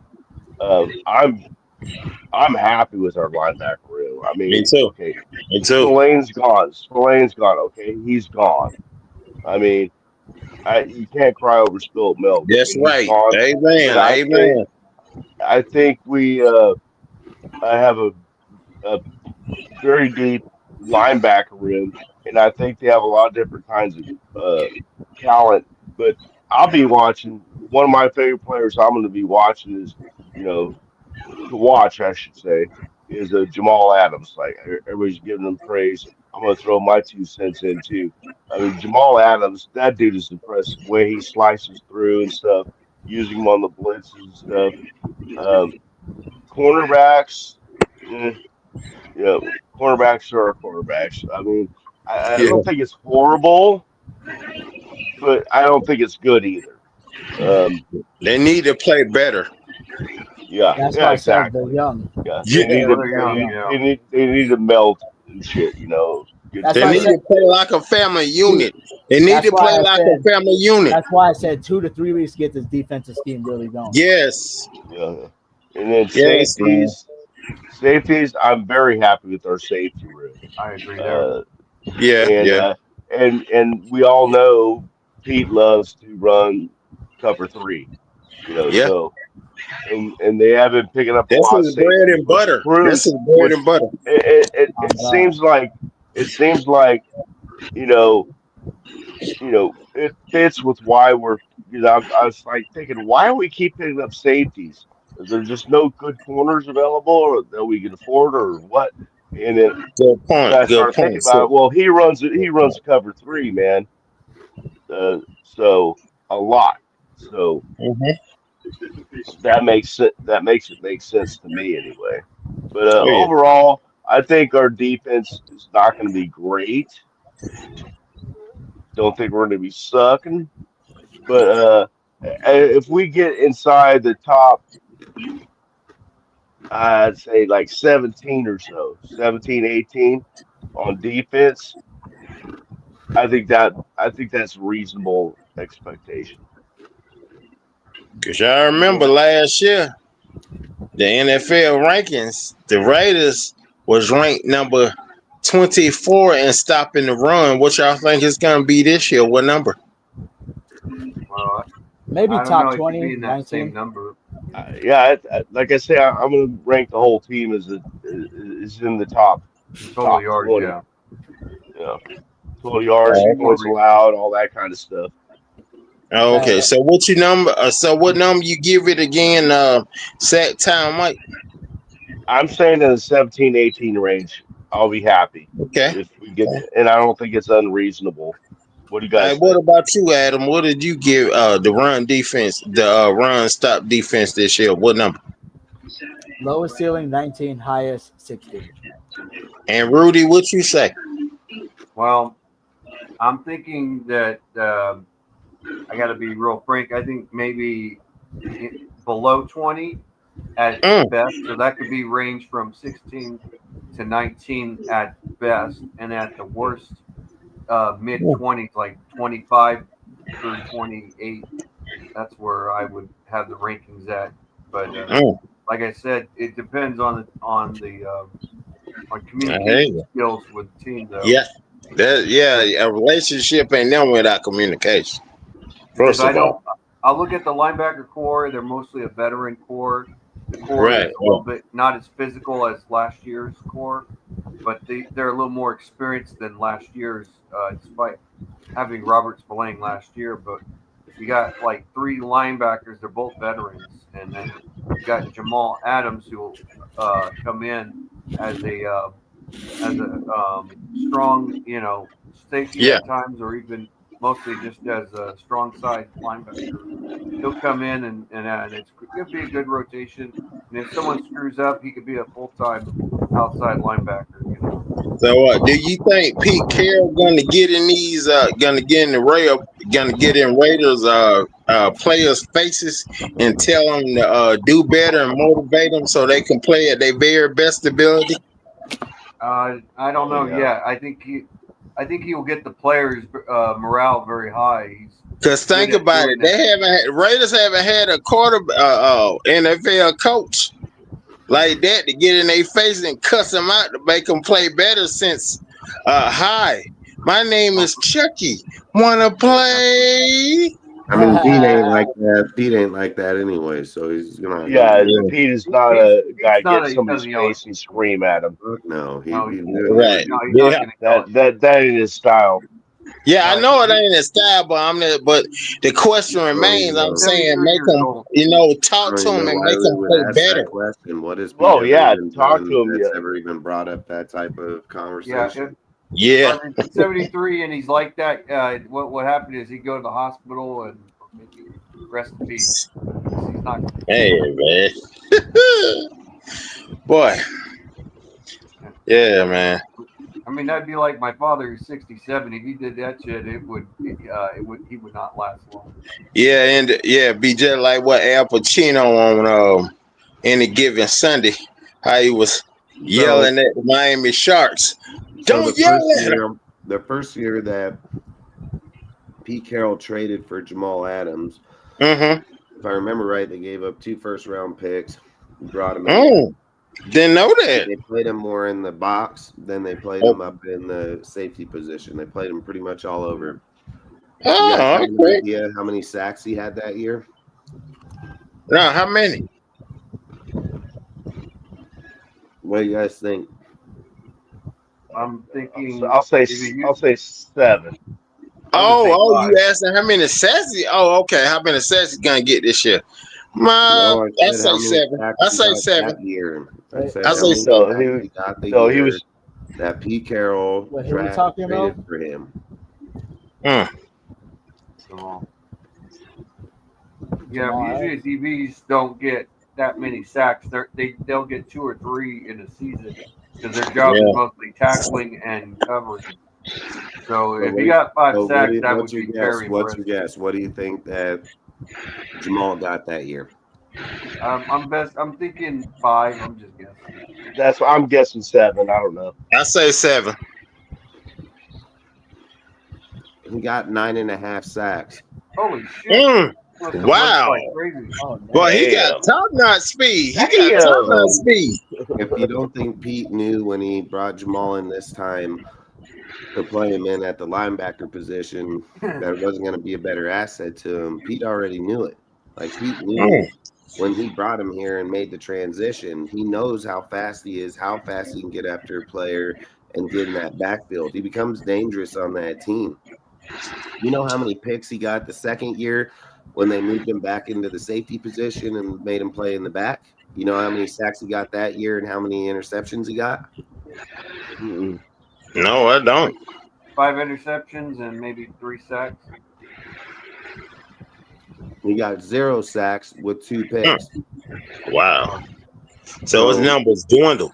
Speaker 15: I'm happy with our linebacker room.
Speaker 13: Me too.
Speaker 15: Okay,
Speaker 13: Me too.
Speaker 15: Spillane's gone. Okay, he's gone. You can't cry over spilled milk.
Speaker 13: That's right. Amen.
Speaker 15: I think we I have a very deep linebacker room, and I think they have a lot of different kinds of talent. But I'll be watching. One of my favorite players I'm going to be watching is, to watch, I should say, is Jamal Adams. Like everybody's giving him praise. I'm going to throw my 2 cents in too. I mean, Jamal Adams, that dude is impressive. The way he slices through and stuff, using him on the blitzes and stuff. Cornerbacks, cornerbacks are cornerbacks. I mean, I don't think it's horrible, but I don't think it's good either.
Speaker 13: They need to play better.
Speaker 15: Yeah,
Speaker 9: That's why
Speaker 15: exactly.
Speaker 9: they're young.
Speaker 15: Yeah,
Speaker 13: Yeah,
Speaker 15: they need to melt and shit.
Speaker 9: That's
Speaker 13: They
Speaker 9: why I
Speaker 13: need
Speaker 9: said-
Speaker 13: to play like a family unit. They need
Speaker 9: That's
Speaker 13: to
Speaker 9: why
Speaker 13: play
Speaker 9: I
Speaker 13: like
Speaker 9: said-
Speaker 13: a family unit.
Speaker 9: That's why I said 2 to 3 weeks to get this defensive scheme really going.
Speaker 13: Yes.
Speaker 15: Yeah. And then
Speaker 13: Yes,
Speaker 15: safeties. I'm very happy with our safety room.
Speaker 14: I agree there.
Speaker 15: And we all know Pete loves to run cover 3. So and they have been picking up a
Speaker 13: This
Speaker 15: lot of
Speaker 13: is bread and butter. This is bread and butter.
Speaker 15: It seems like it fits with why we're I was like thinking, why do we keep picking up safeties? Is there just no good corners available, or that we can afford, or what? And then
Speaker 13: Good point.
Speaker 15: I started thinking about it. Well, he runs cover 3, man. So a lot. So that makes it make sense to me anyway. But overall, I think our defense is not going to be great. Don't think we're going to be sucking. But if we get inside the top, I'd say like 17 or so, 17, 18 on defense, I think that's reasonable expectation.
Speaker 13: Because I remember last year, the NFL rankings, the Raiders was ranked number 24 in stopping the run. What y'all think it's going to be this year? What number?
Speaker 14: Well,
Speaker 9: Maybe
Speaker 14: I don't
Speaker 9: top
Speaker 14: know, it could
Speaker 9: 20,
Speaker 14: be in that
Speaker 9: 19.
Speaker 14: same number.
Speaker 15: Like I say, I'm going to rank the whole team as is in the top.
Speaker 14: Total yards,
Speaker 15: 20.
Speaker 14: yeah.
Speaker 15: Total yards, points allowed, all that kind of stuff.
Speaker 13: Okay, so what you number? So what number you give it again? Sack time, Mike.
Speaker 15: I'm saying in the 17, 18 range. I'll be happy.
Speaker 13: Okay.
Speaker 15: If we get, and I don't think it's unreasonable. What do you guys?
Speaker 13: What about you, Adam? What did you give the run defense, the run stop defense this year? What number?
Speaker 9: Lowest ceiling 19, highest 16.
Speaker 13: And Rudy, what you say?
Speaker 14: Well, I'm thinking that I got to be real frank. I think maybe below 20 at best. So that could be range from 16 to 19 at best, and at the worst, mid 20s, like 25 through 28. That's where I would have the rankings at. But like I said, it depends on communication skills with the team, though.
Speaker 13: Yeah, a relationship ain't never without communication. First of all,
Speaker 14: I'll look at the linebacker core. They're mostly a veteran core. The core
Speaker 13: Right.
Speaker 14: is a little bit not as physical as last year's core, but they're a little more experienced than last year's, despite having Robert Spillane last year. But you got like 3 linebackers. They're both veterans. And then you got Jamal Adams, who will come in as a strong, safety at times, or even mostly just as a strong side linebacker. He'll come in and it could be a good rotation. And if someone screws up, he could be a full-time outside linebacker.
Speaker 13: So, do you think Pete Carroll gonna get in these? Gonna get in Raiders players' faces and tell them to do better and motivate them so they can play at their very best ability?
Speaker 14: I don't know yet. I think he will get the players' morale very high.
Speaker 13: Because think about it, Raiders haven't had a NFL coach like that to get in their face and cuss them out to make them play better since hi, my name is Chucky. Wanna play?
Speaker 12: I mean, Pete ain't like that. Pete ain't like that anyway, so he's gonna.
Speaker 15: Yeah, Pete is not a guy
Speaker 14: not
Speaker 15: get
Speaker 14: a-
Speaker 15: somebody's
Speaker 14: doesn't yell.
Speaker 15: face and scream at him.
Speaker 12: No, he
Speaker 14: No,
Speaker 12: he
Speaker 14: he-
Speaker 12: really-
Speaker 13: Right.
Speaker 14: No, he's not
Speaker 13: Yeah.
Speaker 14: gonna yell.
Speaker 15: That ain't his style.
Speaker 13: Yeah, I know it ain't his style, but the question remains. I'm saying, make him, talk to him and make him play better.
Speaker 12: Question: What has Pete
Speaker 15: Oh
Speaker 12: ever
Speaker 15: yeah,
Speaker 12: even
Speaker 15: talk
Speaker 12: done
Speaker 15: to him.
Speaker 12: that's
Speaker 15: Yeah.
Speaker 12: ever even brought up that type of conversation?
Speaker 13: Yeah.
Speaker 14: If he's 73 and he's like that, what happened is he'd go to the hospital and rest in peace. He's not.
Speaker 13: Hey, man. Boy. Yeah, man.
Speaker 14: I mean, that'd be like my father, who's 67. If he did that shit, he would not last long.
Speaker 13: Yeah, and be just like what Al Pacino on Any Given Sunday, how he was yelling at the Miami Sharks. Don't yell at him.
Speaker 12: The first year that Pete Carroll traded for Jamal Adams, if I remember right, they gave up 2 first-round picks, brought him in.
Speaker 13: Didn't know that.
Speaker 12: They played him more in the box than they played him up in the safety position. They played him pretty much all over. You guys have an idea how many sacks he had that year?
Speaker 13: No, how many?
Speaker 12: What do you guys think?
Speaker 14: I'm thinking.
Speaker 15: I'll say 7.
Speaker 13: Oh, you asking how many sacks? Oh, okay. How many sacks he gonna get this year? I say 7. I say 7.
Speaker 12: I say
Speaker 15: so. He was
Speaker 12: that Pete Carroll
Speaker 9: What, who are we talking about?
Speaker 12: for him.
Speaker 14: So, yeah, usually DBs don't get that many sacks. They'll get 2 or 3 in a season because their job is mostly tackling and covering. So if you got 5 sacks, that would be very
Speaker 12: What's
Speaker 14: impressive.
Speaker 12: your guess? What do you think that Jamal got that year?
Speaker 14: I'm thinking 5. I'm just guessing.
Speaker 15: That's what I'm guessing 7. I don't know.
Speaker 13: I say 7.
Speaker 12: He got 9.5 sacks.
Speaker 14: Holy shit!
Speaker 13: Wow.
Speaker 14: Oh,
Speaker 13: Boy, he got top-notch speed.
Speaker 12: If you don't think Pete knew when he brought Jamal in this time to play him in at the linebacker position that it wasn't going to be a better asset to him, Pete already knew it. Like, Pete knew when he brought him here and made the transition. He knows how fast he is, how fast he can get after a player and get in that backfield. He becomes dangerous on that team. You know how many picks he got the second year when they moved him back into the safety position and made him play in the back? You know how many sacks he got that year and how many interceptions he got?
Speaker 13: No, I don't.
Speaker 14: 5 interceptions and maybe 3 sacks.
Speaker 12: He got 0 sacks with 2 picks.
Speaker 13: Wow. So his numbers dwindled.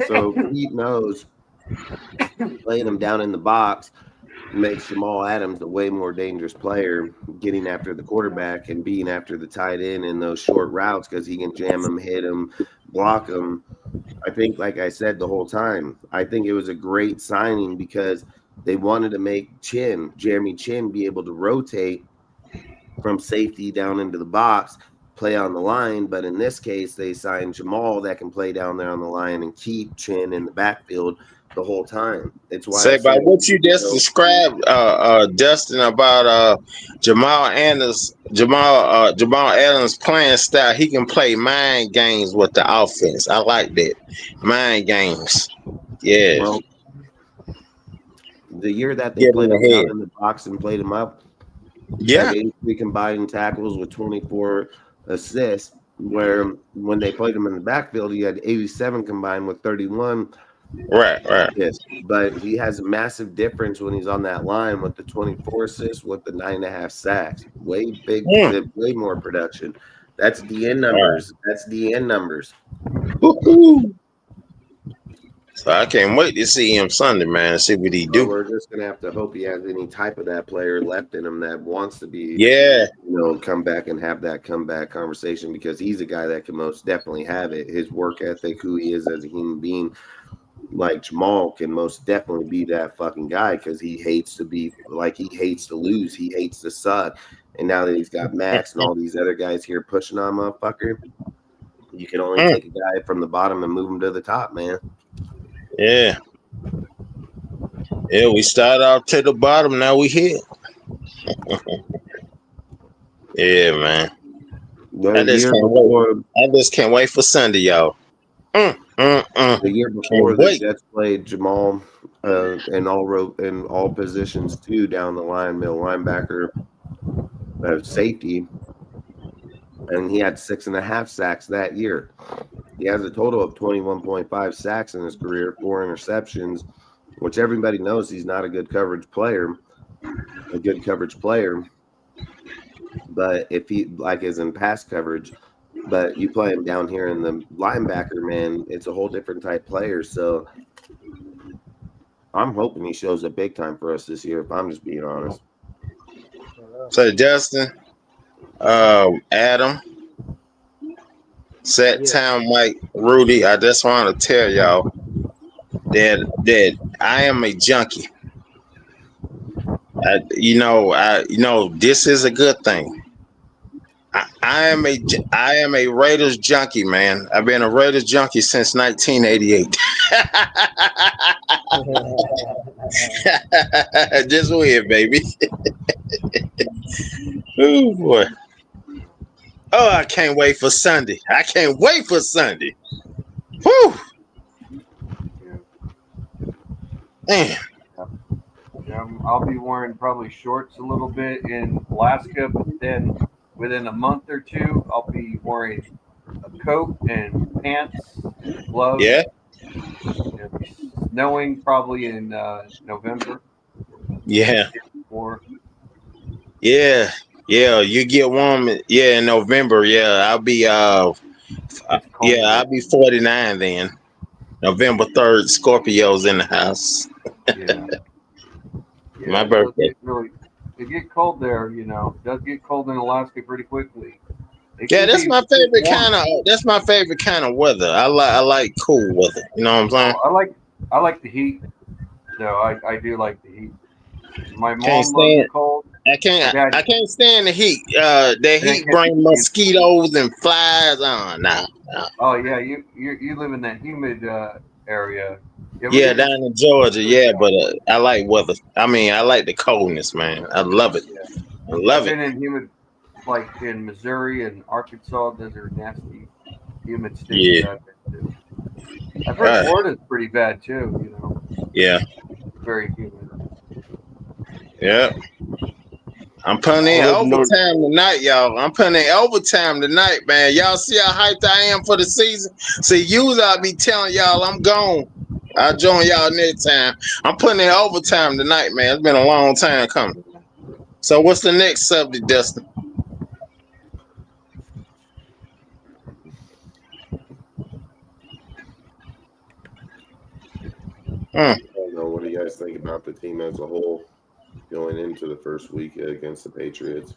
Speaker 12: So Pete knows laying him down in the box makes Jamal Adams a way more dangerous player getting after the quarterback and being after the tight end in those short routes because he can jam him, hit him, block him. I think, like I said the whole time, I think it was a great signing because they wanted to make Jeremy Chin, be able to rotate from safety down into the box, play on the line. But in this case, they signed Jamal that can play down there on the line and keep Chin in the backfield the whole time. It's why
Speaker 13: Say by what you just described, Dustin, about Jamal Adams playing style. He can play mind games with the offense. I like that. Mind games. Yeah.
Speaker 12: Well, the year that they played him down in the box and played him up, 83 combined tackles with 24 assists, where when they played him in the backfield, he had 87 combined with 31.
Speaker 13: Right.
Speaker 12: Yes, but he has a massive difference when he's on that line with the 24 assists with the 9.5 sacks. Way more production. That's DN numbers. That's DN numbers.
Speaker 13: Woo-hoo. So I can't wait to see him Sunday, man. See what he do.
Speaker 12: We're just gonna have to hope he has any type of that player left in him that wants to be, come back and have that comeback conversation, because he's a guy that can most definitely have it. His work ethic, who he is as a human being, like Jamal, can most definitely be that fucking guy, because he hates to be like, he hates to lose, he hates to suck. And now that he's got Max and all these other guys here pushing on motherfucker, you can only take a guy from the bottom and move him to the top, man.
Speaker 13: Yeah, we started off to the bottom. Now we here. Yeah, man.
Speaker 12: The
Speaker 13: I just
Speaker 12: year
Speaker 13: can't
Speaker 12: before,
Speaker 13: wait. I just can't wait for Sunday, y'all.
Speaker 12: the year before,
Speaker 13: Can't
Speaker 12: the
Speaker 13: wait.
Speaker 12: Jets played Jamal in all positions too down the line, middle linebacker, safety, and he had 6.5 sacks that year. He has a total of 21.5 sacks in his career, 4 interceptions, which everybody knows he's not a good coverage player. But if he is in pass coverage, but you play him down here in the linebacker, man, it's a whole different type player. So I'm hoping he shows up big time for us this year, if I'm just being honest.
Speaker 13: So Justin, Adam, Set Town, Mike, Rudy, I just want to tell y'all that I am a junkie. This is a good thing. I am a Raiders junkie, man. I've been a Raiders junkie since 1988. Just weird, baby. Oh boy. Oh, I can't wait for Sunday. Whew. Man.
Speaker 14: I'll be wearing probably shorts a little bit in Alaska, but then within a month or two, I'll be wearing a coat and pants, and gloves.
Speaker 13: Yeah.
Speaker 14: It'll be snowing probably in November.
Speaker 13: Yeah.
Speaker 14: Or
Speaker 13: Yeah. You get warm. Yeah, in November. Yeah, I'll be. I'll be 49 then. November 3rd. Scorpio's in the house.
Speaker 14: Yeah.
Speaker 13: My birthday.
Speaker 14: It get cold there, It does get cold in Alaska pretty quickly.
Speaker 13: Yeah, that's my favorite kind of. That's my favorite kind of weather. I like cool weather. You know what I'm saying?
Speaker 14: I like the heat. No, I do like the heat. My mom
Speaker 13: Can't
Speaker 14: loves
Speaker 13: stand-
Speaker 14: the cold.
Speaker 13: I can't stand the heat. The heat bring mosquitoes and flies on. Nah.
Speaker 14: Oh yeah, you live in that humid area.
Speaker 13: Yeah, down in Georgia. Yeah, but I like weather. I mean, I like the coldness, man. I love it. I love
Speaker 14: I've
Speaker 13: it.
Speaker 14: been in humid, like in Missouri and Arkansas. Those are nasty, humid states.
Speaker 13: Yeah.
Speaker 14: I've been to. I've heard Florida's pretty bad too.
Speaker 13: Yeah.
Speaker 14: Very humid.
Speaker 13: Yeah. I'm putting in overtime tonight, y'all. Man. Y'all see how hyped I am for the season? See, usually I'll be telling y'all I'm gone. I'll join y'all next time. I'm putting in overtime tonight, man. It's been a long time coming. So what's the next subject, Dustin?
Speaker 12: I don't know. What do you guys think about the team as a whole going into the first week against the Patriots?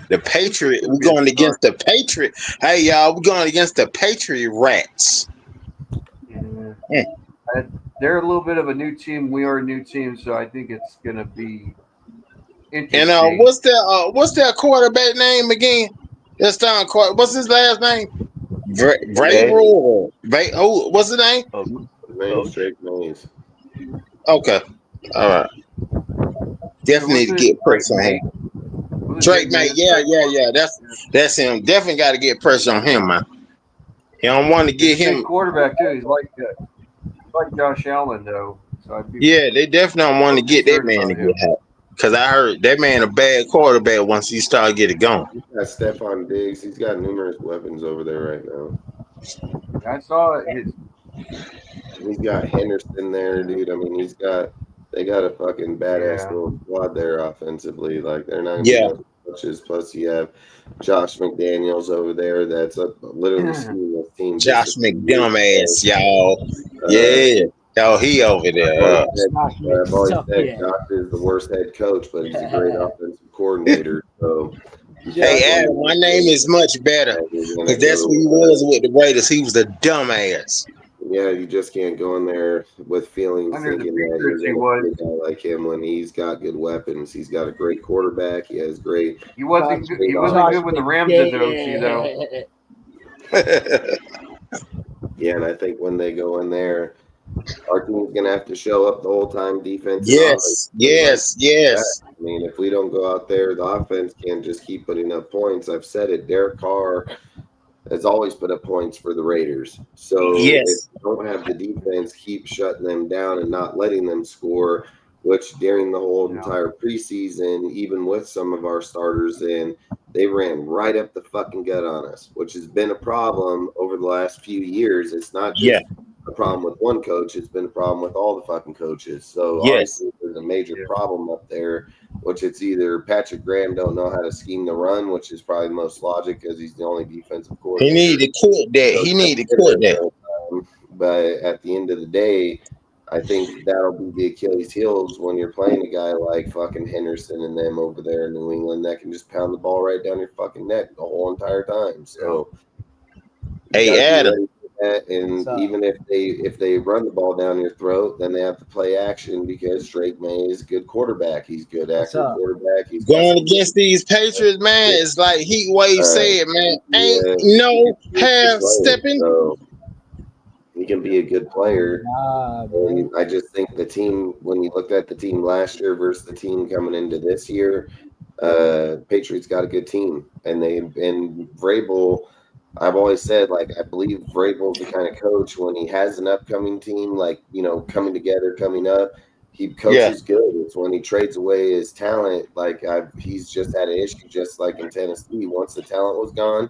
Speaker 13: The Patriot. We're going against the Patriot. Hey, y'all, we're going against the Patriot Rats.
Speaker 14: They're a little bit of a new team. We are a new team, so I think it's going to be interesting.
Speaker 13: And what's their quarterback name again? What's his last name? Vrabel. What's his name?
Speaker 12: Drake Mays.
Speaker 13: Okay. All right. Definitely need to get pressure on him. Drake May. Yeah. That's him. Definitely got to get pressure on him, man. You don't want to get him.
Speaker 14: Quarterback too. He's like Josh Allen though. So
Speaker 13: they definitely don't want to get that man to get hot. Because I heard that man a bad quarterback once he started getting going.
Speaker 12: He's got Stephon Diggs. He's got numerous weapons over there right now.
Speaker 14: I saw it.
Speaker 12: He's got Henderson there, dude. I mean, they got a fucking badass little squad there offensively. Like, they're not going to touches. Plus, you have Josh McDaniels over there. That's literally stealing this team.
Speaker 13: Josh McDumbass, y'all. Oh, he over there.
Speaker 12: I've always said Josh is the worst head coach, but he's a great offensive coordinator. So,
Speaker 13: hey, Adam, my name is much better because that's what he was with the Raiders. He was a dumbass.
Speaker 12: Yeah, you just can't go in there with feelings thinking that you're going to be a guy like him when he's got good weapons. He's got a great quarterback. He has great.
Speaker 14: He wasn't good with the Rams in the OC though.
Speaker 12: Yeah, and I think when they go in there, our team's gonna have to show up the whole time. Defense.
Speaker 13: Yes, yes, yes.
Speaker 12: I mean, if we don't go out there, the offense can't just keep putting up points. I've said it. Derek Carr has always put up points for the Raiders. So
Speaker 13: Yes.
Speaker 12: if you don't have the defense keep shutting them down and not letting them score, which during the whole entire preseason, even with some of our starters in, they ran right up the fucking gut on us, which has been a problem over the last few years. It's not just a problem with one coach, it's been a problem with all the fucking coaches. So obviously there's a major problem up there, which it's either Patrick Graham don't know how to scheme the run, which is probably the most logic because he's the only defensive coordinator.
Speaker 13: He need to quit that. He need to quit that.
Speaker 12: But at the end of the day, I think that'll be the Achilles heels when you're playing a guy like fucking Henderson and them over there in New England that can just pound the ball right down your fucking neck the whole entire time. So,
Speaker 13: hey, Adam.
Speaker 12: And even if they run the ball down your throat, then they have to play action because Drake May is a good quarterback. He's good accurate quarterback. He's
Speaker 13: going against these Patriots, man. It's like Heat Wave said, man. Ain't no half stepping.
Speaker 12: So he can be a good player. And I just think the team, when you looked at the team last year versus the team coming into this year, Patriots got a good team, and Vrabel. I've always said, like, I believe Vrabel's the kind of coach when he has an upcoming team, like, you know, coming together, coming up, he coaches good. It's when he trades away his talent. Like, he's just had an issue, just like in Tennessee. Once the talent was gone,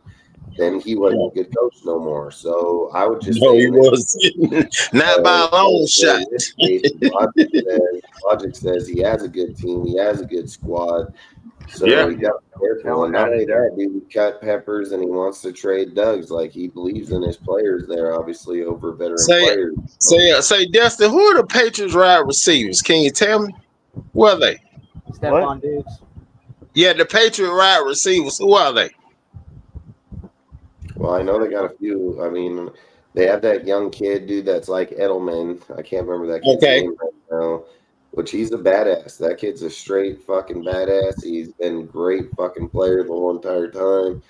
Speaker 12: then he wasn't a good coach no more. So I would just say
Speaker 13: he was not by a long shot.
Speaker 12: Logic says he has a good team. He has a good squad. So you got to be careful. And not only that, dude, he cut Peppers and he wants to trade Doug's. Like, he believes in his players there, obviously, over veteran players.
Speaker 13: Say, Dustin, who are the Patriots wide receivers? Can you tell me? Who are they?
Speaker 9: Stephon Diggs.
Speaker 13: Yeah, the Patriot wide receivers. Who are they?
Speaker 12: Well, I know they got a few. I mean, they have that young kid, dude, that's like Edelman. I can't remember that kid's name right now. Which he's a badass. That kid's a straight fucking badass. He's been a great fucking player the whole entire time.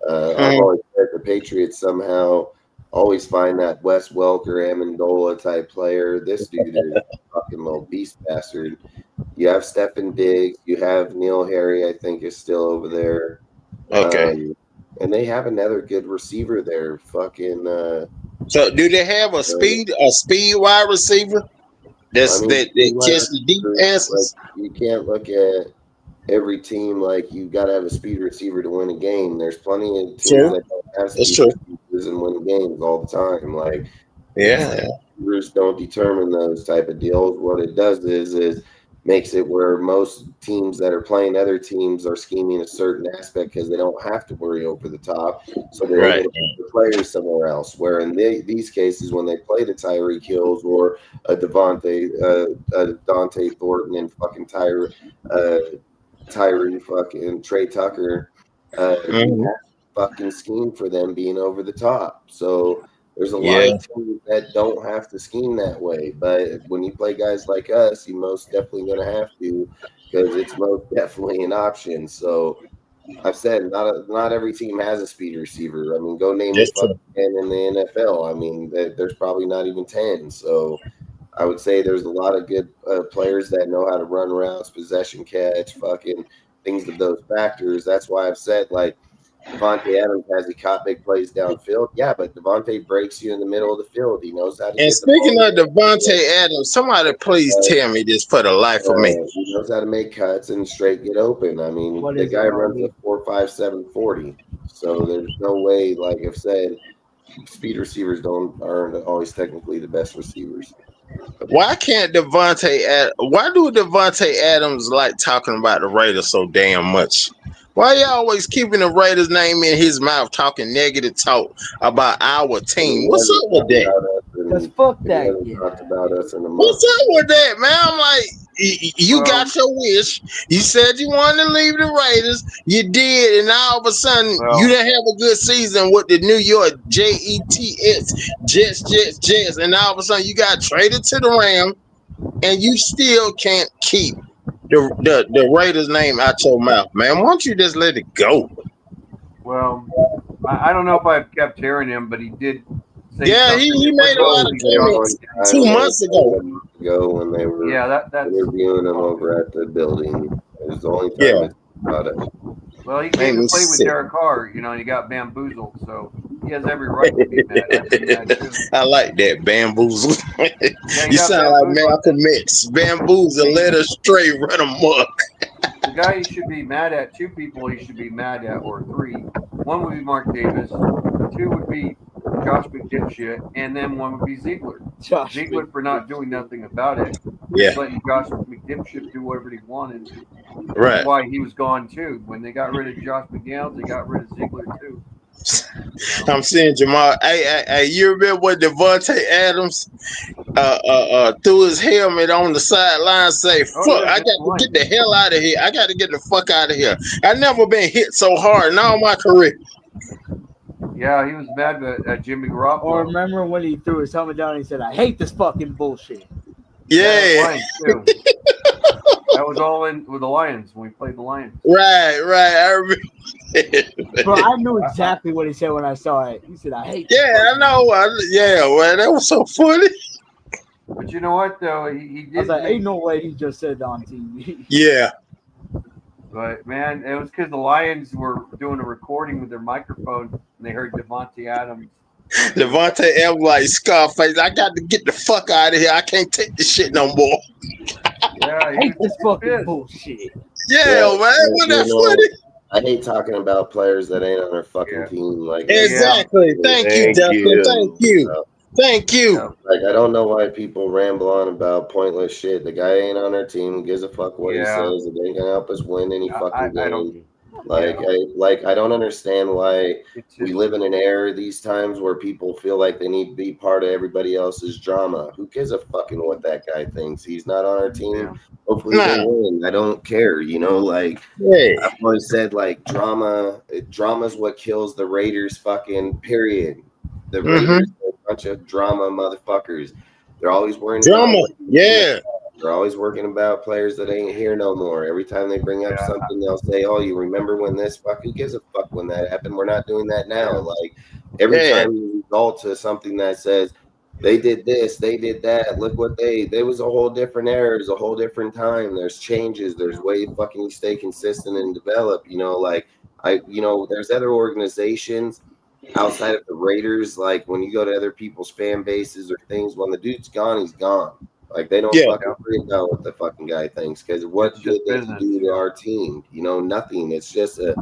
Speaker 12: I've always said the Patriots somehow always find that Wes Welker, Amendola type player. This dude is a fucking little beast bastard. You have Stephon Diggs. You have Neil Harry, I think, is still over there.
Speaker 13: Okay.
Speaker 12: And they have another good receiver there. Fucking.
Speaker 13: So do they have a speed wide receiver? That catch the deep passes.
Speaker 12: Like, you can't look at every team like you got to have a speed receiver to win a game. There's plenty of teams that don't have speed receivers and win games all the time. Like, receivers don't determine those type of deals. What it does is makes it where most teams that are playing other teams are scheming a certain aspect because they don't have to worry over the top. So they're able to put the players somewhere else. Where in these cases, when they play the Tyreek Hills or a Dante Thornton and fucking Tyree fucking Trey Tucker, fucking scheme for them being over the top. So there's a lot of teams that don't have to scheme that way, but when you play guys like us, you most definitely going to have to, because it's most definitely an option. So I've said not every team has a speed receiver. I mean, go name the fucking 10 in the NFL. I mean, there's probably not even 10. So I would say there's a lot of good players that know how to run routes, possession catch, fucking things of those factors. That's why I've said, like, Devontae Adams, has he caught big plays downfield? Yeah, but Devontae breaks you in the middle of the field. He knows how to.
Speaker 13: And speaking of Devontae Adams, somebody please tell me this for the life of me.
Speaker 12: He knows how to make cuts and straight get open. I mean, the guy runs a 4.57 40. So there's no way, like I've said, speed receivers aren't always technically the best receivers.
Speaker 13: Why do Devontae Adams like talking about the Raiders so damn much? Why you always keeping the Raiders name in his mouth, talking negative talk about our team? What's up with that?
Speaker 9: Because fuck that.
Speaker 13: What's up with that, man? I'm like, you got your wish. You said you wanted to leave the Raiders. You did, and all of a sudden, you didn't have a good season with the New York Jets, and all of a sudden, you got traded to the Rams, and you still can't keep the Raiders name out your mouth, man. Why don't you just let it go?
Speaker 10: Well, I don't know if I've kept hearing him, but he did
Speaker 14: say
Speaker 13: Yeah,
Speaker 14: something.
Speaker 13: he made a lot of comments 2 months ago.
Speaker 12: When they were
Speaker 14: that's
Speaker 12: interviewing him over at the building. It was the only time
Speaker 13: Yeah.
Speaker 12: it's about it.
Speaker 14: Well, he
Speaker 13: Made
Speaker 14: came to
Speaker 13: me
Speaker 14: play with
Speaker 13: sick.
Speaker 14: Derek Carr, you know, and he got bamboozled, so he has every right to be mad. I'd be mad too.
Speaker 13: I like that bamboozle.
Speaker 14: he
Speaker 13: You
Speaker 14: got
Speaker 13: sound like
Speaker 14: bamboozled.
Speaker 13: Malcolm X. Bamboozle, let us stray, run amok.
Speaker 14: The guy he should be mad at, two people he should be mad at, or three. One would be Mark Davis, two would be Josh McDipshit, and then one would be Ziegler. Ziegler for not doing nothing about it.
Speaker 13: Yeah.
Speaker 14: Just letting Josh McDipshit do whatever he wanted.
Speaker 13: Right.
Speaker 14: That's why he was gone too. When they got rid of Josh McDaniels, they got rid of Ziegler too.
Speaker 13: I'm seeing Jamal. Hey, you remember when Devontae Adams threw his helmet on the sideline, say, "Fuck, I got to get the hell out of here. I got to get the fuck out of here." I never been hit so hard in all my career.
Speaker 14: Yeah, he was mad at Jimmy Garoppolo.
Speaker 9: Or remember when he threw his helmet down and he said, "I hate this fucking bullshit."
Speaker 13: Yeah.
Speaker 14: Lions too. That was all in with the Lions when we played the Lions.
Speaker 13: Right. I remember.
Speaker 9: Bro, I knew exactly what he said when I saw it. He said, "I hate this
Speaker 13: Yeah, I know. Yeah, well, that was so funny.
Speaker 14: But you know what though, he did.
Speaker 9: I was like, ain't no way he just said it on TV.
Speaker 13: Yeah.
Speaker 14: But man, it was because the Lions were doing a recording with their microphone and they heard Devontae Adams.
Speaker 13: Devontae Adams like Scarface. I got to get the fuck out of here. I can't take this shit no more.
Speaker 14: Yeah,
Speaker 9: I hate this fucking bullshit.
Speaker 13: Yeah, man. Wasn't that funny?
Speaker 12: I hate talking about players that ain't on their fucking team. Like
Speaker 13: Exactly. Thank you, Dustin. Thank you. Thank you.
Speaker 12: Like, I don't know why people ramble on about pointless shit. The guy ain't on our team. Who gives a fuck what he says? It ain't gonna help us win any fucking game. I don't understand why we live in an era these times where people feel like they need to be part of everybody else's drama. Who gives a fucking what that guy thinks? He's not on our team. Hopefully they win. I don't care. You know, like I've always said, like drama's what kills the Raiders. Fucking period. The Raiders are a bunch of drama motherfuckers. They're always worrying
Speaker 13: drama.
Speaker 12: They're always working about players that ain't here no more. Every time they bring up something, they'll say, "Oh, you remember when this?" Fuck, who gives a fuck when that happened? We're not doing that now. Like every time you result to something that says they did this, they did that. Look what there was a whole different era. There's a whole different time. There's changes. There's way fucking you stay consistent and develop. You know, like there's other organizations outside of the Raiders. Like when you go to other people's fan bases or things, when the dude's gone, he's gone. Like they don't fucking worry about what the fucking guy thinks, because what good does it do to our team? You know, nothing. It's just a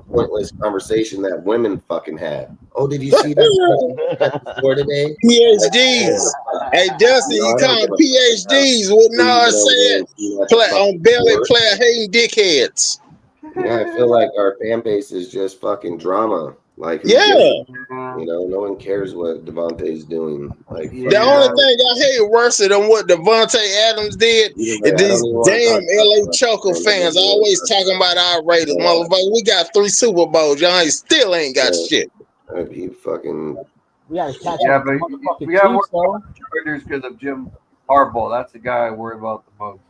Speaker 12: pointless conversation that women fucking have. Oh, did you see that for today?
Speaker 13: PhDs. Hey, Dustin, you call them PhDs. What Nas said? Play on belly player hating dickheads.
Speaker 12: Yeah, I feel like our fan base is just fucking drama. Like,
Speaker 13: yeah,
Speaker 12: you know, no one cares what Devontae's doing. Like,
Speaker 13: the only thing I hate worse than what Devontae Adams did is these damn LA Choco fans always talking about our Raiders, motherfucker. We got 3 Super Bowls, y'all still ain't got shit.
Speaker 12: He fucking.
Speaker 9: We gotta catch
Speaker 14: up.
Speaker 9: But
Speaker 14: we got more Raiders because of Jim Harbaugh. That's the guy I worry about the most.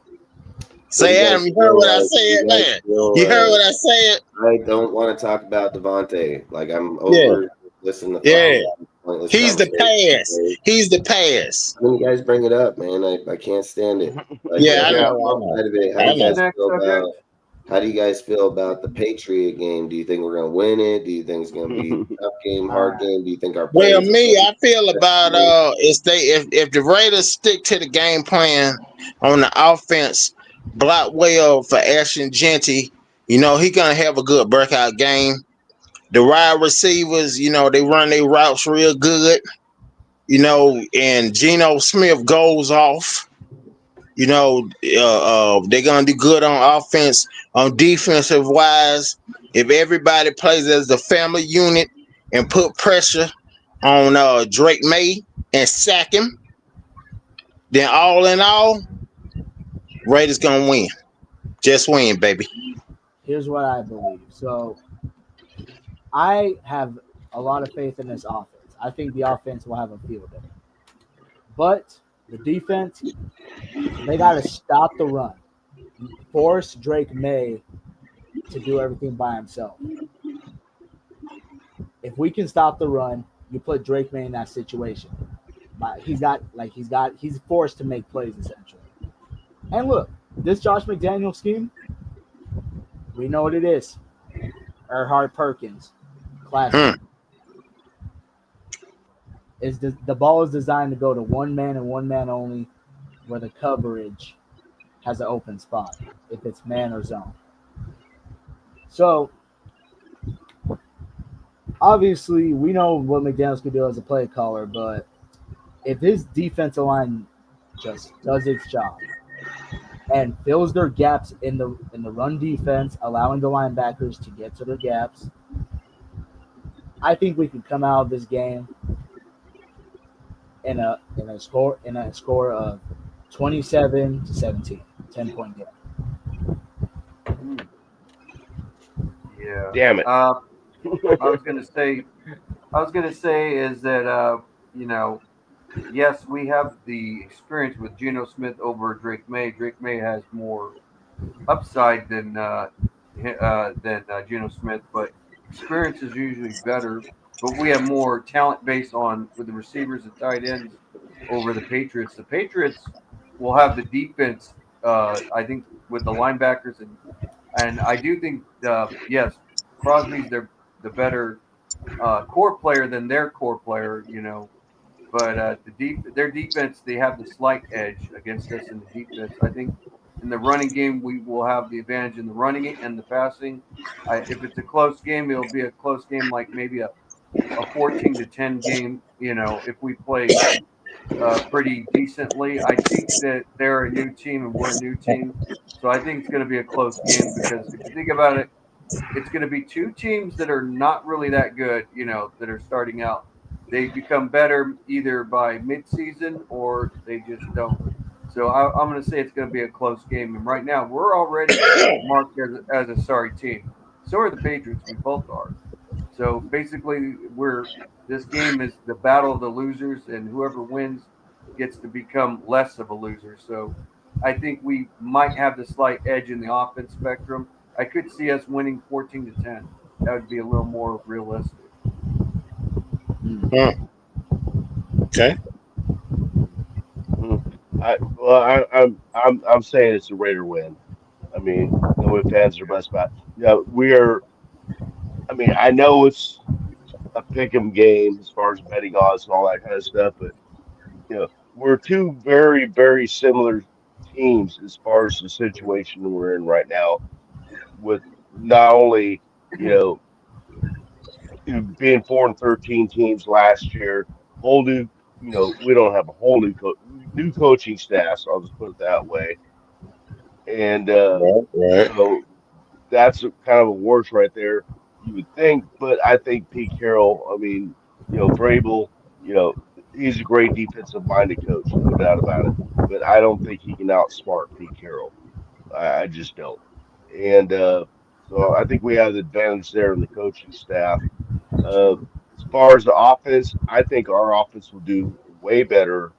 Speaker 13: Say, Adam, you heard what I said, man. You heard what I said.
Speaker 12: I don't want to talk about Devontae. Like, I'm over listening to
Speaker 13: he's the past. He's the past.
Speaker 12: When you guys bring it up, man, I can't stand it. Like,
Speaker 13: I know.
Speaker 12: How do you guys feel about the Patriot game? Do you think we're gonna win it? Do you think it's gonna be a tough game, hard game? Do you think our
Speaker 13: I feel about if the Raiders stick to the game plan on the offense, block well for Ashton Jeanty, you know, he gonna have a good breakout game. The wide receivers, you know, they run their routes real good, you know, and Geno Smith goes off. You know, they're gonna do good on offense. On defensive wise, if everybody plays as a family unit and put pressure on Drake May and sack him, then all in all, Raiders gonna win. Just win, baby.
Speaker 9: Here's what I believe. So I have a lot of faith in this offense. I think the offense will have a field day. But the defense, they got to stop the run. Force Drake May to do everything by himself. If we can stop the run, you put Drake May in that situation. But he's forced to make plays essentially. And look, this Josh McDaniel scheme, we know what it is. Erhard Perkins, classic. Is the ball is designed to go to one man and one man only, where the coverage has an open spot if it's man or zone. So obviously we know what McDaniels could do as a play caller, but if his defensive line just does its job and fills their gaps in the run defense, allowing the linebackers to get to their gaps, I think we can come out of this game in a score of 27-17, 10-point game.
Speaker 14: Yeah.
Speaker 15: Damn it.
Speaker 14: I was gonna say is that yes, we have the experience with Geno Smith over Drake May. Drake May has more upside than Geno Smith, but experience is usually better. But we have more talent based on with the receivers and tight ends over the Patriots. The Patriots will have the defense. I think with the linebackers and I do think yes, Crosby's the better core player than their core player. But their defense, they have the slight edge against us in the defense. I think in the running game, we will have the advantage in the running and the passing. If it's a close game, it'll be a close game, like maybe a 14-10 game. If we play pretty decently. I think that they're a new team and we're a new team, so I think it's going to be a close game because if you think about it, it's going to be two teams that are not really that good. That are starting out. They become better either by mid-season or they just don't. So I'm going to say it's going to be a close game. And right now, we're already marked as a sorry team. So are the Patriots. We both are. So basically, this game is the battle of the losers, and whoever wins gets to become less of a loser. So I think we might have the slight edge in the offense spectrum. I could see us winning 14-10. That would be a little more realistic.
Speaker 13: Okay.
Speaker 15: I'm saying it's a Raider win. I mean, no ifs, ands, or buts about. Yeah, we are. I mean, I know it's a pick'em game as far as betting odds and all that kind of stuff, but we're two very, very similar teams as far as the situation we're in right now. With not only being 4-13 teams last year, whole new, we don't have a whole new coaching staff. So I'll just put it that way. And so that's kind of a worse right there, you would think. But I think Pete Carroll, I mean, Vrabel, he's a great defensive-minded coach, no doubt about it. But I don't think he can outsmart Pete Carroll. I just don't. And so I think we have the advantage there in the coaching staff. As far as the offense, I think our offense will do way better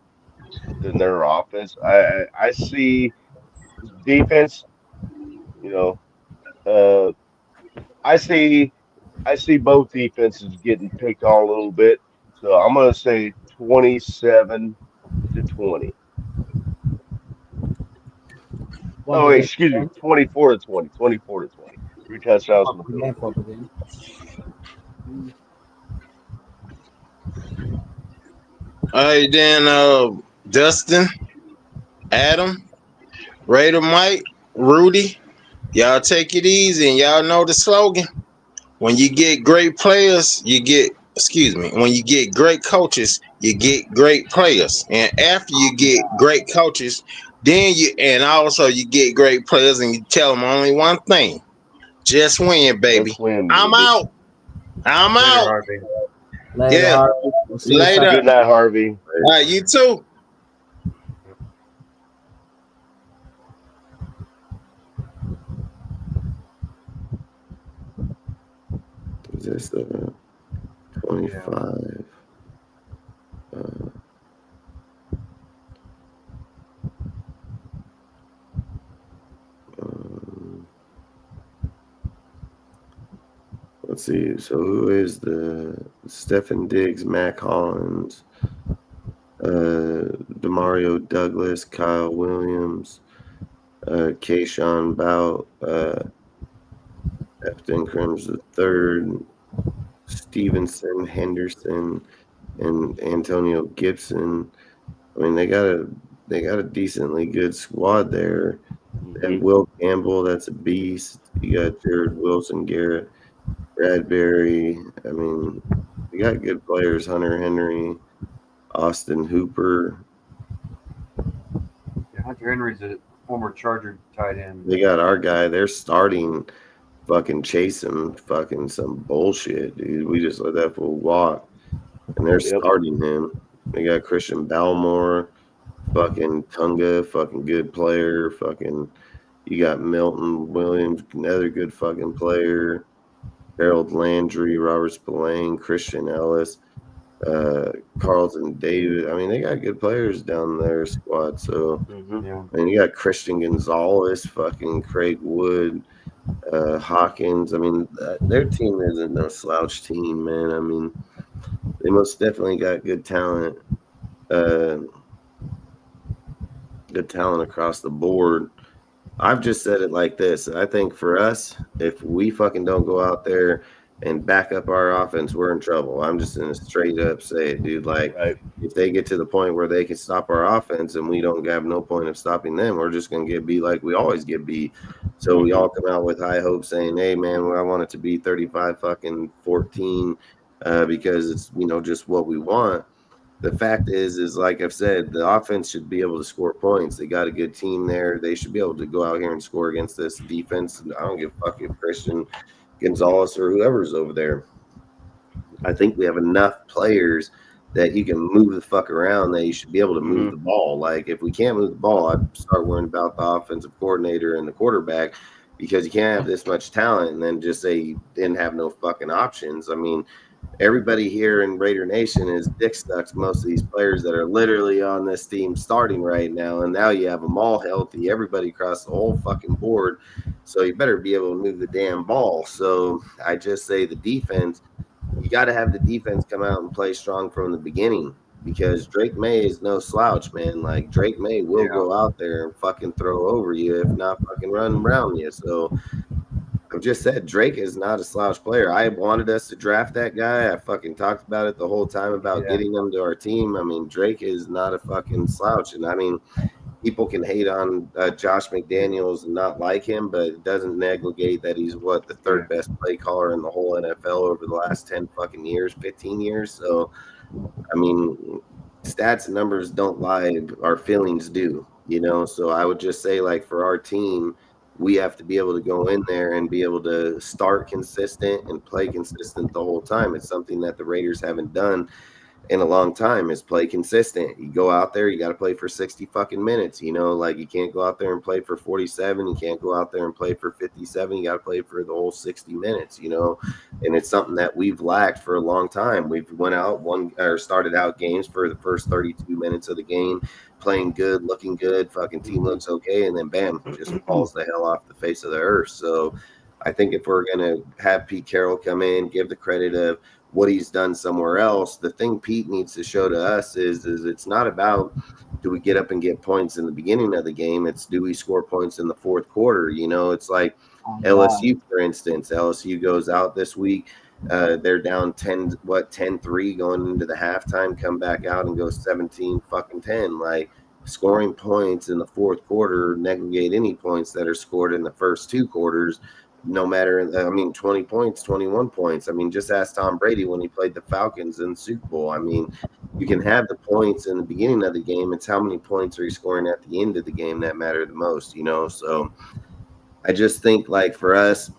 Speaker 15: than their offense. I see defense, I see both defenses getting picked on a little bit. So I'm going to say 27-20. Oh, excuse me, 24-20. 24-20. 3 touchdowns on the field.
Speaker 13: All right, then Dustin, Adam, Raider Mike, Rudy, y'all take it easy and y'all know the slogan. When you get great players, when you get great coaches, you get great players. And after you get great coaches, then you get great players and you tell them only one thing. Just win, baby.
Speaker 15: Just win, baby.
Speaker 13: I'm out.
Speaker 14: Harvey.
Speaker 9: Later, Harvey. We'll see you
Speaker 13: Later.
Speaker 15: Good night, Harvey.
Speaker 13: All right, you too.
Speaker 12: Is this 25? let's see. So who is the Stephen Diggs, Mac Hollins, Demario Douglas, Kyle Williams, Keyshawn Bout, Efton Crims III, Stevenson, Henderson, and Antonio Gibson. I mean, they got a decently good squad there. And Will Campbell, that's a beast. You got Jared Wilson, Garrett Bradbury. I mean, they got good players. Hunter Henry, Austin Hooper.
Speaker 14: Yeah, Hunter Henry's a former Charger tight end.
Speaker 12: They got our guy. They're starting fucking chasing fucking some bullshit, dude. We just let that fool walk. And they're starting him. They got Christian Balmore, fucking Tunga, fucking good player. Fucking, you got Milton Williams, another good fucking player. Harold Landry, Robert Spillane, Christian Ellis, Carlton David. I mean, they got good players down their squad. So, and you got Christian Gonzalez, fucking Craig Wood, Hawkins. I mean, their team isn't no slouch team, man. I mean, they most definitely got good talent. Good talent across the board. I've just said it like this. I think for us, if we fucking don't go out there and back up our offense, we're in trouble. I'm just going to straight up say it, dude. Like, if they get to the point where they can stop our offense and we don't have no point of stopping them, we're just going to get beat like we always get beat. So we all come out with high hopes saying, hey, man, I want it to be 35-14 because it's, you know, just what we want. The fact is like I've said, the offense should be able to score points. They got a good team there. They should be able to go out here and score against this defense. I don't give a fuck if Christian Gonzalez or whoever's over there. I think we have enough players that you can move the fuck around that you should be able to move the ball. Like, if we can't move the ball, I'd start worrying about the offensive coordinator and the quarterback, because you can't have this much talent and then just say you didn't have no fucking options. I mean, everybody here in Raider Nation is dick stucks. Most of these players that are literally on this team starting right now, and now you have them all healthy, everybody across the whole fucking board. So you better be able to move the damn ball. So I just say the defense, you got to have the defense come out and play strong from the beginning, because Drake May is no slouch, man. Like, Drake May will go out there and fucking throw over you, if not fucking run around you. So I've just said Drake is not a slouch player. I wanted us to draft that guy. I fucking talked about it the whole time about getting him to our team. I mean, Drake is not a fucking slouch. And I mean, people can hate on Josh McDaniels and not like him, but it doesn't negate that he's the third best play caller in the whole NFL over the last 10 fucking years, 15 years. So, I mean, stats and numbers don't lie. Our feelings do, you know? So I would just say, like, for our team, we have to be able to go in there and be able to start consistent and play consistent the whole time. It's something that the Raiders haven't done in a long time, is play consistent. You go out there, you got to play for 60 fucking minutes, you know, like, you can't go out there and play for 47. You can't go out there and play for 57. You got to play for the whole 60 minutes, you know, and it's something that we've lacked for a long time. We've started out games for the first 32 minutes of the game, playing good, looking good, fucking team looks okay, and then bam, just falls the hell off the face of the earth. So I think if we're going to have Pete Carroll come in, give the credit of what he's done somewhere else, the thing Pete needs to show to us is it's not about do we get up and get points in the beginning of the game, it's do we score points in the fourth quarter. You know, it's like LSU, for instance. LSU goes out this week, they're down 10-3 going into the halftime, come back out and go 17-10. Like, scoring points in the fourth quarter negate any points that are scored in the first two quarters, no matter, I mean, 20 points, 21 points. I mean, just ask Tom Brady when he played the Falcons in the Super Bowl. I mean, you can have the points in the beginning of the game. It's how many points are you scoring at the end of the game that matter the most, you know? So I just think, like, for us,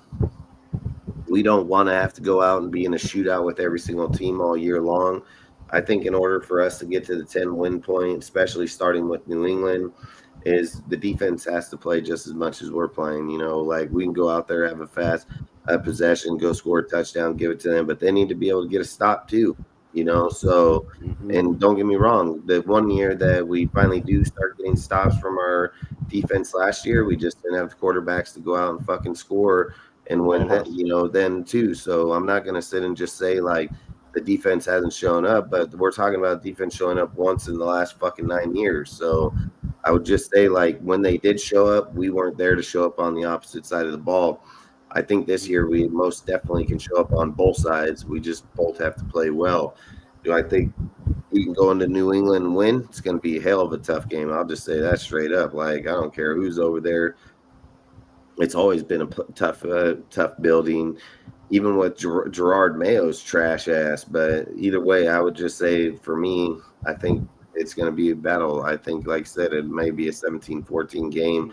Speaker 12: we don't want to have to go out and be in a shootout with every single team all year long. I think in order for us to get to the 10-win point, especially starting with New England, is the defense has to play just as much as we're playing. You know, like, we can go out there, have a fast possession, go score a touchdown, give it to them, but they need to be able to get a stop too, you know? So, and don't get me wrong, the one year that we finally do start getting stops from our defense last year, we just didn't have the quarterbacks to go out and fucking score and when that, then too. So I'm not going to sit and just say like the defense hasn't shown up, but we're talking about defense showing up once in the last fucking 9 years. So I would just say like when they did show up, we weren't there to show up on the opposite side of the ball. I think this year we most definitely can show up on both sides. We just both have to play well. Do I think we can go into New England and win? It's going to be a hell of a tough game. I'll just say that straight up. Like, I don't care who's over there. It's always been a tough building, even with Gerard Mayo's trash ass. But either way, I would just say for me, I think it's going to be a battle. I think, like I said, it may be a 17-14 game.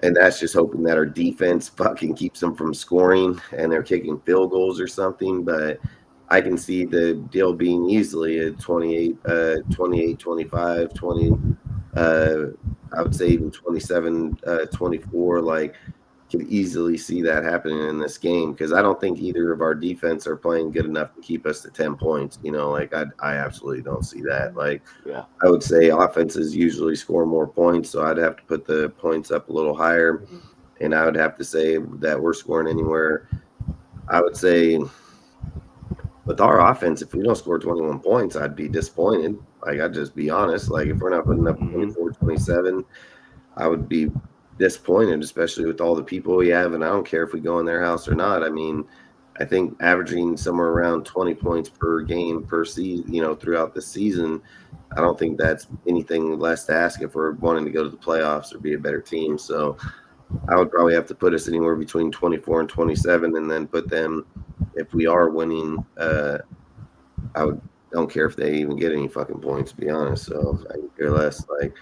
Speaker 12: And that's just hoping that our defense fucking keeps them from scoring and they're kicking field goals or something. But I can see the deal being easily a 28, 25, 20. I would say even 27, 24. Like, could easily see that happening in this game because I don't think either of our defense are playing good enough to keep us to 10 points. Like I absolutely don't see that. Like, I would say offenses usually score more points, so I'd have to put the points up a little higher, and I would have to say that we're scoring anywhere. I would say with our offense, if we don't score 21 points, I'd be disappointed. Like, I'd just be honest. Like, if we're not putting up 24, 27, I would be disappointed, especially with all the people we have, and I don't care if we go in their house or not. I mean, I think averaging somewhere around 20 points per game per season, throughout the season, I don't think that's anything less to ask if we're wanting to go to the playoffs or be a better team. So I would probably have to put us anywhere between 24 and 27, and then put them, if we are winning, don't care if they even get any fucking points, to be honest. So I can care less. Like,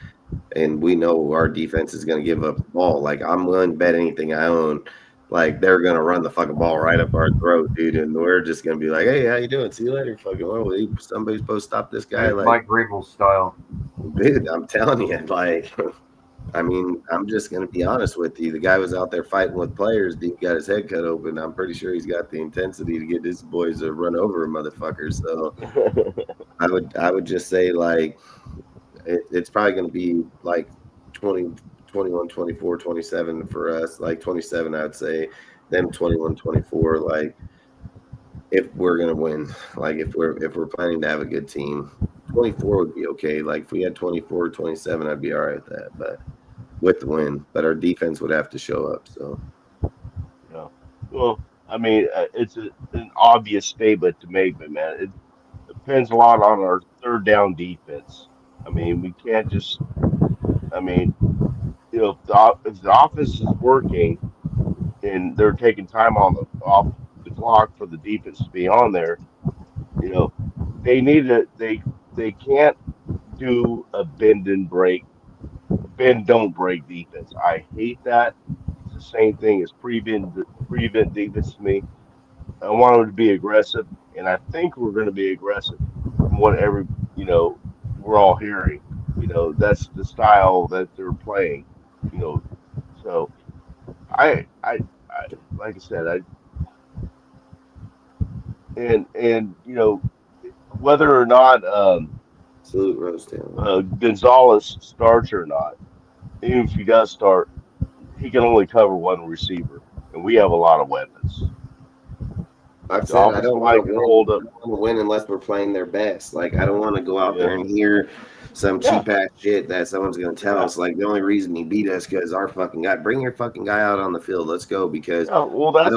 Speaker 12: and we know our defense is going to give up the ball. Like, I'm willing to bet anything I own. Like, they're going to run the fucking ball right up our throat, dude. And we're just going to be like, hey, how you doing? See you later. Fucking, somebody's supposed to stop this guy. Like,
Speaker 14: Mike Vrabel style.
Speaker 12: Dude, I'm telling you, like, I mean, I'm just going to be honest with you. The guy was out there fighting with players. He got his head cut open. I'm pretty sure he's got the intensity to get his boys to run over a motherfucker. So I would just say, like, it's probably going to be like 20, 21, 24, 27 for us. Like 27, I'd say. Them 21, 24. Like, if we're going to win, like if we're planning to have a good team, 24 would be okay. Like, if we had 24, 27, I'd be all right with that. But with the win, but our defense would have to show up. So,
Speaker 15: yeah. Well, I mean, it's an obvious statement to make, but man, it depends a lot on our third down defense. I mean, we can't just. I mean, if the offense is working and they're taking time off the clock for the defense to be on there, they need to. They can't do a bend don't break defense. I hate that. It's the same thing as prevent defense to me. I want them to be aggressive, and I think we're going to be aggressive from what we're all hearing. That's the style that they're playing. So I like I said, whether or not
Speaker 12: salute Rosedale.
Speaker 15: Gonzalez starts or not, even if he does start, he can only cover one receiver, and we have a lot of weapons.
Speaker 12: I've said I don't want to win unless we're playing their best. Like, I don't want to go out there and hear some cheap ass shit that someone's going to tell us. Like, the only reason he beat us because our fucking guy. Bring your fucking guy out on the field. Let's go. Because
Speaker 15: that's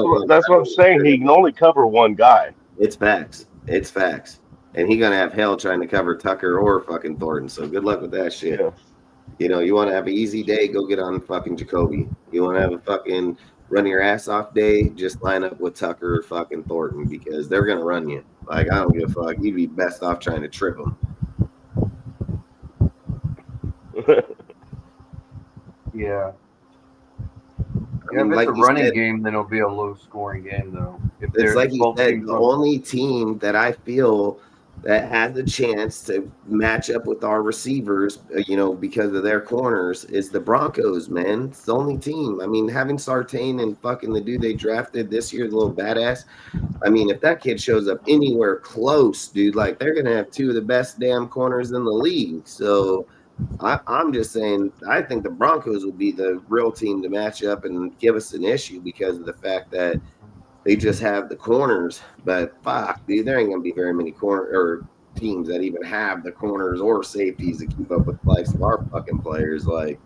Speaker 15: what I'm saying. He can only cover one guy.
Speaker 12: It's facts. It's facts. And he's going to have hell trying to cover Tucker or fucking Thornton. So good luck with that shit.
Speaker 15: Yeah.
Speaker 12: You want to have an easy day, go get on fucking Jacoby. You want to have a fucking run your ass off day, just line up with Tucker or fucking Thornton because they're going to run you. Like, I don't give a fuck. You'd be best off trying to trip them.
Speaker 14: Yeah.
Speaker 12: I mean,
Speaker 14: if
Speaker 12: like
Speaker 14: it's a running game, then it'll be a low-scoring game, though.
Speaker 12: It's like you said, the only team that I feel that has a chance to match up with our receivers, because of their corners, is the Broncos, man. It's the only team. I mean, having Sartain and fucking the dude they drafted this year, the little badass. I mean, if that kid shows up anywhere close, dude, like, they're going to have two of the best damn corners in the league. So I'm just saying, I think the Broncos would be the real team to match up and give us an issue because of the fact that they just have the corners. But fuck, dude, there ain't gonna be very many corner or teams that even have the corners or safeties to keep up with the likes of our fucking players. Like,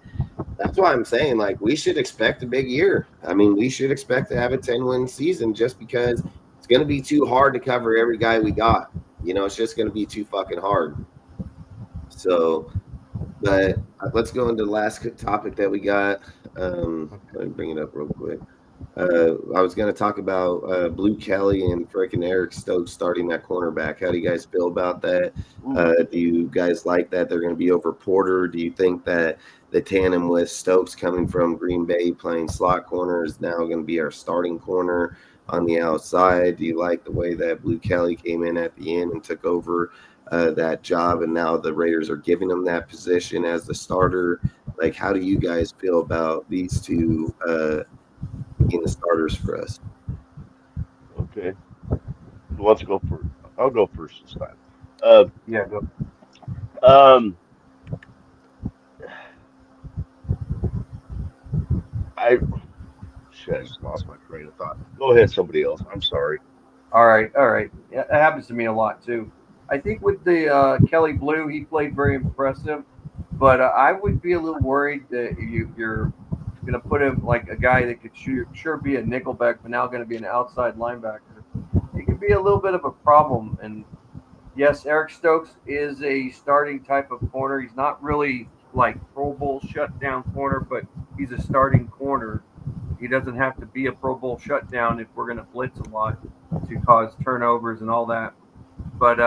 Speaker 12: that's why I'm saying, like, we should expect a big year. I mean, we should expect to have a 10-win season just because it's gonna be too hard to cover every guy we got. You know, it's just gonna be too fucking hard. So, but let's go into the last topic that we got. Let me bring it up real quick. I was going to talk about Blue Kelly and freaking Eric Stokes starting that cornerback. How do you guys feel about that? Do you guys like that they're going to be over Porter? Do you think that the tandem with Stokes coming from Green Bay playing slot corner is now going to be our starting corner on the outside? Do you like the way that Blue Kelly came in at the end and took over that job, and now the Raiders are giving him that position as the starter? Like, how do you guys feel about these two being the starters for us?
Speaker 15: Okay. Who wants to go first? I'll go first this time.
Speaker 14: Yeah, go.
Speaker 15: I just lost my train of thought. Go ahead, somebody else. I'm sorry.
Speaker 14: All right. Yeah, that happens to me a lot too. I think with the Kelly Blue, he played very impressive, but I would be a little worried that you're going to put him like a guy that could sure be a nickelback, but now going to be an outside linebacker. He could be a little bit of a problem. And yes, Eric Stokes is a starting type of corner. He's not really like Pro Bowl shutdown corner, but he's a starting corner. He doesn't have to be a Pro Bowl shutdown if we're going to blitz a lot to cause turnovers and all that. But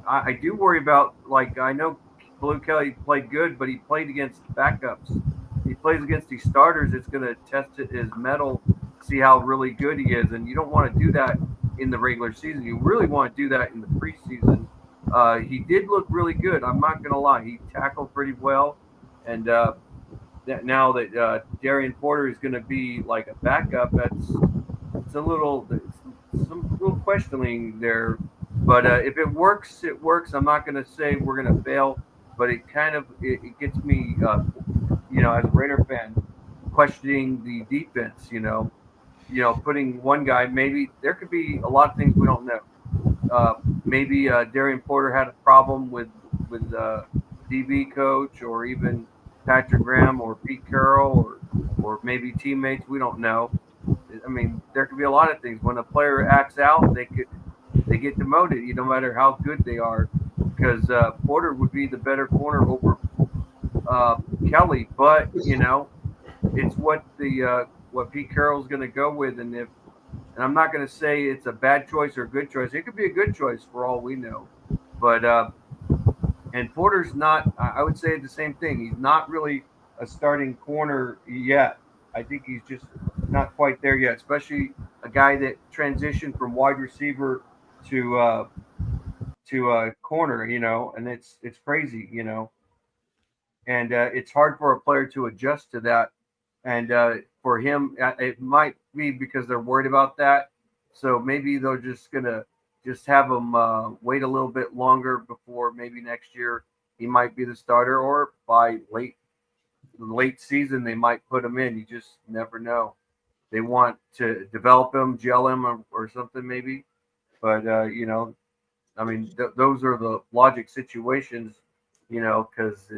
Speaker 14: I do worry about, like, I know Blue Kelly played good, but he played against backups. He plays against these starters. It's going to test his mettle, see how really good he is. And you don't want to do that in the regular season. You really want to do that in the preseason. He did look really good. I'm not going to lie. He tackled pretty well. And now that Darian Porter is going to be like a backup, it's a little questioning there. But if it works, it works. I'm not going to say we're going to fail, but it kind of it gets me, as a Raider fan, questioning the defense. Putting one guy. Maybe there could be a lot of things we don't know. Maybe Darian Porter had a problem with DB coach, or even Patrick Graham or Pete Carroll, or maybe teammates. We don't know. I mean, there could be a lot of things. When a player acts out, they get demoted, no matter how good they are, because Porter would be the better corner over Kelly. But it's what Pete Carroll's going to go with, and I'm not going to say it's a bad choice or a good choice. It could be a good choice for all we know. But and Porter's not. I would say the same thing. He's not really a starting corner yet. I think he's just not quite there yet, especially a guy that transitioned from wide receiver to corner, and it's crazy, and it's hard for a player to adjust to that. And for him, it might be because they're worried about that. So maybe they're just gonna have him wait a little bit longer before maybe next year he might be the starter, or by late season they might put him in. You just never know. They want to develop him, gel him, or something maybe. But I mean, those are the logic situations, because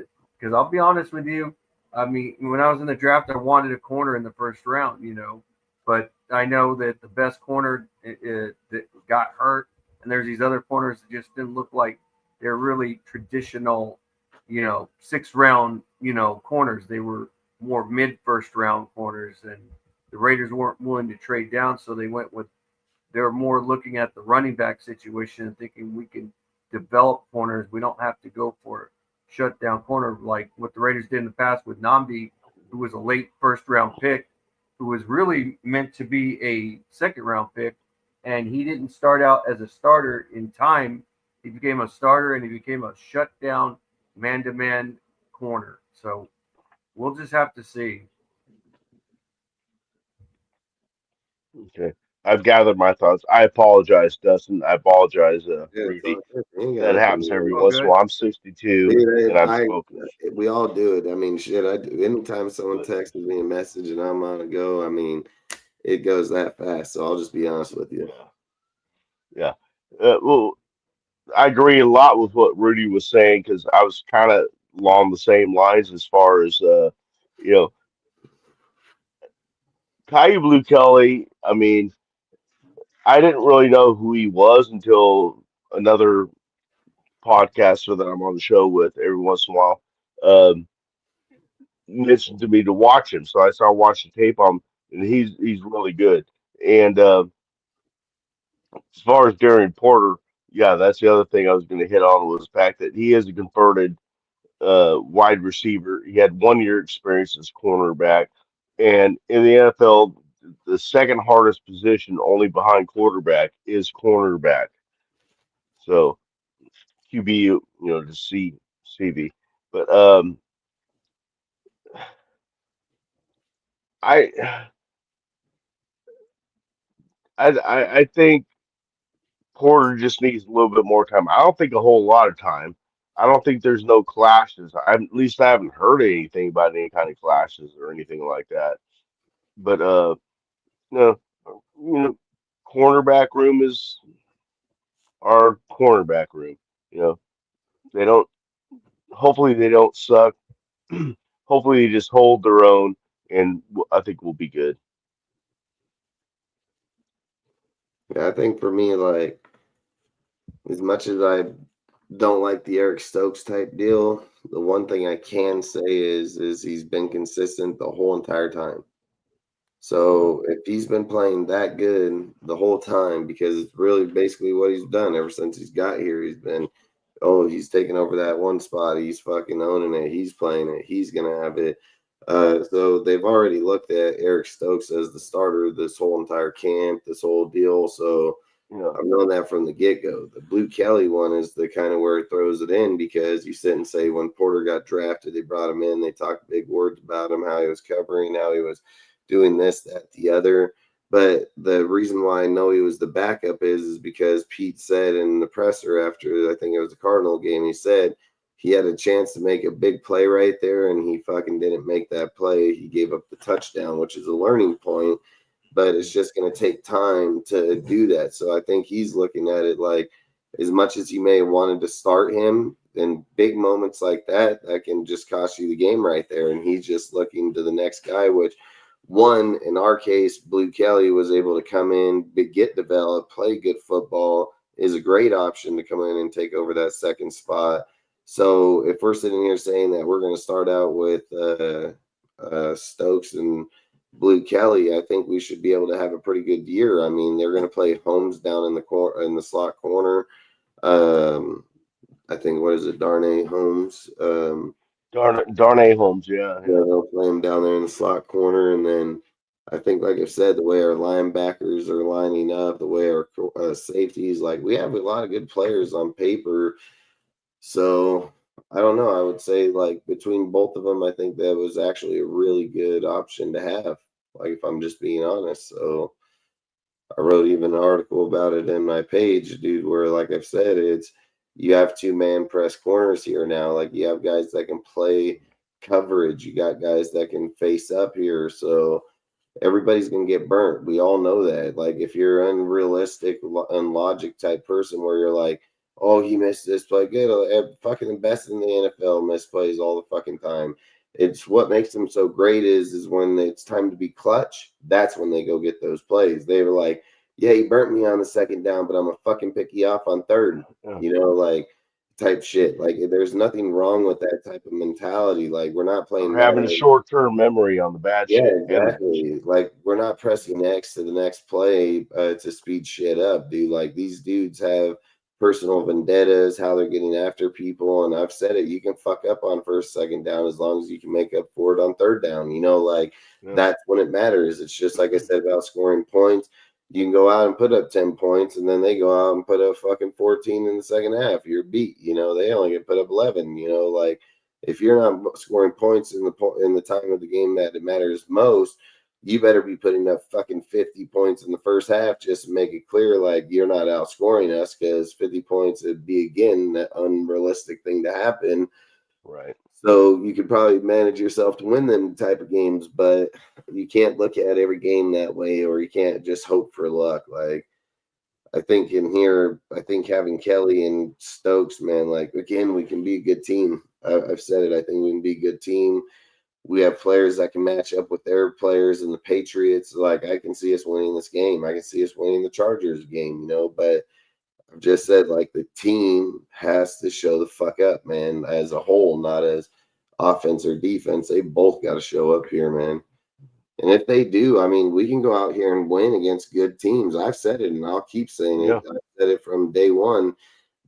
Speaker 14: I'll be honest with you. I mean, when I was in the draft, I wanted a corner in the first round, but I know that the best corner that got hurt, and there's these other corners that just didn't look like they're really traditional, 6th round, corners. They were more mid-first round corners, and the Raiders weren't willing to trade down, so they were more looking at the running back situation and thinking we can develop corners. We don't have to go for shutdown corner like what the Raiders did in the past with Nnamdi, who was a late 1st round pick, who was really meant to be a 2nd round pick, and he didn't start out as a starter in time. He became a starter, and he became a shutdown man-to-man corner. So we'll just have to see.
Speaker 15: Okay. I've gathered my thoughts. I apologize, Dustin. I apologize,
Speaker 12: Yeah,
Speaker 15: Rudy.
Speaker 12: you ain't got
Speaker 15: That
Speaker 12: nothing
Speaker 15: happens
Speaker 12: to
Speaker 15: every
Speaker 12: do.
Speaker 15: once in a while. I'm 62
Speaker 12: Dude,
Speaker 15: and I'm smoking.
Speaker 12: we all do it. I mean, shit, I do. Anytime someone texts me a message and I'm on a go, I mean, it goes that fast. So I'll just be honest with you.
Speaker 15: Yeah. Well, I agree a lot with what Rudy was saying because I was kind of along the same lines as far as, you know, Caillou Blue Kelly. I mean, I didn't really know who he was until another podcaster that I'm on the show with every once in a while mentioned to me to watch him. So I started watching tape on him, and he's really good. And as far as Darian Porter, yeah, that's the other thing I was going to hit on was the fact that he is a converted wide receiver. He had 1 year experience as cornerback, and in the NFL, the second hardest position, only behind quarterback, is cornerback. So QB, to CV, but I I think Porter just needs a little bit more time. I don't think a whole lot of time. I don't think there's no clashes. At least I haven't heard anything about any kind of clashes or anything like that. But no, you know, cornerback room is our cornerback room. You know, they don't. Hopefully, they don't suck. Hopefully, they just hold their own, and I think we'll be good.
Speaker 12: Yeah, I think for me, like, as much as I don't like the Eric Stokes type deal, the one thing I can say is he's been consistent the whole entire time. So if he's been playing that good the whole time, because it's really basically what he's done ever since he's got here, he's been, he's taking over that one spot, he's fucking owning it, he's playing it, he's gonna have it. So they've already looked at Eric Stokes as the starter this whole entire camp, this whole deal. So I've known that from the get-go. The Blue Kelly one is the kind of where it throws it in, because you sit and say when Porter got drafted, they brought him in, they talked big words about him, how he was covering, how he was doing this, that, the other. But the reason why I know he was the backup is because Pete said in the presser after, I think it was the Cardinal game, he said he had a chance to make a big play right there, and he fucking didn't make that play. He gave up the touchdown, which is a learning point, but it's just going to take time to do that. So I think he's looking at it like, as much as you may have wanted to start him in big moments like that, that can just cost you the game right there. And he's just looking to the next guy, which one, in our case, Blue Kelly was able to come in, get developed, play good football, is a great option to come in and take over that second spot. So if we're sitting here saying that we're going to start out with Stokes and Blue Kelly, I think we should be able to have a pretty good year. I mean, they're going to play Holmes down in the slot corner. I think, what is it, Darnay Holmes?
Speaker 15: Darnay Holmes, yeah.
Speaker 12: They'll play him down there in the slot corner, and then I think, like I've said, the way our linebackers are lining up, the way our safeties, like, we have a lot of good players on paper. So I don't know. I would say, like, between both of them, I think that was actually a really good option to have, like, if I'm just being honest. So I wrote even an article about it in my page, dude, where, like I've said, it's, you have 2-man press corners here now. Like, you have guys that can play coverage. You got guys that can face up here. So everybody's going to get burnt. We all know that. Like, if you're unrealistic, unlogic type person where you're like, oh, he missed this play, good. Fucking the best in the NFL miss plays all the fucking time. It's what makes them so great is when it's time to be clutch, that's when they go get those plays. They were like, yeah, he burnt me on the second down, but I'm going to fucking pick you off on third, like type shit. Like, there's nothing wrong with that type of mentality. Like, we're not playing.
Speaker 15: We're having a short-term memory on the bad shit.
Speaker 12: Yeah, exactly. Like, we're not pressing X to the next play to speed shit up, dude. Like, these dudes have personal vendettas, how they're getting after people. And I've said it, you can fuck up on first, second down as long as you can make up for it on third down. That's when it matters. It's just like I said about scoring points. You can go out and put up 10 points, and then they go out and put up fucking 14 in the second half. You're beat. They only get put up 11. Like, if you're not scoring points in the time of the game that it matters most, you better be putting up fucking 50 points in the first half just to make it clear like you're not outscoring us, because 50 points would be, again, an unrealistic thing to happen.
Speaker 15: Right.
Speaker 12: So you could probably manage yourself to win them type of games, but you can't look at every game that way, or you can't just hope for luck. Like, I think having Kelly and Stokes, man, like, again, we can be a good team. I've said it. I think we can be a good team. We have players that can match up with their players and the Patriots. Like, I can see us winning this game. I can see us winning the Chargers game, you know, but I've just said, like, the team has to show the fuck up, man, as a whole, not as offense or defense. They both got to show up here, man. And if they do, I mean, we can go out here and win against good teams. I've said it, and I'll keep saying it. I've said it from day one,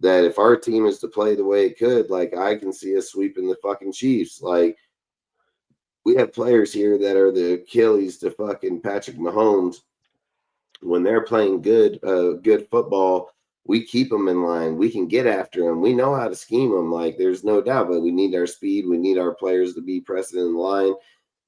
Speaker 12: that if our team is to play the way it could, like, I can see us sweeping the fucking Chiefs. Like, we have players here that are the Achilles to fucking Patrick Mahomes. When they're playing good football, we keep them in line. We can get after them. We know how to scheme them. Like, there's no doubt, but we need our speed. We need our players to be pressing in the line.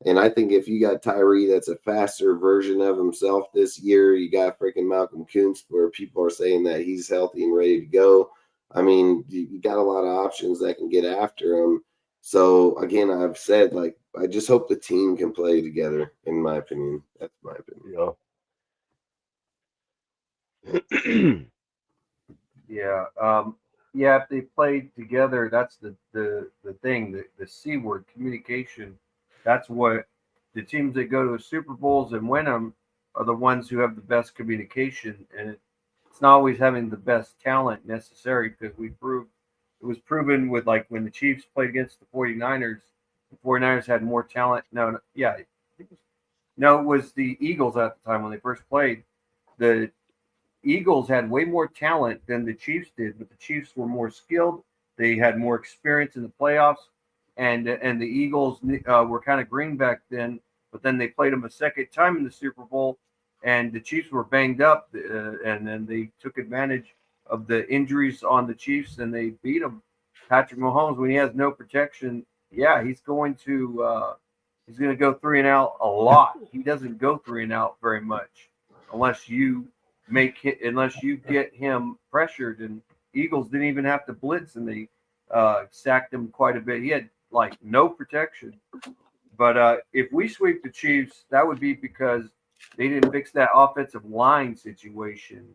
Speaker 12: And I think if you got Tyree that's a faster version of himself this year, you got freaking Malcolm Kuntz, where people are saying that he's healthy and ready to go. I mean, you got a lot of options that can get after him. So, again, I've said, like, I just hope the team can play together, in my opinion. That's my opinion.
Speaker 14: Yeah. If they played together, that's the thing, the C word, communication. That's what the teams that go to Super Bowls and win them are the ones who have the best communication. And it's not always having the best talent necessary, because it was proven with, like, when the Chiefs played against the 49ers, the 49ers had more talent. It was the Eagles at the time when they first played. The Eagles had way more talent than the Chiefs did, but the Chiefs were more skilled. They had more experience in the playoffs, and the Eagles were kind of green back then. But then they played them a second time in the Super Bowl, and the Chiefs were banged up, and then they took advantage of the injuries on the Chiefs, and they beat them. Patrick Mahomes, when he has no protection, he's going to go 3 and out a lot. He doesn't go 3 and out very much unless you get him pressured. And Eagles didn't even have to blitz, and they sacked him quite a bit. He had, like, no protection. But if we sweep the Chiefs, that would be because they didn't fix that offensive line situation.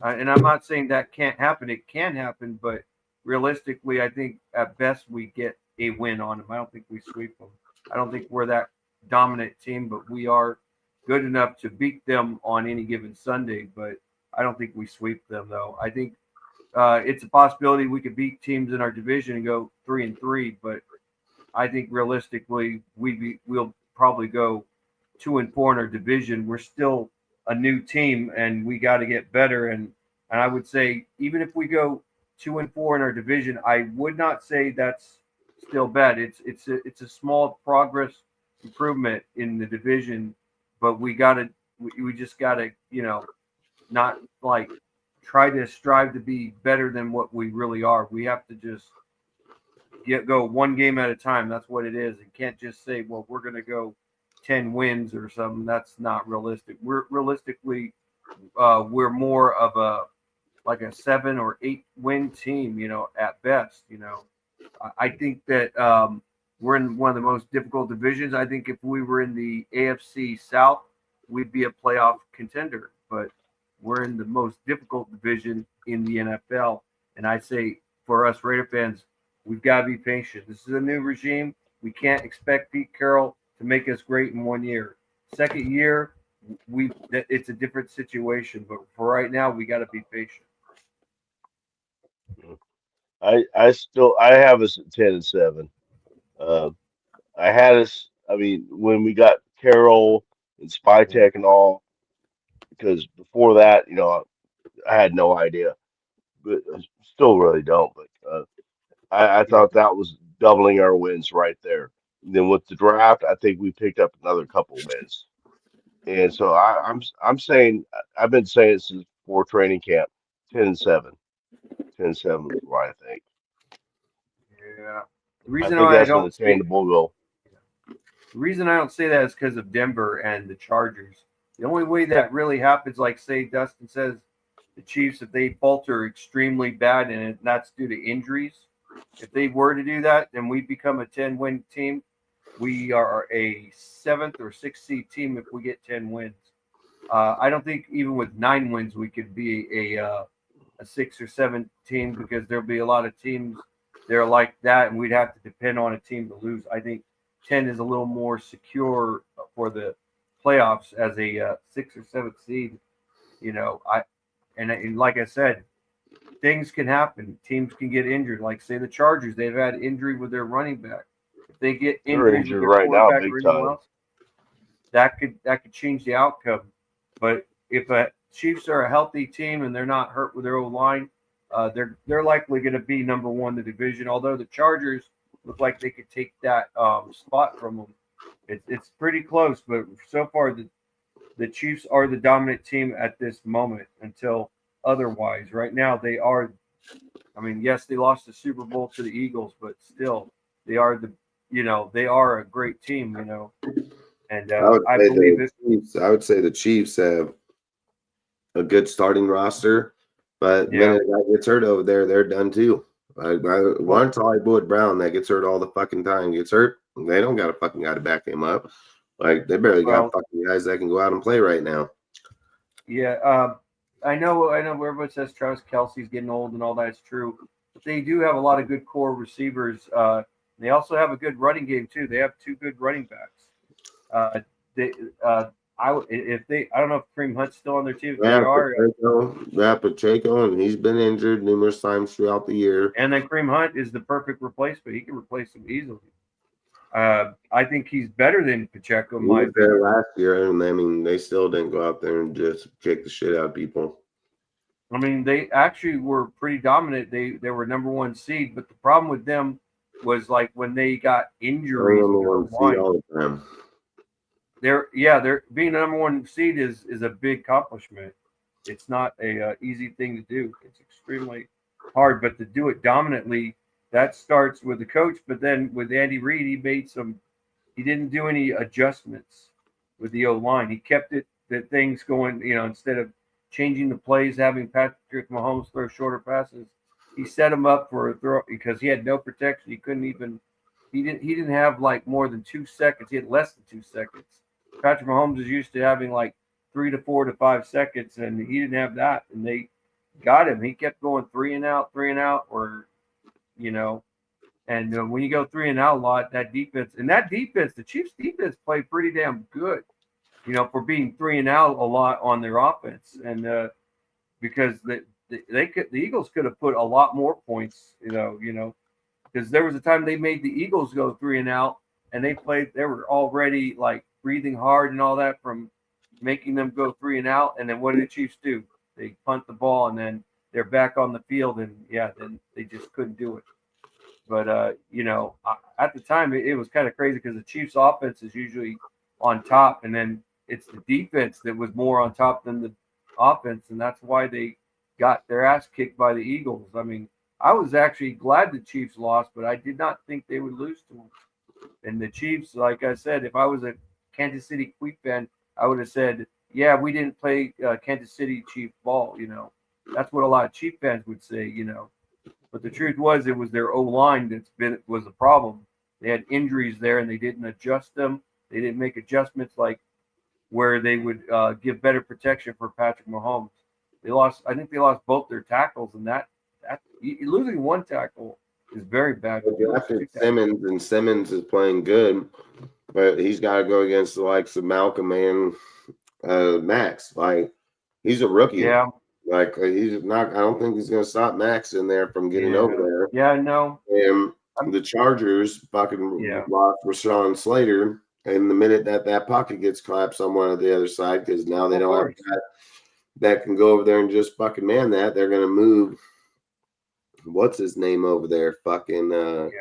Speaker 14: And I'm not saying that can't happen. It can happen, but realistically, I think at best we get a win on them. I don't think we sweep them. I don't think we're that dominant team, but we are good enough to beat them on any given Sunday. But I don't think we sweep them, though. I think it's a possibility we could beat teams in our division and go 3-3, but I think realistically we'll probably go 2-4 in our division. We're still a new team, and we got to get better. And I would say, even if we go 2-4 in our division, I would not say that's still bad. It's a small progress improvement in the division, but we just gotta not, like, try to strive to be better than what we really are. We have to just go one game at a time. That's what it is. You can't just say, well, we're going to go 10 wins or something. That's not realistic. We're more of a 7 or 8 win team, at best. I think that we're in one of the most difficult divisions. I think if we were in the AFC South, we'd be a playoff contender, but we're in the most difficult division in the NFL. And I say, for us Raider fans, we've got to be patient. This is a new regime. We can't expect Pete Carroll to make us great in 1 year. Second year, it's a different situation. But for right now, we got to be patient.
Speaker 15: I have us at 10-7. I had us. I mean, when we got Carroll and Spytek and all, because before that, I had no idea, but I still really don't. But I thought that was doubling our wins right there. And then with the draft, I think we picked up another couple wins. And so I'm saying, I've been saying it since before training camp, 10-7. 10-7 is what I think.
Speaker 14: Yeah. The
Speaker 15: I
Speaker 14: reason
Speaker 15: think
Speaker 14: why
Speaker 15: that's an attainable goal.
Speaker 14: The reason I don't say that is because of Denver and the Chargers. The only way that really happens, like say Dustin says, the Chiefs, if they falter extremely bad and that's due to injuries, if they were to do that, then we become a 10-win team. We are a 7th or 6th seed team if we get 10 wins. I don't think even with 9 wins we could be a 6 or 7 team because there'll be a lot of teams there like that, and we'd have to depend on a team to lose. I think 10 is a little more secure for the playoffs as a 6th or 7th seed. You know, and like I said, things can happen. Teams can get injured. Like say the Chargers, they've had injury with their running back. If they get injured with their
Speaker 15: right now,
Speaker 14: quarterback
Speaker 15: big
Speaker 14: or anyone
Speaker 15: time.
Speaker 14: else, that could change the outcome. But if a Chiefs are a healthy team and they're not hurt with their O-line, they're likely going to be number 1 in the division. Although the Chargers look like they could take that spot from them. It's pretty close, but so far the Chiefs are the dominant team at this moment until otherwise. Right now they are. I mean, yes, they lost the Super Bowl to the Eagles, but still they are they are a great team. You know, and I believe
Speaker 12: I would say the Chiefs have a good starting roster, but when a guy gets hurt over there, they're done too. One Ty Boyd Brown that gets hurt all the fucking time gets hurt. They don't got a fucking guy to back him up. Like they barely got fucking guys that can go out and play right now.
Speaker 14: Yeah, I know. Everybody says Travis Kelce's getting old and all that's true, but they do have a lot of good core receivers. They also have a good running game too. They have 2 good running backs. I don't know if Kareem Hunt's still on their team.
Speaker 12: Pacheco, and he's been injured numerous times throughout the year.
Speaker 14: And then Kareem Hunt is the perfect replacement. He can replace him easily. I think he's better than Pacheco.
Speaker 12: He was there last year, and I mean, they still didn't go out there and just kick the shit out of people.
Speaker 14: I mean, they actually were pretty dominant. They were number 1 seed, but the problem with them was like when they got injuries.
Speaker 12: All the time.
Speaker 14: They're being number 1 seed is a big accomplishment. It's not a easy thing to do. It's extremely hard, but to do it dominantly, that starts with the coach. But then with Andy Reid, he didn't do any adjustments with the O-line. He kept things going, instead of changing the plays, having Patrick Mahomes throw shorter passes, he set him up for a throw because he had no protection. He didn't have like more than 2 seconds. He had less than 2 seconds. Patrick Mahomes is used to having like 3 to 4 to 5 seconds, and he didn't have that. And they got him. He kept going 3 and out, or, and when you go 3 and out a lot, the Chiefs defense played pretty damn good, for being 3 and out a lot on their offense. And because the Eagles could have put a lot more points, because there was a time they made the Eagles go 3 and out, and they were already like breathing hard and all that from making them go 3 and out. And then what did the Chiefs do? They punt the ball, and then they're back on the field, and then they just couldn't do it. But at the time it was kind of crazy because the Chiefs offense is usually on top, and then it's the defense that was more on top than the offense, and that's why they got their ass kicked by the Eagles. I mean, I was actually glad the Chiefs lost, but I did not think they would lose to them. And the Chiefs, like I said, if I was a Kansas City Chiefs fan, I would have said, yeah, we didn't play Kansas City Chiefs ball, That's what a lot of Chiefs fans would say, But the truth was, it was their O-line was a problem. They had injuries there, and they didn't adjust them. They didn't make adjustments like where they would give better protection for Patrick Mahomes. I think they lost both their tackles, and that losing 1 tackle is very bad.
Speaker 12: Simmons, and Simmons is playing good, but he's got to go against the likes of Malcolm and Max. Like, he's a rookie.
Speaker 14: Yeah.
Speaker 12: Like, he's not. I don't think he's going to stop Max in there from getting over there.
Speaker 14: Yeah, no.
Speaker 12: And the Chargers fucking lost Rashawn Slater, and the minute that pocket gets collapsed on one of the other side, because now they don't have a guy that can go over there and just fucking man that, they're going to move. What's his name over there? Fucking they're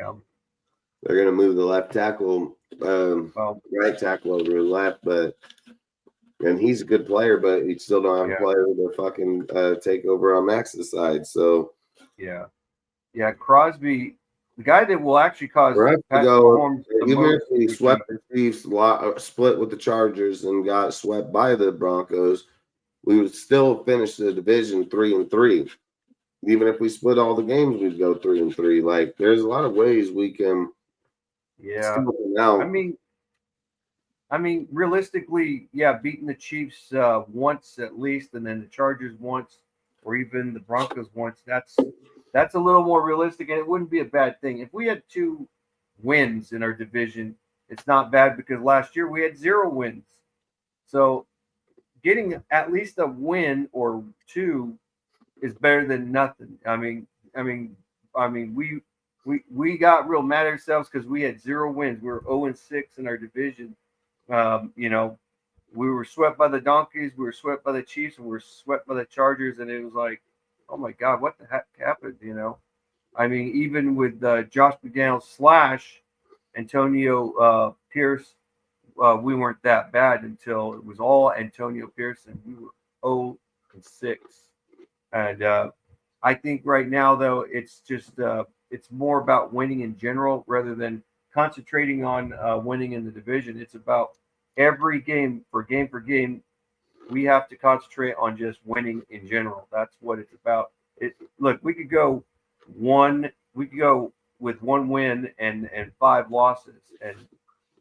Speaker 12: gonna move the left tackle, right tackle over to the left, and he's a good player, but he still don't have a player to fucking take over on Max's side. So
Speaker 14: Crosby guy that will actually cause
Speaker 12: For us to
Speaker 14: Patrick
Speaker 12: go,
Speaker 14: Mahomes the
Speaker 12: even if
Speaker 14: most
Speaker 12: we
Speaker 14: would
Speaker 12: swept
Speaker 14: be-
Speaker 12: the Chiefs, split with the Chargers, and got swept by the Broncos, we would still finish the division 3-3. Even if we split all the games, we'd go 3-3. Like, there's a lot of ways we can
Speaker 14: yeah.
Speaker 12: still win out.
Speaker 14: I mean, realistically, yeah, beating the Chiefs once at least, and then the Chargers once, or even the Broncos once. That's a little more realistic, and it wouldn't be a bad thing if we had 2 wins in our division. It's not bad because last year we had 0 wins. So getting at least a win or 2 is better than nothing. I mean, we got real mad at ourselves because we had 0 wins. We were 0-6 in our division. You know, we were swept by the Donkeys, we were swept by the Chiefs, and we were swept by the Chargers, and it was like, oh my God, what the heck happened? You know, I mean, even with Josh McDaniels / Antonio Pierce, we weren't that bad until it was all Antonio Pierce, and we were 0-6. And I think right now, though, it's just it's more about winning in general rather than concentrating on winning in the division. It's about every game for game, we have to concentrate on just winning in general. That's what it's about. Look, we could go with 1 win and 5 losses, and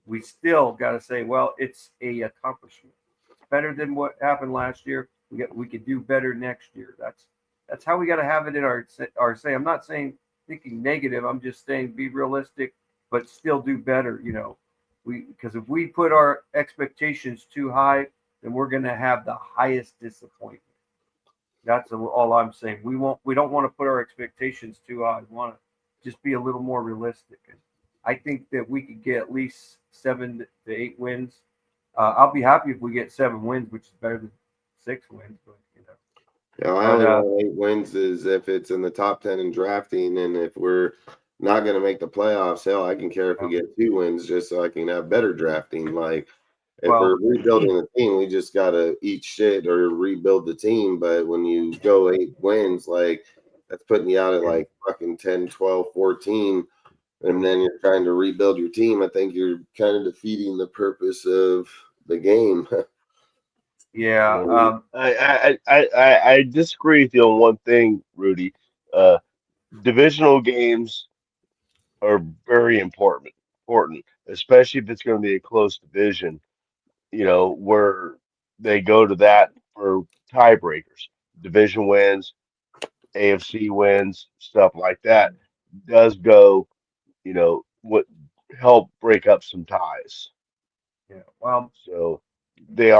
Speaker 14: we still got to say, well, it's a accomplishment. It's better than what happened last year. We could do better next year. That's how we got to have it in our say. I'm not saying thinking negative. I'm just saying be realistic, but still do better. You know, because if we put our expectations too high, then we're going to have the highest disappointment. That's all I'm saying. We don't want to put our expectations too high. We want to just be a little more realistic. And I think that we could get at least 7 to 8 wins. I'll be happy if we get 7 wins, which is better than 6 wins. But you know,
Speaker 12: Yeah, I only want 8 wins is if it's in the top 10 in drafting, and if we're not going to make the playoffs, hell, I can care if we get 2 wins just so I can have better drafting. Like, if we're rebuilding the team, we just got to eat shit or rebuild the team. But when you go 8 wins, like, that's putting you out at like fucking 10, 12, 14, and then you're trying to rebuild your team. I think you're kind of defeating the purpose of the game.
Speaker 14: Yeah.
Speaker 15: I disagree with you on one thing, Rudy. Divisional games are very important, especially if it's going to be a close division, you know, where they go to that for tiebreakers, division wins, AFC wins, stuff like that does go, you know, what help break up some ties.
Speaker 14: Yeah. Well,
Speaker 15: so they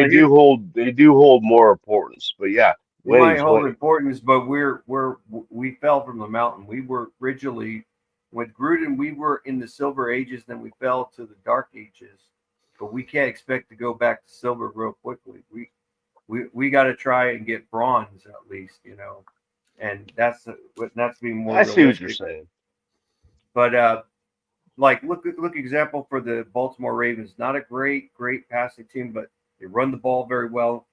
Speaker 15: do hold more importance. But yeah,
Speaker 14: we might
Speaker 15: wins,
Speaker 14: hold
Speaker 15: wins.
Speaker 14: importance, but we fell from the mountain. We were originally with Gruden. We were in the silver ages, then we fell to the dark ages. But we can't expect to go back to silver real quickly. We got to try and get bronze at least, you know, and that's being more.
Speaker 15: I see what you're saying.
Speaker 14: But like look example for the Baltimore Ravens. Not a great passing team, but they run the ball very well.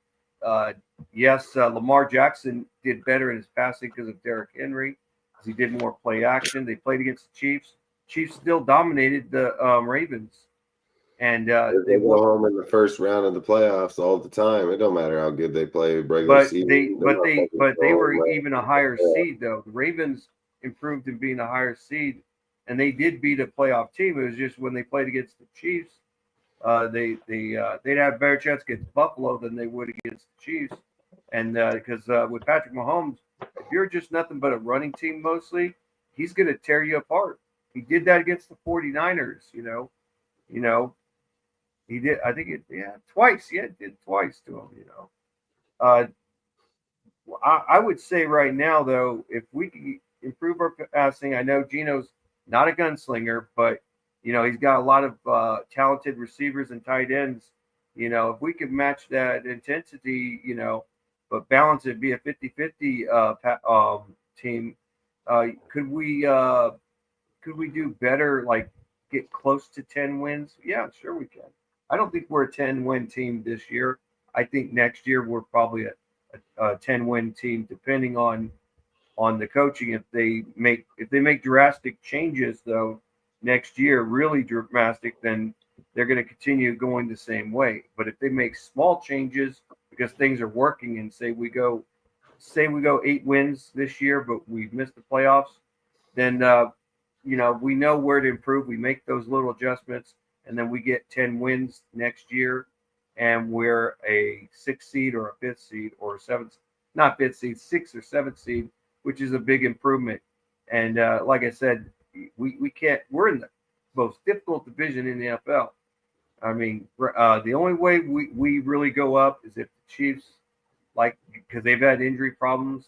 Speaker 14: Yes, Lamar Jackson did better in his passing because of Derrick Henry, because he did more play action. They played against the Chiefs. Chiefs still dominated the Ravens. And
Speaker 12: they go home in the first round of the playoffs all the time. It don't matter how good they play regular season.
Speaker 14: But they were even a higher seed though. The Ravens improved in being a higher seed, and they did beat a playoff team. It was just when they played against the Chiefs, they'd have a better chance against Buffalo than they would against the Chiefs. And because with Patrick Mahomes, if you're just nothing but a running team mostly, he's going to tear you apart. He did that against the 49ers. You know. He did. I think twice. Yeah, it did twice to him. You know, I would say right now though, if we can improve our passing, I know Geno's not a gunslinger, but you know he's got a lot of talented receivers and tight ends. You know, if we could match that intensity, you know, but balance it, be a 50-50 team, could we do better? Like get close to 10 wins? Yeah, sure we can. I don't think we're a 10-win team this year. I think next year we're probably a 10-win team, depending on on the coaching. If they make drastic changes though next year, really drastic, then they're going to continue going the same way. But if they make small changes because things are working, and say we go 8 wins this year, but we've missed the playoffs, then we know where to improve. We make those little adjustments, and then we get 10 wins next year, and we're a 6th seed or a 5th seed or a 7th, not 5th seed, 6th or 7th seed, which is a big improvement. And like I said, we can't. We're in the most difficult division in the NFL. I mean, the only way we really go up is if the Chiefs, because they've had injury problems,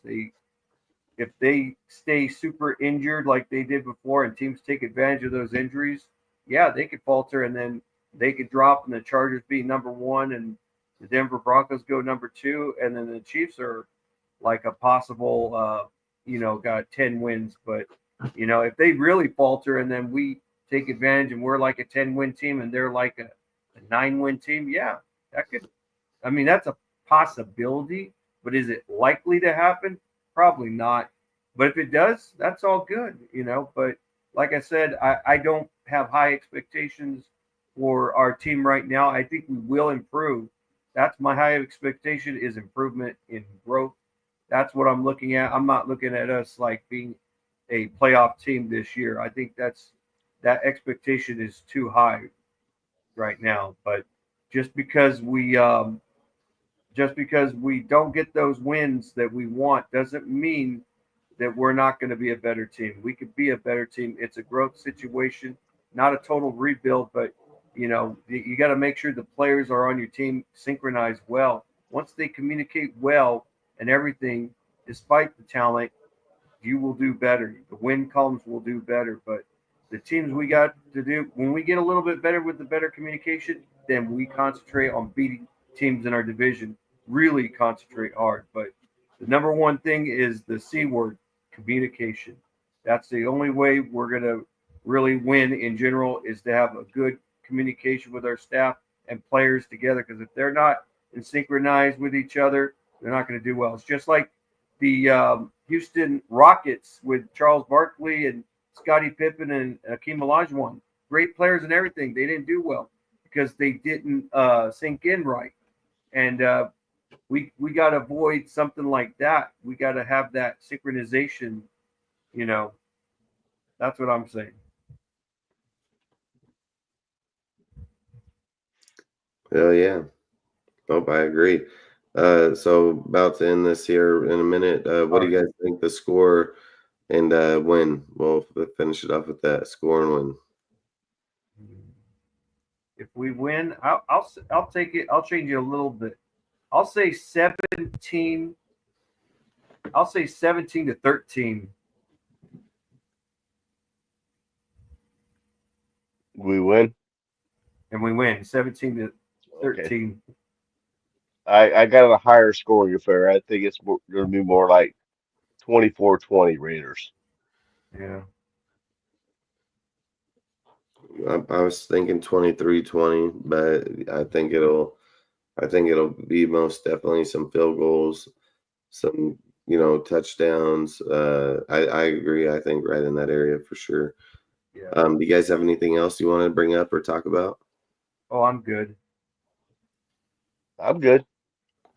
Speaker 14: if they stay super injured like they did before, and teams take advantage of those injuries, yeah, they could falter, and then they could drop, and the Chargers be number 1, and the Denver Broncos go number 2, and then the Chiefs are like a possible, got 10 wins. But if they really falter, and then we take advantage, and we're like a 10-win team, and they're like a 9-win team, yeah, that's a possibility. But is it likely to happen? Probably not. But if it does, that's all good, But like I said, I don't have high expectations for our team right now. I think we will improve. That's my high expectation, is improvement in growth. That's what I'm looking at. I'm not looking at us like being a playoff team this year. I think that expectation is too high right now. But just because we don't get those wins that we want doesn't mean that we're not going to be a better team. We could be a better team. It's a growth situation, not a total rebuild, but you got to make sure the players are on your team synchronized well. Once they communicate well and everything, despite the talent, you will do better. The win columns will do better. But the teams we got to do, when we get a little bit better with the better communication, then we concentrate on beating teams in our division. Really concentrate hard. But the number one thing is the C word, communication. That's the only way we're going to really win in general, is to have a good communication with our staff and players together. Because if they're not synchronized with each other, they're not going to do well. It's just like the Houston Rockets with Charles Barkley and Scottie Pippen and Hakeem Olajuwon. Great players and everything. They didn't do well because they didn't sink in right. And we got to avoid something like that. We got to have that synchronization. That's what I'm saying.
Speaker 12: Oh yeah. Nope, I agree. So about to end this here in a minute. What do you guys think the score and win? We'll finish it off with that score and win.
Speaker 14: If we win, I'll take it. I'll change it a little bit. I'll say 17. I'll say 17-13.
Speaker 15: We win.
Speaker 14: And we win 17-13.
Speaker 15: Okay. I got a higher scoring affair. I think it's going to be more like 24-20 Raiders.
Speaker 14: Yeah.
Speaker 12: I was thinking 23-20, but I think it'll be most definitely some field goals, some touchdowns. I agree. I think right in that area for sure.
Speaker 14: Yeah.
Speaker 12: Do you guys have anything else you want to bring up or talk about?
Speaker 14: Oh, I'm good.
Speaker 15: I'm good.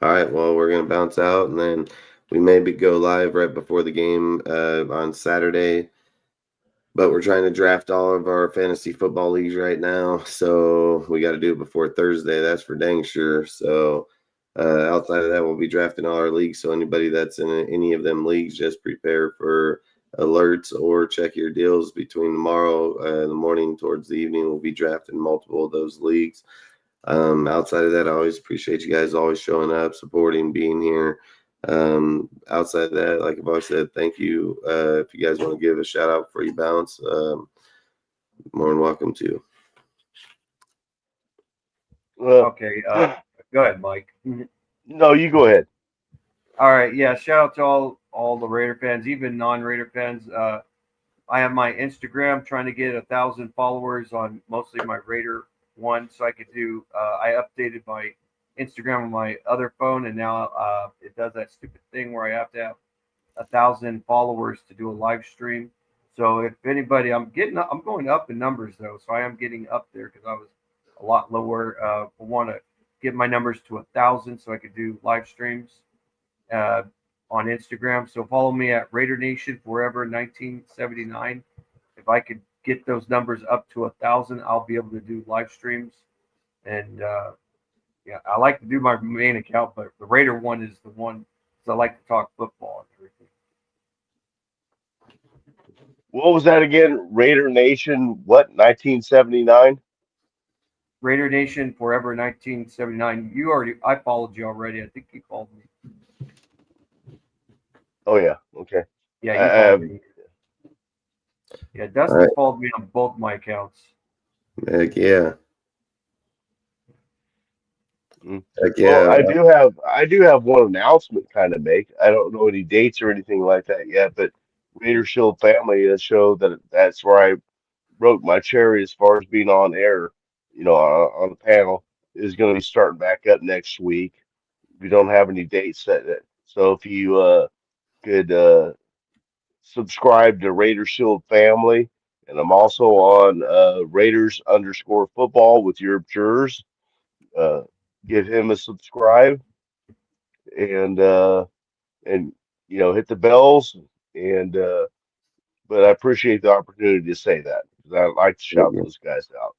Speaker 12: All right. Well, we're gonna bounce out, and then we maybe go live right before the game on Saturday. But we're trying to draft all of our fantasy football leagues right now, so we got to do it before Thursday. That's for dang sure. So outside of that, we'll be drafting all our leagues. So anybody that's in any of them leagues, just prepare for alerts or check your deals between tomorrow in the morning towards the evening. We'll be drafting multiple of those leagues. Outside of that, I always appreciate you guys always showing up, supporting, being here. Outside of that, like I've always said, thank you. If you guys want to give a shout out before you bounce, more than welcome to.
Speaker 14: Okay. Go ahead, Mike.
Speaker 15: No, you go ahead.
Speaker 14: All right. Yeah. Shout out to all the Raider fans, even non-Raider fans. I have my Instagram, trying to get 1,000 followers on mostly my Raider one, so I could do. I updated my Instagram on my other phone, and now it does that stupid thing where I have to have 1,000 followers to do a live stream. So if anybody, I'm going up in numbers though, so I am getting up there because I was a lot lower. I want to get my numbers to 1,000 so I could do live streams on Instagram. So follow me at Raider Nation Forever 1979. If I could get those numbers up to 1,000, I'll be able to do live streams. And yeah, I like to do my main account, but the Raider one is the one because I like to talk football and everything.
Speaker 15: What was that again? Raider Nation, what, 1979?
Speaker 14: Raider Nation Forever 1979. I followed you already. I think you called me.
Speaker 15: Oh, yeah. Okay.
Speaker 14: Yeah, you called me. Yeah, Dustin followed me on both my accounts.
Speaker 12: Heck yeah. Heck
Speaker 15: Well,
Speaker 12: yeah.
Speaker 15: I do have one announcement kind of make. I don't know any dates or anything like that yet, but Raider Shield Family, a show that's where I wrote my cherry as far as being on air, on the panel, is going to be starting back up next week. We don't have any dates set yet. So if you could subscribe to Raider Shield Family, and I'm also on Raiders_football with your jurors. Give him a subscribe and hit the bells but I appreciate the opportunity to say that because I like to shout those guys out.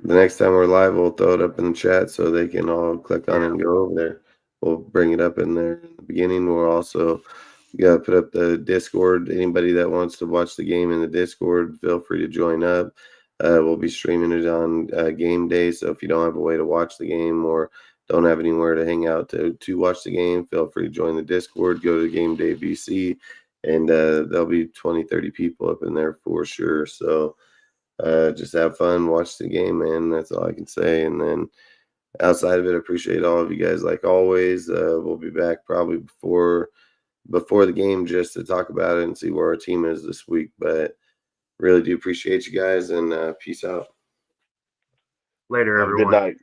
Speaker 12: The next time we're live, we'll throw it up in the chat so they can all click on it and go over there. We'll bring it up in there in the beginning. We'll also put up the Discord. Anybody that wants to watch the game in the Discord, feel free to join up. We'll be streaming it on game day. So if you don't have a way to watch the game or don't have anywhere to hang out to watch the game, feel free to join the Discord. Go to Game Day BC, and there'll be 20, 30 people up in there for sure. So just have fun, watch the game, man. That's all I can say. And then outside of it, I appreciate all of you guys like always. We'll be back probably before the game just to talk about it and see where our team is this week. But really do appreciate you guys, and peace out.
Speaker 14: Later, everyone.
Speaker 15: Good night.